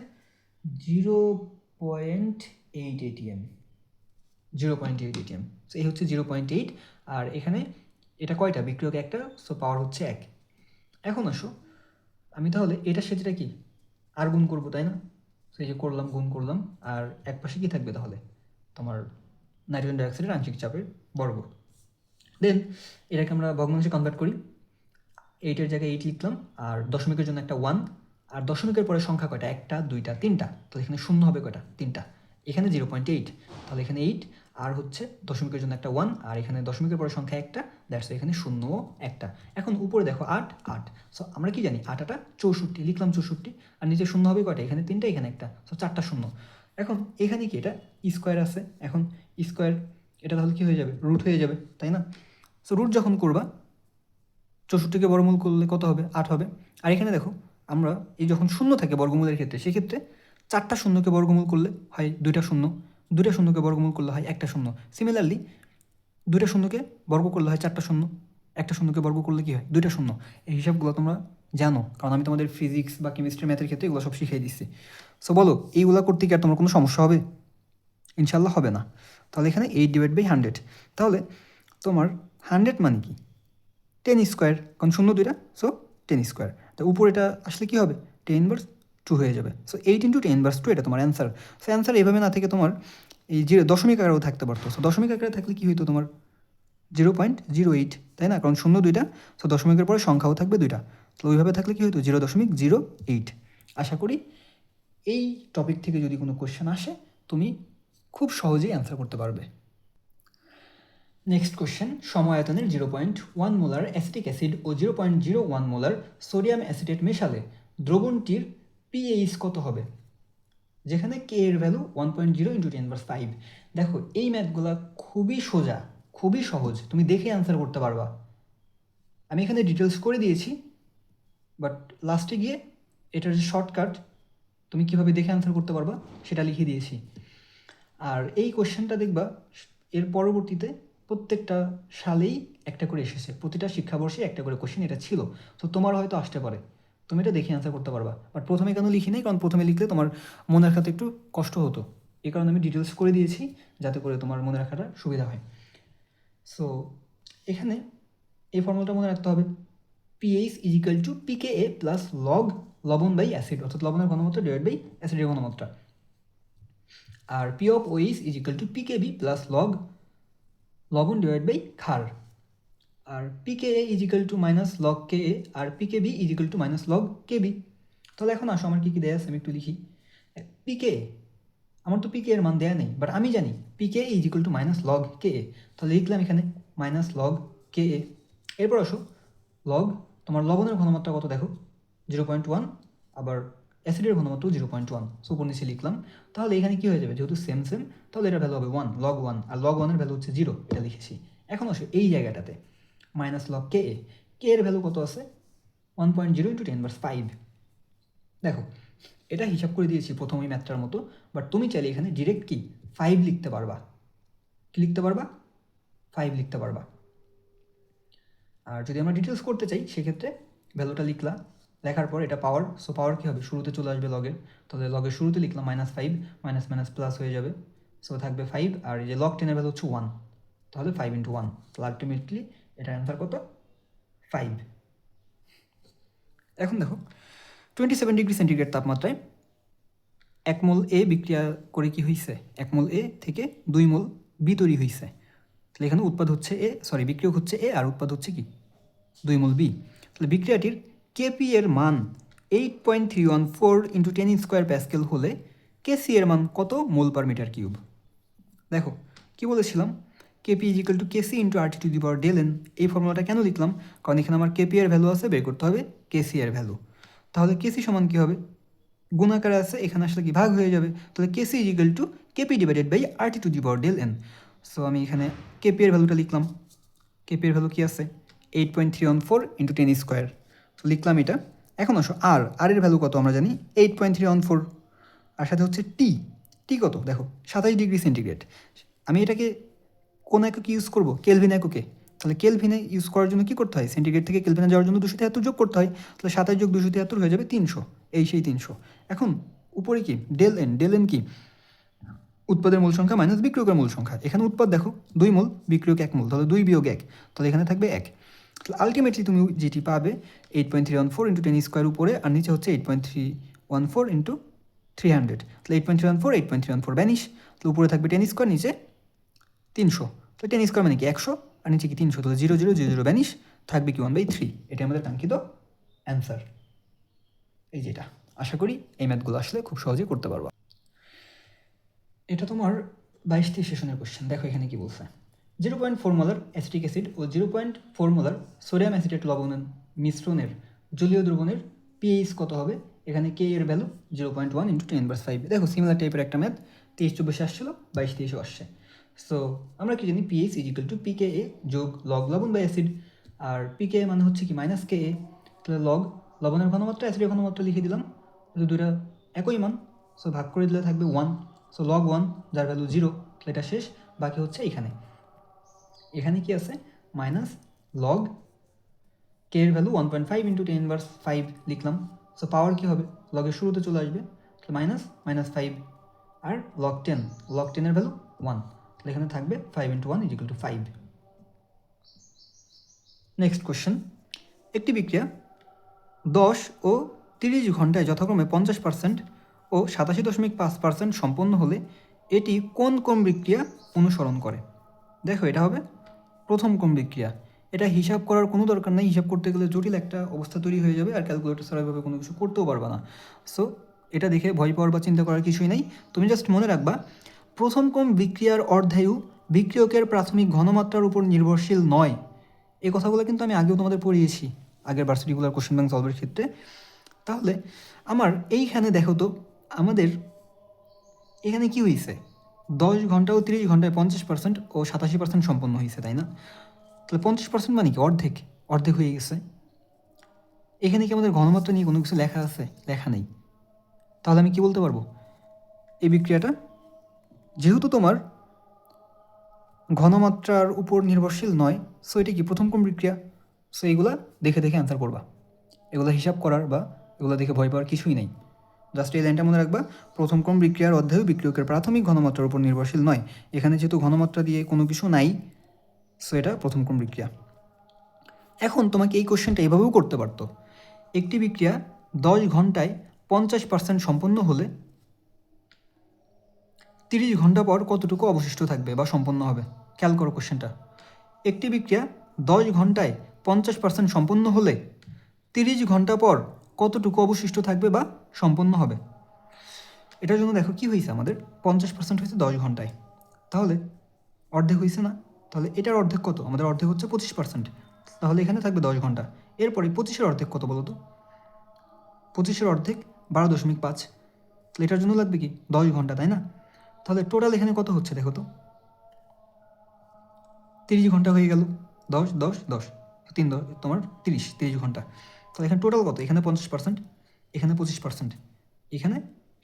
[SPEAKER 2] 0.8 ATM, 0.8 ATM। সো এই হচ্ছে 0.8, আর এখানে এটা কয়টা বিক্রিয়ক? একটা, সো পাওয়ার হচ্ছে 1। এখন আসো আমি তাহলে এটার সাথে কি আর গুণ করবো, তাই না? সো এই যে করলাম, গুণ করলাম, আর এক পাশে কি থাকবে তাহলে তোমার নাইট্রোজেন ডাইঅক্সাইডের আংশিক চাপের বর্গ। দেন এটাকে আমরা ভগ্নাংশে কনভার্ট করি। 8-এর জায়গায় 8 লিখলাম, আর দশমিকের জন্য একটা 1, আর দশমিকের পরে সংখ্যা কয়টা? 1টা 2টা 3টা, তো এখানে শূন্য হবে কয়টা? 3টা। এখানে 0.8, তাহলে এখানে 8, আর হচ্ছে দশমিকের জন্য একটা 1, আর এখানে দশমিকের পরে সংখ্যা একটা, দ্যাটস এখানে শূন্য একটা। এখন উপরে দেখো 8 8, সো আমরা কি জানি 8 8 64, লিখলাম 64, আর নিচে শূন্য হবে কয়টা? এখানে 3টা, এখানে একটা, সো 4টা শূন্য। এখন এখানে কি এটা স্কোয়ার আছে, এখন স্কোয়ার এটা তাহলে কি হয়ে যাবে? রুট হয়ে যাবে, তাই না? সো রুট যখন করবা 64কে বর্গমূল করলে কত হবে? 8 হবে। আর এখানে দেখো আমরা এই যখন শূন্য থাকে বর্গমূলের ক্ষেত্রে, সেক্ষেত্রে 4টা শূন্যকে বর্গমূল করলে হয় 2টা শূন্য, 2টা শূন্যকে বর্গমূল করলে হয় 1টা শূন্য। সিমিলারলি 2টা শূন্যকে বর্গ করলে হয় 4টা শূন্য, 1টা শূন্যকে বর্গ করলে কি হয়? 2টা শূন্য। এই হিসাবগুলো তোমরা জানো, কারণ আমি তোমাদের ফিজিক্স বা কেমিস্ট্রি ম্যাথের ক্ষেত্রে এগুলো সব শিখিয়ে দিচ্ছি। সো বলো এইগুলো করতে কি আর তোমার কোনো সমস্যা হবে? ইনশাল্লাহ হবে না। তাহলে এখানে 8/100, তাহলে তোমার 100 মানে কি? 10 স্কোয়ার, কারণ শূন্য 2টা, সো 10 স্কোয়ার। তো উপরে এটা আসলে কী হবে? 10/2 হয়ে যাবে। সো 8 × 10/2 এটা তোমার অ্যান্সার। সো অ্যান্সার এইভাবে না থেকে তোমার এই যে দশমিক আকারেও থাকতে পারতো। সো দশমিক আকারে থাকলে কী হইতো তোমার? 0.08, তাই না? কারণ শূন্য 2টা, সো দশমিকের পরে সংখ্যাও থাকবে 2টা, তো ওইভাবে থাকলে কী হইতো? 0.08। আশা করি এই টপিক থেকে যদি কোনো কোশ্চেন আসে তুমি খুব সহজেই অ্যান্সার করতে পারবে। নেক্সট কোশ্চেন, সমায়তনের 0.1 মোলার অ্যাসিটিক অ্যাসিড ও 0.01 মোলার সোডিয়াম অ্যাসিটেট মেশালে দ্রবণটির পিএইচ কত হবে? যেখানে কে এর ভ্যালু 1.0 ইন্টু 10^5। দেখো এই ম্যাথগুলো খুবই সোজা, খুবই সহজ, তুমি দেখে অ্যান্সার করতে পারবা। আমি এখানে ডিটেলস করে দিয়েছি, বাট লাস্টে গিয়ে এটার যে শর্টকাট তুমি কীভাবে দেখে অ্যান্সার করতে পারবা সেটা লিখে দিয়েছি। আর এই কোশ্চেনটা দেখবা এর পরবর্তীতে প্রত্যেকটা সালেই একটা করে এসেছে, প্রতিটা শিক্ষাবর্ষে একটা করে কোশ্চেন এটা ছিল। তো তোমার হয়তো আসতে পারে, তুমি এটা দেখে অ্যান্সার করতে পারবা। বাট প্রথমে কেন লিখি নাই, কারণ প্রথমে লিখলে তোমার মনে রাখাতে একটু কষ্ট হতো, এই কারণে আমি ডিটেলস করে দিয়েছি যাতে করে তোমার মনে রাখাটা সুবিধা হয়। সো এখানে এই ফর্মুলাটা মনে রাখতে হবে, pH is equal to pKa plus log লবণ বাই অ্যাসিড, অর্থাৎ লবণের ঘনমাত্রা ডিভাইড বাই অ্যাসিডের ঘনমাত্রা। আর P of OH is equal to pKb plus log লবণ ডিভাইড বাই ক্ষার। আর pKa is equal to minus log K A, আর pKb is equal to minus log Kb. তাহলে এখন আসো আমার কী কী দেয়া আছে আমি একটু লিখি। পিকে, আমার তো পিকে এর মান দেয়া নেই, বাট আমি জানি pK is equal to minus log K A, তাহলে লিখলাম এখানে মাইনাস লগ কে এ। এরপর আসো লগ, তোমার লবণের ঘনমাত্রা কত দেখো 0.1, আবার অ্যাসিডের ঘনমাত্রা 0.1, সো উপর নিচে লিখলাম। তাহলে এখানে কী হয়ে যাবে, যেহেতু সেম সেম, তাহলে এটার ভ্যালু হবে 1 লগ 1, আর লগ 1 এর ভ্যালু হচ্ছে 0, এটা লিখেছি। এখন আসো এই জায়গাটাতে মাইনাস লগ কে এ, কে এর ভ্যালু কত আছে 1.0 ইন্টু 10^5। দেখো এটা হিসাব করে দিয়েছি প্রথমেই ম্যাথটার মতো, বাট তুমি চাইলে এখানে ডিরেক্ট কি 5 লিখতে পারবা। কি লিখতে পারবা, 5 লিখতে পারবা। আর যদি আমরা ডিটেলস করতে চাই সেক্ষেত্রে ভ্যালুটা লিখলা, লেখার পর এটা পাওয়ার, সো পাওয়ার কী হবে শুরুতে চলে আসবে লগের, তাহলে লগের শুরুতে লিখলাম -5, মাইনাস মাইনাস প্লাস হয়ে যাবে, সো থাকবে 5, আর এই যে লগ 10 এর ভ্যালু হচ্ছে 1, তাহলে 5 ইন্টু 1, তাহলে আলটিমেটলি এটার অ্যান্সার কত 5। এখন দেখো 27 ডিগ্রি সেন্টিগ্রেড তাপমাত্রায় 1 মোল এ বিক্রিয়া করে কি হয়েছে, 1 মোল এ থেকে 2 মোল বি তৈরি হয়েছে। তাহলে এখানে উৎপাদ হচ্ছে এ, সরি বিক্রিয়ক হচ্ছে এ, আর উৎপাদ হচ্ছে কি 2 মোল বি। তাহলে বিক্রিয়াটির কেপি এর মান 8.314 ইন্টু 10 স্কোয়ার প্যাসকেল হলে কেসি এর মান কত মোল পার মিটার কিউব। দেখো কি বলেছিলাম, KP is equal to KC into R T to the power del N. এই ফর্মুলাটা কেন লিখলাম, কারণ এখানে আমার কেপি এর ভ্যালু আছে, বের করতে হবে কেসি এর ভ্যালু। তাহলে কেসি সমান কী হবে, গুণাকারে আছে, এখানে আসলে কি ভাগ হয়ে যাবে, তাহলে Kc is equal to Kp divided by R T to the power del n. So আমি এখানে কেপি এর ভ্যালুটা লিখলাম, কেপি এর ভ্যালু কি আছে 8.314 ইন্টু 10 স্কোয়ার, তো লিখলাম এটা। এখন আসো আর এর ভ্যালু কত আমরা জানি 8.314, আর সাথে হচ্ছে টি, টি কত দেখো 27 ডিগ্রি সেন্টিগ্রেড। আমি এটাকে কোন এককে ইউজ করবো, কেলভিন এককে, তাহলে কেলভিনে ইউজ করার জন্য কী করতে হয়, সেন্টিগ্রেড থেকে কেলভিনে যাওয়ার জন্য 273 যোগ করতে হয়, তাহলে 27 যোগ 273 হয়ে যাবে 300, এই সেই 300। এখন উপরে কি ডেল এন, ডেল এন কি উৎপাদের মূল সংখ্যা মাইনাস বিক্রিয়কের মূল সংখ্যা। এখানে উৎপাদ দেখো 2 মোল, বিক্রিয়ক 1 মোল, তাহলে 2 বিয়োগ 1, তাহলে এখানে থাকবে 1। তাহলে আলটিমেটলি তুমি যেটি পাবে 8.314 ইন্টু 10 স্কোয়ার উপরে, আর নিচে হচ্ছে 8.314 ইন্টু 300, তাহলে 8.314 8.314 ব্যানিশ, তাহলে উপরে থাকবে 10 স্কোয়ার, নিচে 300, তো 10 স্কোয়ার মানে কি 100, আর নিচে কি 300, তাহলে 0 0 0 0 ব্যানিশ, থাকবে কি 1/3। এটা আমাদের কাঙ্ক্ষিত অ্যান্সার। এই যেটা, আশা করি এই ম্যাথগুলো আসলে খুব সহজেই করতে পারবো। এটা তোমার 22 সেশনের কোশ্চেন। দেখো এখানে কি বলছে, 0.4 মোলার অ্যাসিটিক অ্যাসিড ও 0.4 মোলার সোডিয়াম অ্যাসিটেট লবণ মিশ্রণের জলীয় দ্রবণের পিএইচ কত হবে। এখানে কে এর ভ্যালু 0.1 ইন্টু 10^5। দেখো সিমিলার টাইপের একটা ম্যাথ 23-24 আসছিল, 22-23 আসছে। সো আমরা কি জানি পিএইচ ইজ ইকুয়াল টু পিকে এ যোগ লগ লবণ বাই অ্যাসিড, আর পিকে মানে হচ্ছে কি মাইনাস কে এ, তাহলে লগ লবণের ঘনমাত্রা অ্যাসিডের ঘনমাত্রা লিখে দিলাম, দুইটা একই মান, সো ভাগ করে দিলে থাকবে 1, সো লগ 1 যার ভ্যালু 0, তাহলে এটা শেষ। বাকি হচ্ছে এখানে, এখানে কি আছে মাইনাস লগ কে এর ভ্যালু 1.5 ইন্টু 10^5 লিখলাম, সো পাওয়ার কী হবে লগের শুরুতে চলে আসবে, তাহলে -5, আর লগ 10 এর ভ্যালু 1, তাহলে এখানে থাকবে 5 into 1 is equal two 5। Next question, একটি বিক্রিয়া 10 ও 30 ঘন্টায় যথাক্রমে 50% ও 87.5% সম্পন্ন হলে এটি কোন কোন বিক্রিয়া অনুসরণ করে। দেখো এটা হবে প্রথম কোন বিক্রিয়া, এটা হিসাব করার কোনো দরকার নেই, হিসাব করতে গেলে জটিল একটা অবস্থা তৈরি হয়ে যাবে, আর ক্যালকুলেটর ছাড়া এভাবে কোনো কিছু করতেও পারবে না। সো এটা দেখে ভয় পাওয়ার বা চিন্তা করার কিছুই নেই, তুমি জাস্ট মনে রাখবা প্রথম কোন বিক্রিয়ার অর্ধায়ু বিক্রিয়কের প্রাথমিক ঘনমাত্রার উপর নির্ভরশীল নয়। এই কথাগুলো কিন্তু আমি আগেও তোমাদের পড়িয়েছি আগের ভার্সিটিগুলার কোশ্চেন ব্যাংক সলভের ক্ষেত্রে। তাহলে আমার এইখানে দেখো তো আমাদের এখানে কি হয়েছে 10 ঘন্টা ও 30 ঘন্টায় 50% ও 87% সম্পন্ন হয়েছে, তাই না? তাহলে 50% মানে কি অর্ধেক, অর্ধেক হয়ে গেছে। এখানে কি আমাদের ঘনমাত্রা নিয়ে কোনো কিছু লেখা আছে? লেখা নেই। তাহলে আমি কি বলতে পারবো, এই বিক্রিয়াটা যেহেতু তোমার ঘনমাত্রার উপর নির্ভরশীল নয়, সো এটা কি প্রথম ক্রম বিক্রিয়া। সো এইগুলা দেখে দেখে অ্যান্সার করবা, এগুলো হিসাব করার বা এগুলো দেখে ভয় পাওয়ার কিছুই নেই। জাস্ট এই লাইনটা মনে রাখবা, প্রথম ক্রম বিক্রিয়ার অধ্যায় বিক্রিয়কের প্রাথমিক ঘনমাত্রার উপর নির্ভরশীল নয়। এখানে যেহেতু ঘনমাত্রা দিয়ে কোনো কিছু নাই, সো এটা প্রথম ক্রম বিক্রিয়া। এখন তোমাকে এই কোশ্চেনটা এভাবেও করতে পারতো, একটি বিক্রিয়া 10 ঘন্টায় 50% সম্পন্ন হলে 30 ঘন্টা পর কতটুকু অবশিষ্ট থাকবে বা সম্পন্ন হবে। খেয়াল করো কোশ্চেনটা, একটি বিক্রিয়া 10 ঘন্টায় 50% সম্পন্ন হলে 30 ঘন্টা পর কতটুকু অবশিষ্ট থাকবে বা সম্পন্ন হবে। এটার জন্য দেখো কি হয়েছে, আমাদের 50% হয়েছে 10 ঘন্টায়, তাহলে অর্ধেক হয়েছে না? তাহলে এটার অর্ধেক কত? আমাদের অর্ধেক হচ্ছে 25%, তাহলে এখানে থাকবে 10 ঘন্টা। এরপরে 25-এর অর্ধেক কত বলো তো? 25-এর অর্ধেক 12.5, তাহলে এটার জন্য লাগবে কি 10 ঘন্টা, তাই না? তাহলে টোটাল এখানে কত হচ্ছে দেখো তো, 30 ঘন্টা হয়ে গেল। 10 10 10 3 10 তোমার 30 ঘন্টা। তাহলে এখানে টোটাল কত? এখানে 50%, এখানে 25%, এখানে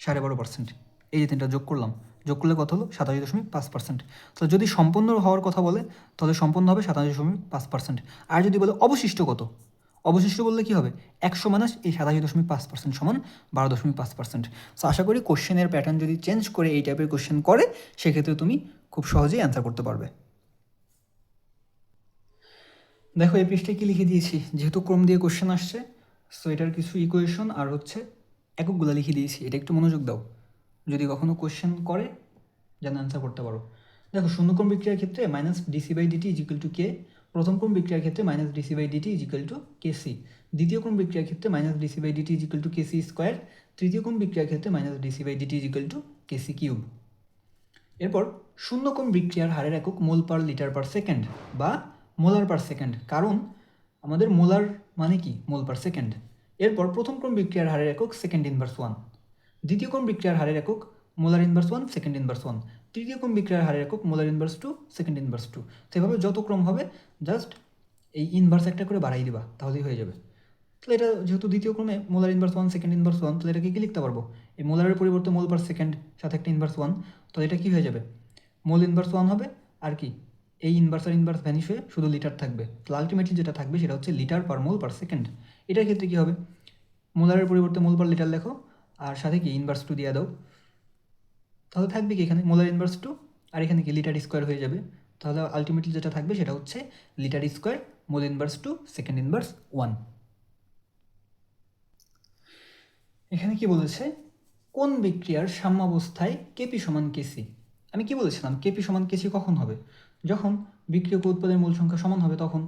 [SPEAKER 2] 12.5%। এই যে তিনটা যোগ করলাম, যোগ করলে কত হলো? 27.5%। তো যদি সম্পন্ন হওয়ার কথা বলে তাহলে সম্পন্ন হবে 27.5%। আর যদি বলে অবশিষ্ট কত, অবশিষ্ট বললে কি হবে? 100 মাইনাস এই 27.5% সমান 12.5%। সো আশা করি কোশ্চেনের প্যাটার্ন যদি চেঞ্জ করে এই টাইপের কোশ্চেন করে, সেক্ষেত্রে তুমি খুব সহজেই অ্যান্সার করতে পারবে। দেখো এই পৃষ্ঠে কি লিখে দিয়েছি, যেহেতু ক্রম দিয়ে কোশ্চেন আসছে, সো এটার কিছু ইকুয়েশন আর হচ্ছে এককগুলো লিখে দিয়েছি। এটা একটু মনোযোগ দাও, যদি কখনো কোশ্চেন করে যেন অ্যান্সার করতে পারো। দেখো শূন্যক্রম বিক্রিয়ার ক্ষেত্রে minus dc by dt is equal to k, প্রথম ক্রম বিক্রিয়ার ক্ষেত্রে minus dc by dt is equal to kc, দ্বিতীয় ক্রম বিক্রিয়ার ক্ষেত্রে minus dc by dt is equal to kc square, তৃতীয় ক্রম বিক্রিয়ার ক্ষেত্রে minus dc by dt is equal to kc cube. এরপর শূন্যক্রম বিক্রিয়ার হারের একক mole per litre per second বা মোলার পার সেকেন্ড, কারণ আমাদের মোলার মানে কি মোল পার সেকেন্ড। এরপর প্রথম ক্রম বিক্রিয়ার হারের একক সেকেন্ড ইনভার্স 1, দ্বিতীয় ক্রম বিক্রিয়ার হারের একক মোলার ইনভার্স 1 সেকেন্ড ইনভার্স 1, তৃতীয় ক্রম বিক্রিয়ার হারের একক মোলার ইনভার্স 2 সেকেন্ড ইনভার্স 2। সেভাবে যত ক্রম হবে জাস্ট এই ইনভার্স একটা করে বাড়াই দিবা, তাহলেই হয়ে যাবে। তাহলে এটা যেহেতু দ্বিতীয় ক্রমে মোলার ইনভার্স 1 সেকেন্ড ইনভার্স 1, তাহলে এটাকে কি লিখতে পারবো? এই মোলারের পরিবর্তে মোল পার সেকেন্ড সাথে একটা ইনভার্স 1, তাহলে এটা কি হয়ে যাবে? মোল ইনভার্স 1 হবে, আর কি এই ইনভার্স আর ইনভার্স ভ্যানিশ হয়ে শুধু লিটার থাকবে। তাহলে আলটিমেটলি যেটা থাকবে সেটা হচ্ছে লিটার পার মোল পার সেকেন্ড। এটার ক্ষেত্রে কী হবে? মোলারের পরিবর্তে মোল পার লিটার লেখো, আর সাথে কি ইনভার্স 2 দিয়ে দাও, তাহলে থাকবে কি এখানে মোলার ইনভার্স 2, আর এখানে কি লিটার স্কোয়ার হয়ে যাবে। তাহলে আলটিমেটলি যেটা থাকবে সেটা হচ্ছে litre square mole inverse 2 second inverse 1। এখানে কি বলেছে, কোন বিক্রিয়ার সাম্যাবস্থায় কেপি সমান কেসি। আমি কি বলেছিলাম, কেপি সমান কেসি কখন হবে? যখন বিক্রিয়ক ও উৎপাদের মূল সংখ্যা সমান হবে তখন।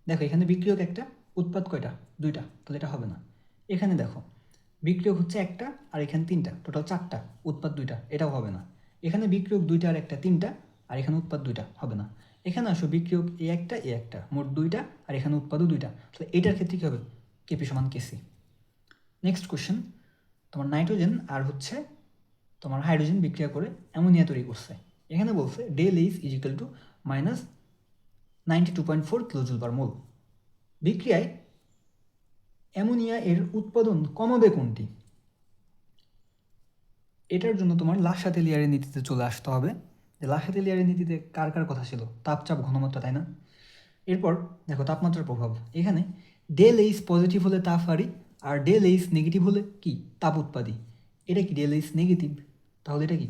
[SPEAKER 2] দেখো এখানে বিক্রিয়ক একটা, উৎপাদ কয়টা? 2টা, তাহলে এটা হবে না। এখানে দেখো বিক্রিয়ক হচ্ছে একটা আর এখানে 3টা, টোটাল 4টা, উৎপাদ 2টা, এটাও হবে না। এখানে বিক্রিয়ক 2টা আর একটা 3টা, আর এখানে উৎপাদ 2টা, হবে না। এখানে আসো বিক্রিয়ক এ একটা মোট 2টা, আর এখানে উৎপাদও 2টা, তাহলে এটার ক্ষেত্রে কী হবে? কেপি সমান কেসি। নেক্সট কোশ্চেন, তোমার নাইট্রোজেন আর হচ্ছে তোমার হাইড্রোজেন বিক্রিয়া করে অ্যামোনিয়া তৈরি করছে। এখানে বলছে del H is equal to minus 92.4 kilojoule per mole. বিক্রিয়ায় অ্যামোনিয়া এর উৎপাদন কমাবে কোনটি? এটার জন্য তোমার লাসাতেলিয়ারের নীতিতে চলে আসতে হবে, যে লাসাতেলিয়ারের নীতিতে কার কার কথা ছিল? তাপচাপ ঘনমাত্রা, তাই না? এরপর দেখো তাপমাত্রার প্রভাব, এখানে ডেল এইচ পজিটিভ হলে তাপ হারি, আর ডেল এইচ নেগেটিভ হলে কি? তাপ উৎপাদী। এটা কি ডেল এইচ নেগেটিভ, তাহলে এটা কি?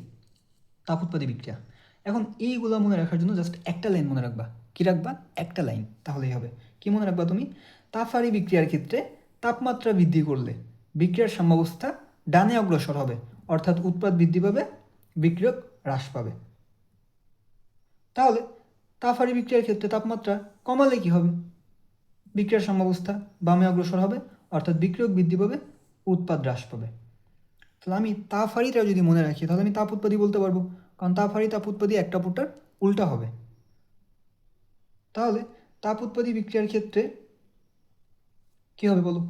[SPEAKER 2] তাপ উৎপাদী বিক্রিয়া। এখন এইগুলো মনে রাখার জন্য জাস্ট একটা লাইন মনে রাখবা। কি রাখবা? একটা লাইন, তাহলেই হবে। কি মনে রাখবা তুমি? তাপহারী বিক্রিয়ার ক্ষেত্রে তাপমাত্রা বৃদ্ধি করলে বিক্রিয়ার সাম্যাবস্থা ডানে অগ্রসর হবে, অর্থাৎ উৎপাদ বৃদ্ধি পাবে, বিক্রিয়ক হ্রাস পাবে। তাহলে তাপহারী বিক্রিয়ার ক্ষেত্রে তাপমাত্রা কমালে কি হবে? বিক্রিয়ার সাম্যাবস্থা বামে অগ্রসর হবে, অর্থাৎ বিক্রিয়ক বৃদ্ধি পাবে, উৎপাদ হ্রাস পাবে। তাহলে আমি তাপহারীটা যদি মনে রাখি তাহলে আমি তাপ উৎপাদী বলতে পারবো, কারণ তাপহারী তাপ উৎপাদী একটা অপরটার উল্টা হবে। তাহলে তাপ উৎপাদী বিক্রিয়ার ক্ষেত্রে কী হবে বলো?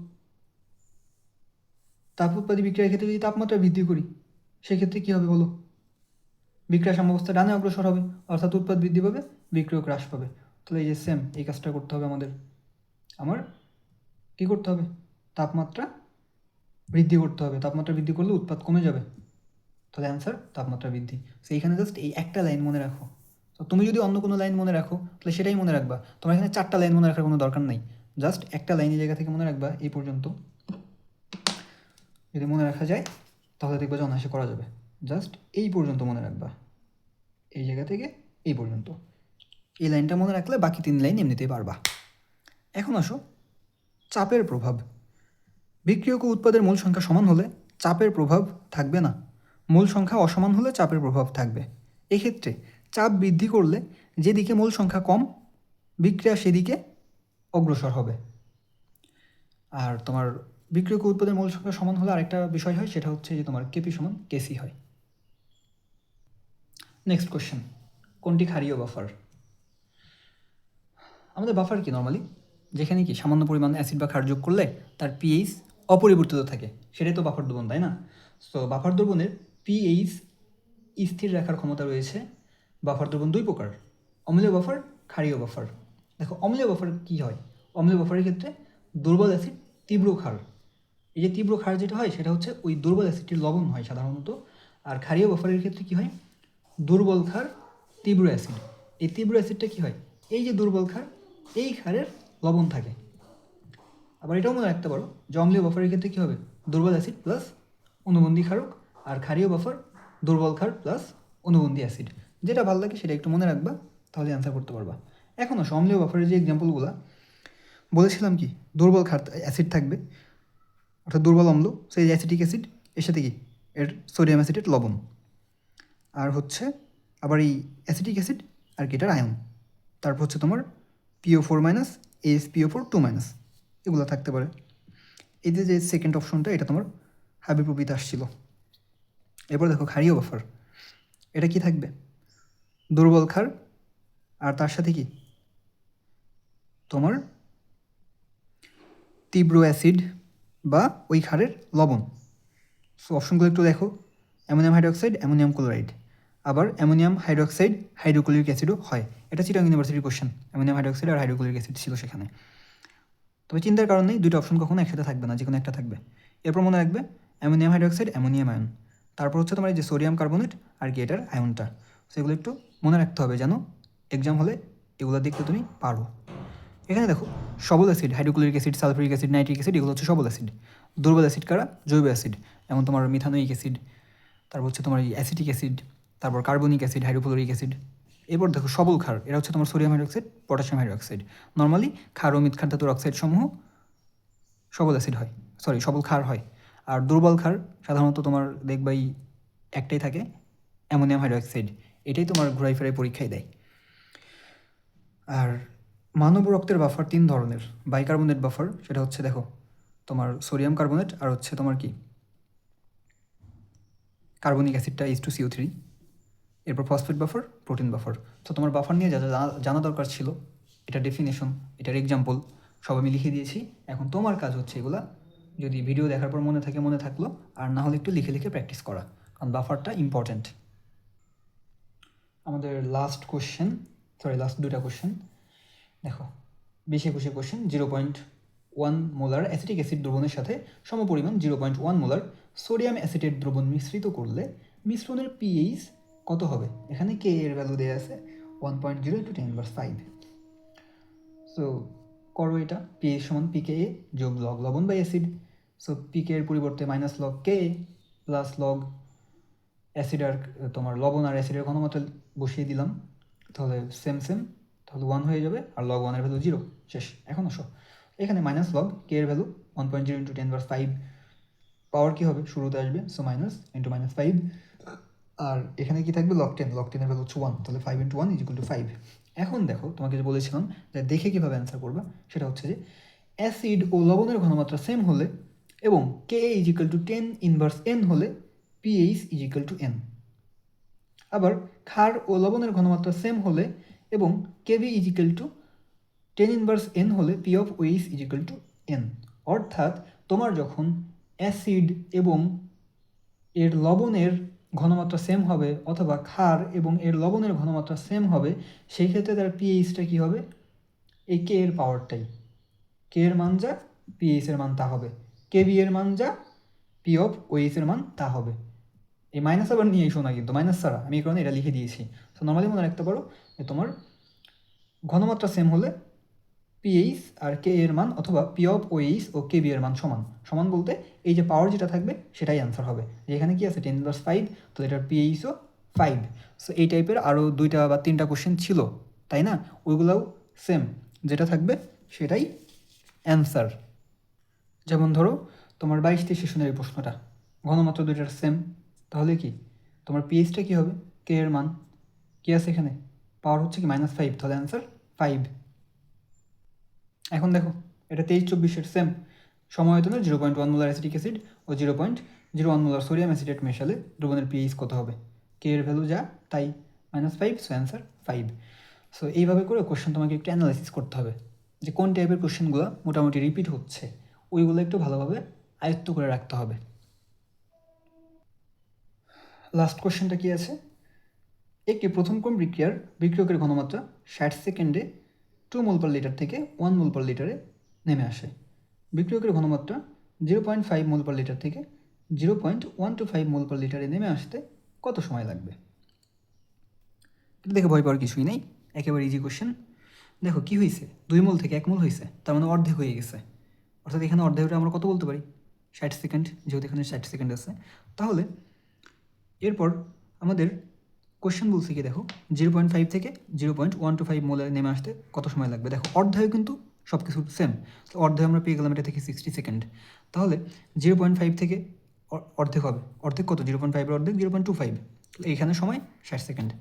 [SPEAKER 2] তাপ উৎপাদী বিক্রিয়ার ক্ষেত্রে যদি তাপমাত্রা বৃদ্ধি করি সেক্ষেত্রে কী হবে বলো? বিক্রিয়া সাম্যাবস্থা ডানে অগ্রসর হবে, অর্থাৎ উৎপাদ বৃদ্ধি পাবে, বিক্রিয়ক হ্রাস পাবে। তাহলে এই যে সেম এই কাজটা করতে হবে আমাদের। আমার কী করতে হবে? তাপমাত্রা বৃদ্ধি করতে হবে। তাপমাত্রা বৃদ্ধি করলে উৎপাদ কমে যাবে। তাহলে অ্যান্সার তাপমাত্রা বৃদ্ধি। সো এইখানে জাস্ট এই একটা লাইন মনে রাখো। তো তুমি যদি অন্য কোনো লাইন মনে রাখো তাহলে সেটাই মনে রাখবা। তোমার এখানে 4টা লাইন মনে রাখার কোনো দরকার নেই। জাস্ট একটা লাইন এই জায়গা থেকে মনে রাখবা এই পর্যন্ত। যদি মনে রাখা যায় তাহলে দেখবা যে অনায়াসে করা যাবে। জাস্ট এই পর্যন্ত মনে রাখবা, এই জায়গা থেকে এই পর্যন্ত। এই লাইনটা মনে রাখলে বাকি 3 লাইন এমনিতেই পারবা। এখন আসো চাপের প্রভাব। বিক্রিয়ক ও উৎপাদের মূল সংখ্যা সমান হলে চাপের প্রভাব থাকবে না, মূল সংখ্যা অসমান হলে চাপের প্রভাব থাকবে। এক্ষেত্রে চাপ বৃদ্ধি করলে যেদিকে মূল সংখ্যা কম, বিক্রিয়া সেদিকে অগ্রসর হবে। আর তোমার বিক্রিয়ক ও উৎপাদের মূল সংখ্যা সমান হলে আরেকটা বিষয় হয়, সেটা হচ্ছে যে তোমার কেপি সমান কেসি হয়। নেক্সট কোশ্চেন, কোনটি ক্ষারীয় বাফার? আমাদের বাফার কি নর্মালি যেখানে কি সামান্য পরিমাণ অ্যাসিড বা ক্ষার যোগ করলে তার পিএইচ অপরিবর্তিত থাকে, সেটাই তো বাফার দ্রবণ, তাই না? সো বাফার দ্রবণের পিএইচ স্থির রাখার ক্ষমতা রয়েছে। বাফার দ্রবণ 2 প্রকার, অম্লীয় বাফার, ক্ষারীয় বাফার। দেখো অম্লীয় বাফার কী হয়? অম্লীয় বাফারের ক্ষেত্রে দুর্বল অ্যাসিড, তীব্র ক্ষার। এই যে তীব্র ক্ষার যেটা হয় সেটা হচ্ছে ওই দুর্বল অ্যাসিডটির লবণ হয় সাধারণত। আর ক্ষারীয় বাফারের ক্ষেত্রে কী হয়? দুর্বল ক্ষার, তীব্র অ্যাসিড। এই তীব্র অ্যাসিডটা কী হয়? এই যে দুর্বল ক্ষার, এই ক্ষারের লবণ থাকে। আবার এটাও মনে রাখতে পারো যে অম্লীয় বাফারের ক্ষেত্রে কী হবে? দুর্বল অ্যাসিড প্লাস অনুবন্ধী ক্ষারক, আর ক্ষারীয় বাফার দুর্বল ক্ষার প্লাস অনুবন্ধী অ্যাসিড। যেটা ভালো লাগে সেটা একটু মনে রাখবা, তাহলে অ্যান্সার করতে পারবা। এখন আসো অম্লীয় বাফারের যে এক্সাম্পলগুলো বলেছিলাম, কি দুর্বল ক্ষার অ্যাসিড থাকবে, অর্থাৎ দুর্বল অম্ল, সেই অ্যাসিটিক অ্যাসিড, এর সাথে কি এর সোডিয়াম অ্যাসিডেট লবণ, আর হচ্ছে আবার এই অ্যাসিটিক অ্যাসিড আর কি এটার আয়ন, তারপর হচ্ছে তোমার PO4 মাইনাস, AsPO4 2 মাইনাস, এগুলো থাকতে পারে। এই যে সেকেন্ড অপশনটা এটা তোমার হাবিপ্রবিতে আসছিল। এরপর দেখো ক্ষারীয় বাফার, এটা কি থাকবে? দুর্বল ক্ষার আর তার সাথে কি তোমার তীব্র অ্যাসিড বা ওই ক্ষারের লবণ। সো অপশনগুলো একটু দেখো, অ্যামোনিয়াম হাইড্রোক্সাইড, অ্যামোনিয়াম ক্লোরাইড, আবার অ্যামোনিয়াম হাইড্রোক্সাইড হাইড্রোক্লোরিক অ্যাসিডও হয়। এটা চিটাগং ইউনিভার্সিটির কোশ্চেন, অ্যামোনিয়াম হাইড্রোক্সাইড আর হাইড্রোক্লোরিক অ্যাসিড ছিল সেখানে। তবে চিন্তার কারণ নেই, দুটো অপশন কখনো একসাথে থাকবে না, যে কোনো একটা থাকবে। এরপর মনে রাখবে অ্যামোনিয়াম হাইড্রোক্সাইড, অ্যামোনিয়াম আয়ন, তারপর হচ্ছে তোমার এই যে সোডিয়াম কার্বনেট আর কি এটার আয়নটা। সেগুলো একটু মনে রাখতে হবে যেন এক্সাম হলে এগুলো দেখতে তুমি পারো। এখানে দেখো সবল acid, hydrochloric acid, sulphuric acid, nitric acid, এগুলো হচ্ছে সবল অ্যাসিড। দুর্বল অ্যাসিড কারা? জৈব অ্যাসিড, যেমন তোমার মিথানোয়িক অ্যাসিড, তারপর হচ্ছে তোমার এই অ্যাসিটিক অ্যাসিড, তারপর কার্বনিক অ্যাসিড, হাইড্রোফ্লোরিক অ্যাসিড। এরপর দেখো সবল ক্ষার, এরা হচ্ছে তোমার sodium hydroxide, potassium hydroxide. Normally ক্ষার ও মিথ ধাতুর অক্সাইড সমূহ সবল অ্যাসিড হয়, সবল ক্ষার হয়। আর দুর্বল ক্ষার সাধারণত তোমার দেখবাই একটাই থাকে, অ্যামোনিয়াম হাইড্রোক্সাইড। এটাই তোমার ঘুরাই ফেরাই পরীক্ষায় দেয়। আর মানব রক্তের বাফার 3 ধরনের। বাইকার্বনেট বাফার, সেটা হচ্ছে দেখো তোমার সোডিয়াম কার্বনেট আর হচ্ছে তোমার কি কার্বনিক অ্যাসিডটা H2CO3। এরপর ফসফেট বাফার, প্রোটিন বাফার। তো তোমার বাফার নিয়ে যা যা জানা দরকার ছিল, এটা ডেফিনেশন, এটার এক্সাম্পল সব আমি লিখে দিয়েছি। এখন তোমার কাজ হচ্ছে এগুলা যদি ভিডিও দেখার পর মনে থাকে মনে থাকলো, আর না হলে একটু লিখে লিখে প্র্যাকটিস করা, কারণ বাফারটা ইম্পর্ট্যান্ট। আমাদের লাস্ট দুটা কোশ্চেন দেখো, 20-21 কোশ্চেন। 0.1 মোলার অ্যাসিটিক অ্যাসিড দ্রবণের সাথে সমপরিমাণ 0.1 মোলার সোডিয়াম অ্যাসিটেট দ্রবণ মিশ্রিত করলে মিশ্রণের পিএইচ কত হবে? এখানে কে এর ভ্যালু দেওয়া আছে 1.0 × 10⁵। সো করো এটা, পিএইচ সমান PKa যোগ লগ লবণ বাই অ্যাসিড। সো পিকে এর পরিবর্তে minus log k plus log acid আর তোমার লবণ আর অ্যাসিডের ঘনমাত্রা বসিয়ে দিলাম, তাহলে সেম, তাহলে 1 হয়ে যাবে, আর লগ 1 এর ভ্যালু 0, শেষ। এখন আসো এখানে মাইনাস লগ কে এর ভ্যালু 1.0 × 10⁵, পাওয়ার কী হবে? শুরুতে আসবে, সো মাইনাস ইন্টু -5, আর এখানে কি থাকবে? লগ 10 এর ভ্যালু হচ্ছে 1, তাহলে 5 × 1 = 5। এখন দেখো তোমাকে যে বলেছিলাম যে দেখে কীভাবে অ্যান্সার করবা, সেটা হচ্ছে যে অ্যাসিড ও লবণের ঘনমাত্রা সেম হলে এবং Ka = 10⁻n হলে পিএইচ = n। আবার ক্ষার ও লবণের ঘনমাত্রা সেম হলে এবং Kb = 10⁻n হলে P of OH = n। অর্থাৎ তোমার যখন অ্যাসিড এবং এর লবণের ঘনমাত্রা সেম হবে অথবা ক্ষার এবং এর লবণের ঘনমাত্রা সেম হবে, সেই ক্ষেত্রে তার পিএইচটা কী হবে, এই কে এর পাওয়ারটাই, কে এর মান যা পিএইচ এর মান তা হবে, কে বি এর মান যা পি অফ ওএইচ এর মান তা হবে। এই মাইনাস আবার নিয়ে এসো না কিন্তু, মাইনাস ছাড়া, আমি এই কারণে এটা লিখে দিয়েছি। তো নর্মালি মনে রাখতে পারো যে তোমার ঘনমাত্রা সেম হলে পিএইচ আর কে এর মান অথবা পি অফ ওএইচ ও কে বি এর মান সমান। সমান বলতে এই যে পাওয়ার যেটা থাকবে সেটাই অ্যান্সার হবে। যে এখানে কি আছে 10⁻⁵, তো এটার পিএইচও 5। সো এই টাইপের আরও 2টা বা 3টা কোশ্চেন ছিল, তাই না? ওইগুলোও সেম, যেটা থাকবে সেটাই অ্যান্সার। যেমন ধরো তোমার 22 সেশনের এই প্রশ্নটা, ঘনমাত্রা দুইটার সেম, তাহলে কি তোমার পিএইচটা কী হবে, কে এর মান কী আছে এখানে, পাওয়ার হচ্ছে কি -5, তাহলে অ্যান্সার 5। এখন দেখো এটা 23-24-এর সেম, সময়তনে 0.1 মোলার অ্যাসিটিক অ্যাসিড ও 0.01 মোলার সোডিয়াম অ্যাসিডেট মেশালে দ্রবণের পিএইচ কত হবে, কে এর ভ্যালু যা তাই -5, সো অ্যান্সার 5। সো এইভাবে করে কোশ্চেন তোমাকে একটু অ্যানালাইসিস করতে হবে যে কোন টাইপের কোশ্চেনগুলো মোটামুটি রিপিট হচ্ছে, ওইগুলো একটু ভালোভাবে আয়ত্ত করে রাখতে হবে। লাস্ট কোশ্চেনটা কি আছে, একটি প্রথম ক্রম বিক্রিয়কের ঘনমাত্রা 60 সেকেন্ডে 2 মোল পার লিটার থেকে 1 মোল পার লিটারে নেমে আসে। বিক্রিয়কের ঘনমাত্রা 0.5 মোল পার লিটার থেকে 0.125 মোল পার লিটারে নেমে আসতে কত সময় লাগবে? দেখে ভয় পাওয়ার কিছুই নেই, একেবারে ইজি কোশ্চেন। দেখো কি হয়েছে, 2 মোল থেকে 1 মোল হয়েছে, তার মানে অর্ধেক হয়ে গেছে। অর্থাৎ এখানে অর্ধেকটা আমরা কত বলতে পারি, 60 সেকেন্ড, যেহেতু এখানে 60 সেকেন্ড আছে। তাহলে এরপর আমাদের কোশ্চেন বলছে কি, দেখো 0.5 থেকে 0.125 মোলে নেমে আসতে কত সময় লাগবে। দেখো অর্ধেয় কিন্তু সব কিছু সেম, তো অর্ধেয় আমরা পেয়ে গেলাম এটা থেকে 60 সেকেন্ড। তাহলে 0.5 থেকে অর্ধেক হবে, অর্ধেক কত, 0.5-এর অর্ধেক 0.25, এইখানে সময় 60 সেকেন্ড।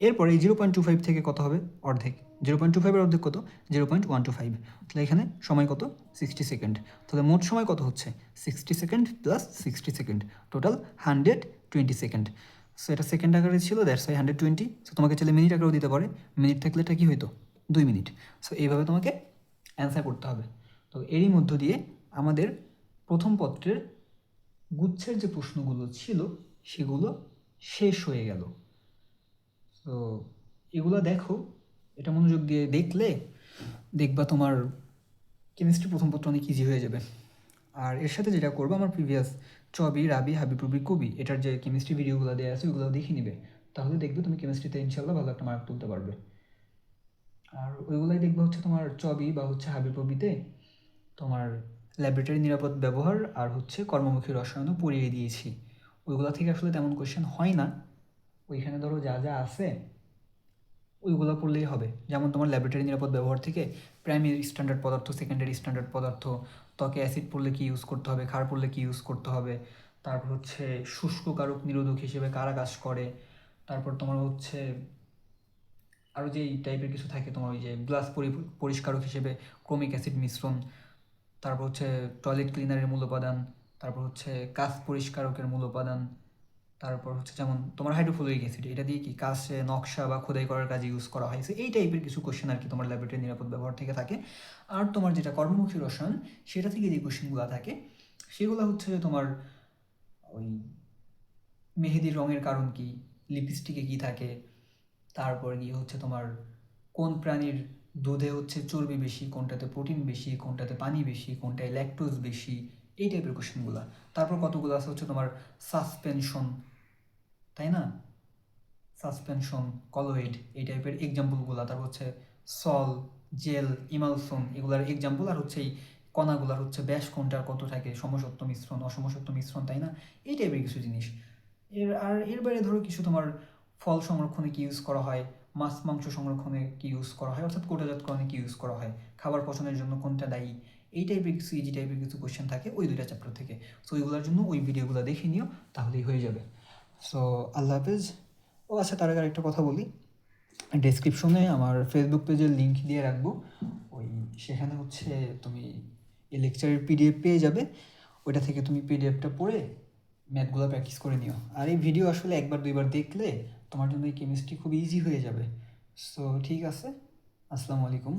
[SPEAKER 2] এরপর এই 0.25 থেকে কত হবে, অর্ধেক 0.25-এর অর্ধেক কত, 0.125, তাহলে এখানে সময় কত, 60 সেকেন্ড। তাহলে মোট সময় কত হচ্ছে, 60 second plus 60 second, total 120 second. So এটা সেকেন্ড আকারে ছিল, দ্যাটস ওয়াই 120। সো তোমাকে চাইলে মিনিট আকারেও দিতে পারে, মিনিট থাকলে এটা কী হইতো, 2 মিনিট। সো এইভাবে তোমাকে অ্যান্সার করতে হবে। তো এরই মধ্য দিয়ে আমাদের প্রথম পত্রের গুচ্ছের যে প্রশ্নগুলো ছিল সেগুলো শেষ হয়ে গেল। তো এগুলো দেখো, এটা মনোযোগ দিয়ে দেখলে দেখবা তোমার কেমিস্ট্রি প্রথম পত্র অনেক ইজি হয়ে যাবে। আর এর সাথে যেটা করবো, আমার প্রিভিয়াস চবি, রাবি, হাবিপ্রবি, কবি, এটার যে কেমিস্ট্রি ভিডিওগুলো দেওয়া আছে ওইগুলো দেখে নিবে, তাহলে দেখবে তুমি কেমিস্ট্রিতে ইনশাল্লাহ ভালো একটা মার্ক তুলতে পারবে। আর ওইগুলাই দেখবে হচ্ছে তোমার চবি বা হচ্ছে হাবিপ্রবিতে তোমার ল্যাবরেটরি নিরাপদ ব্যবহার আর হচ্ছে কর্মমুখী রসায়নও পড়িয়ে দিয়েছি। ওইগুলো থেকে আসলে তেমন কোয়েশ্চেন হয় না, ওইখানে ধরো যা যা আছে ওইগুলো পড়লেই হবে। যেমন তোমার ল্যাবরেটরি নিরাপদ ব্যবহার থেকে প্রাইমারি স্ট্যান্ডার্ড পদার্থ, সেকেন্ডারি স্ট্যান্ডার্ড পদার্থ, ত্বকে অ্যাসিড পড়লে কী ইউজ করতে হবে, ক্ষার পড়লে কী ইউজ করতে হবে, তারপর হচ্ছে শুষ্ককারক নিরোধক হিসেবে কারা কাজ করে, তারপর তোমার হচ্ছে আরও যেই টাইপের কিছু থাকে তোমার ওই যে গ্লাস পরিষ্কারক হিসেবে ক্রোমিক অ্যাসিড মিশ্রণ, তারপর হচ্ছে টয়লেট ক্লিনারের মূল উপাদান, তারপর হচ্ছে কাঁচ পরিষ্কারকের মূল উপাদান, তারপর হচ্ছে যেমন তোমার হাইড্রোফ্লোরিক অ্যাসিড, এটা দিয়ে কি কাজে নকশা বা খোদাই করার কাজে ইউজ করা হয়। এই টাইপের কিছু কোশ্চেন আর কি তোমার ল্যাবরেটরি নিরাপদ ব্যবহার থেকে থাকে। আর তোমার যেটা কর্মমুখী রসায়ন, সেটা থেকে যে কোশ্চেনগুলো থাকে সেগুলো হচ্ছে যে তোমার ওই মেহেদির রঙের কারণ কি, লিপস্টিকে কি থাকে, তারপর গিয়ে হচ্ছে তোমার কোন প্রাণীর দুধে হচ্ছে চর্বি বেশি, কোনটাতে প্রোটিন বেশি, কোনটাতে পানি বেশি, কোনটায় ল্যাকটোজ বেশি, এই টাইপের কোশ্চেনগুলো। তারপর কতগুলো আছে হচ্ছে তোমার সাসপেনশন, তাই না, সাসপেনশন, কলোয়েড, এই টাইপের এক্সাম্পলগুলো। তারপর হচ্ছে সল, জেল, ইমালসন, এগুলার এক্সাম্পল। আর হচ্ছে এই কণাগুলার হচ্ছে ব্যাস কোনটা কত থাকে, সমসত্ব মিশ্রণ, অসমসত্ব মিশ্রণ, তাই না, এই টাইপের কিছু জিনিস। এর বাইরে ধরো কিছু তোমার ফল সংরক্ষণে কি ইউজ করা হয়, মাছ মাংস সংরক্ষণে কি ইউজ করা হয়, অর্থাৎ কোটাজাতকরণে কি ইউজ করা হয়, খাবার পচনের জন্য কোনটা দায়ী, এই টাইপের কিছু ইজি টাইপের কিছু কোয়েশ্চেন থাকে ওই 2টা চ্যাপ্টার থেকে। সো ওইগুলোর জন্য ওই ভিডিওগুলো দেখে নিও, তাহলেই হয়ে যাবে। সো আল্লাহ হাফেজ। ও আচ্ছা, তার আগে একটা কথা বলি, ডেসক্রিপশনে আমার ফেসবুক পেজের লিঙ্ক দিয়ে রাখবো, ওই সেখানে হচ্ছে তুমি এই লেকচারের পিডিএফ পেয়ে যাবে, ওইটা থেকে তুমি পিডিএফটা পড়ে ম্যাথগুলো প্র্যাকটিস করে নিও। আর এই ভিডিও আসলে 1-2বার দেখলে তোমার জন্য এই কেমিস্ট্রি খুব ইজি হয়ে যাবে। সো ঠিক আছে, আসসালামু আলাইকুম।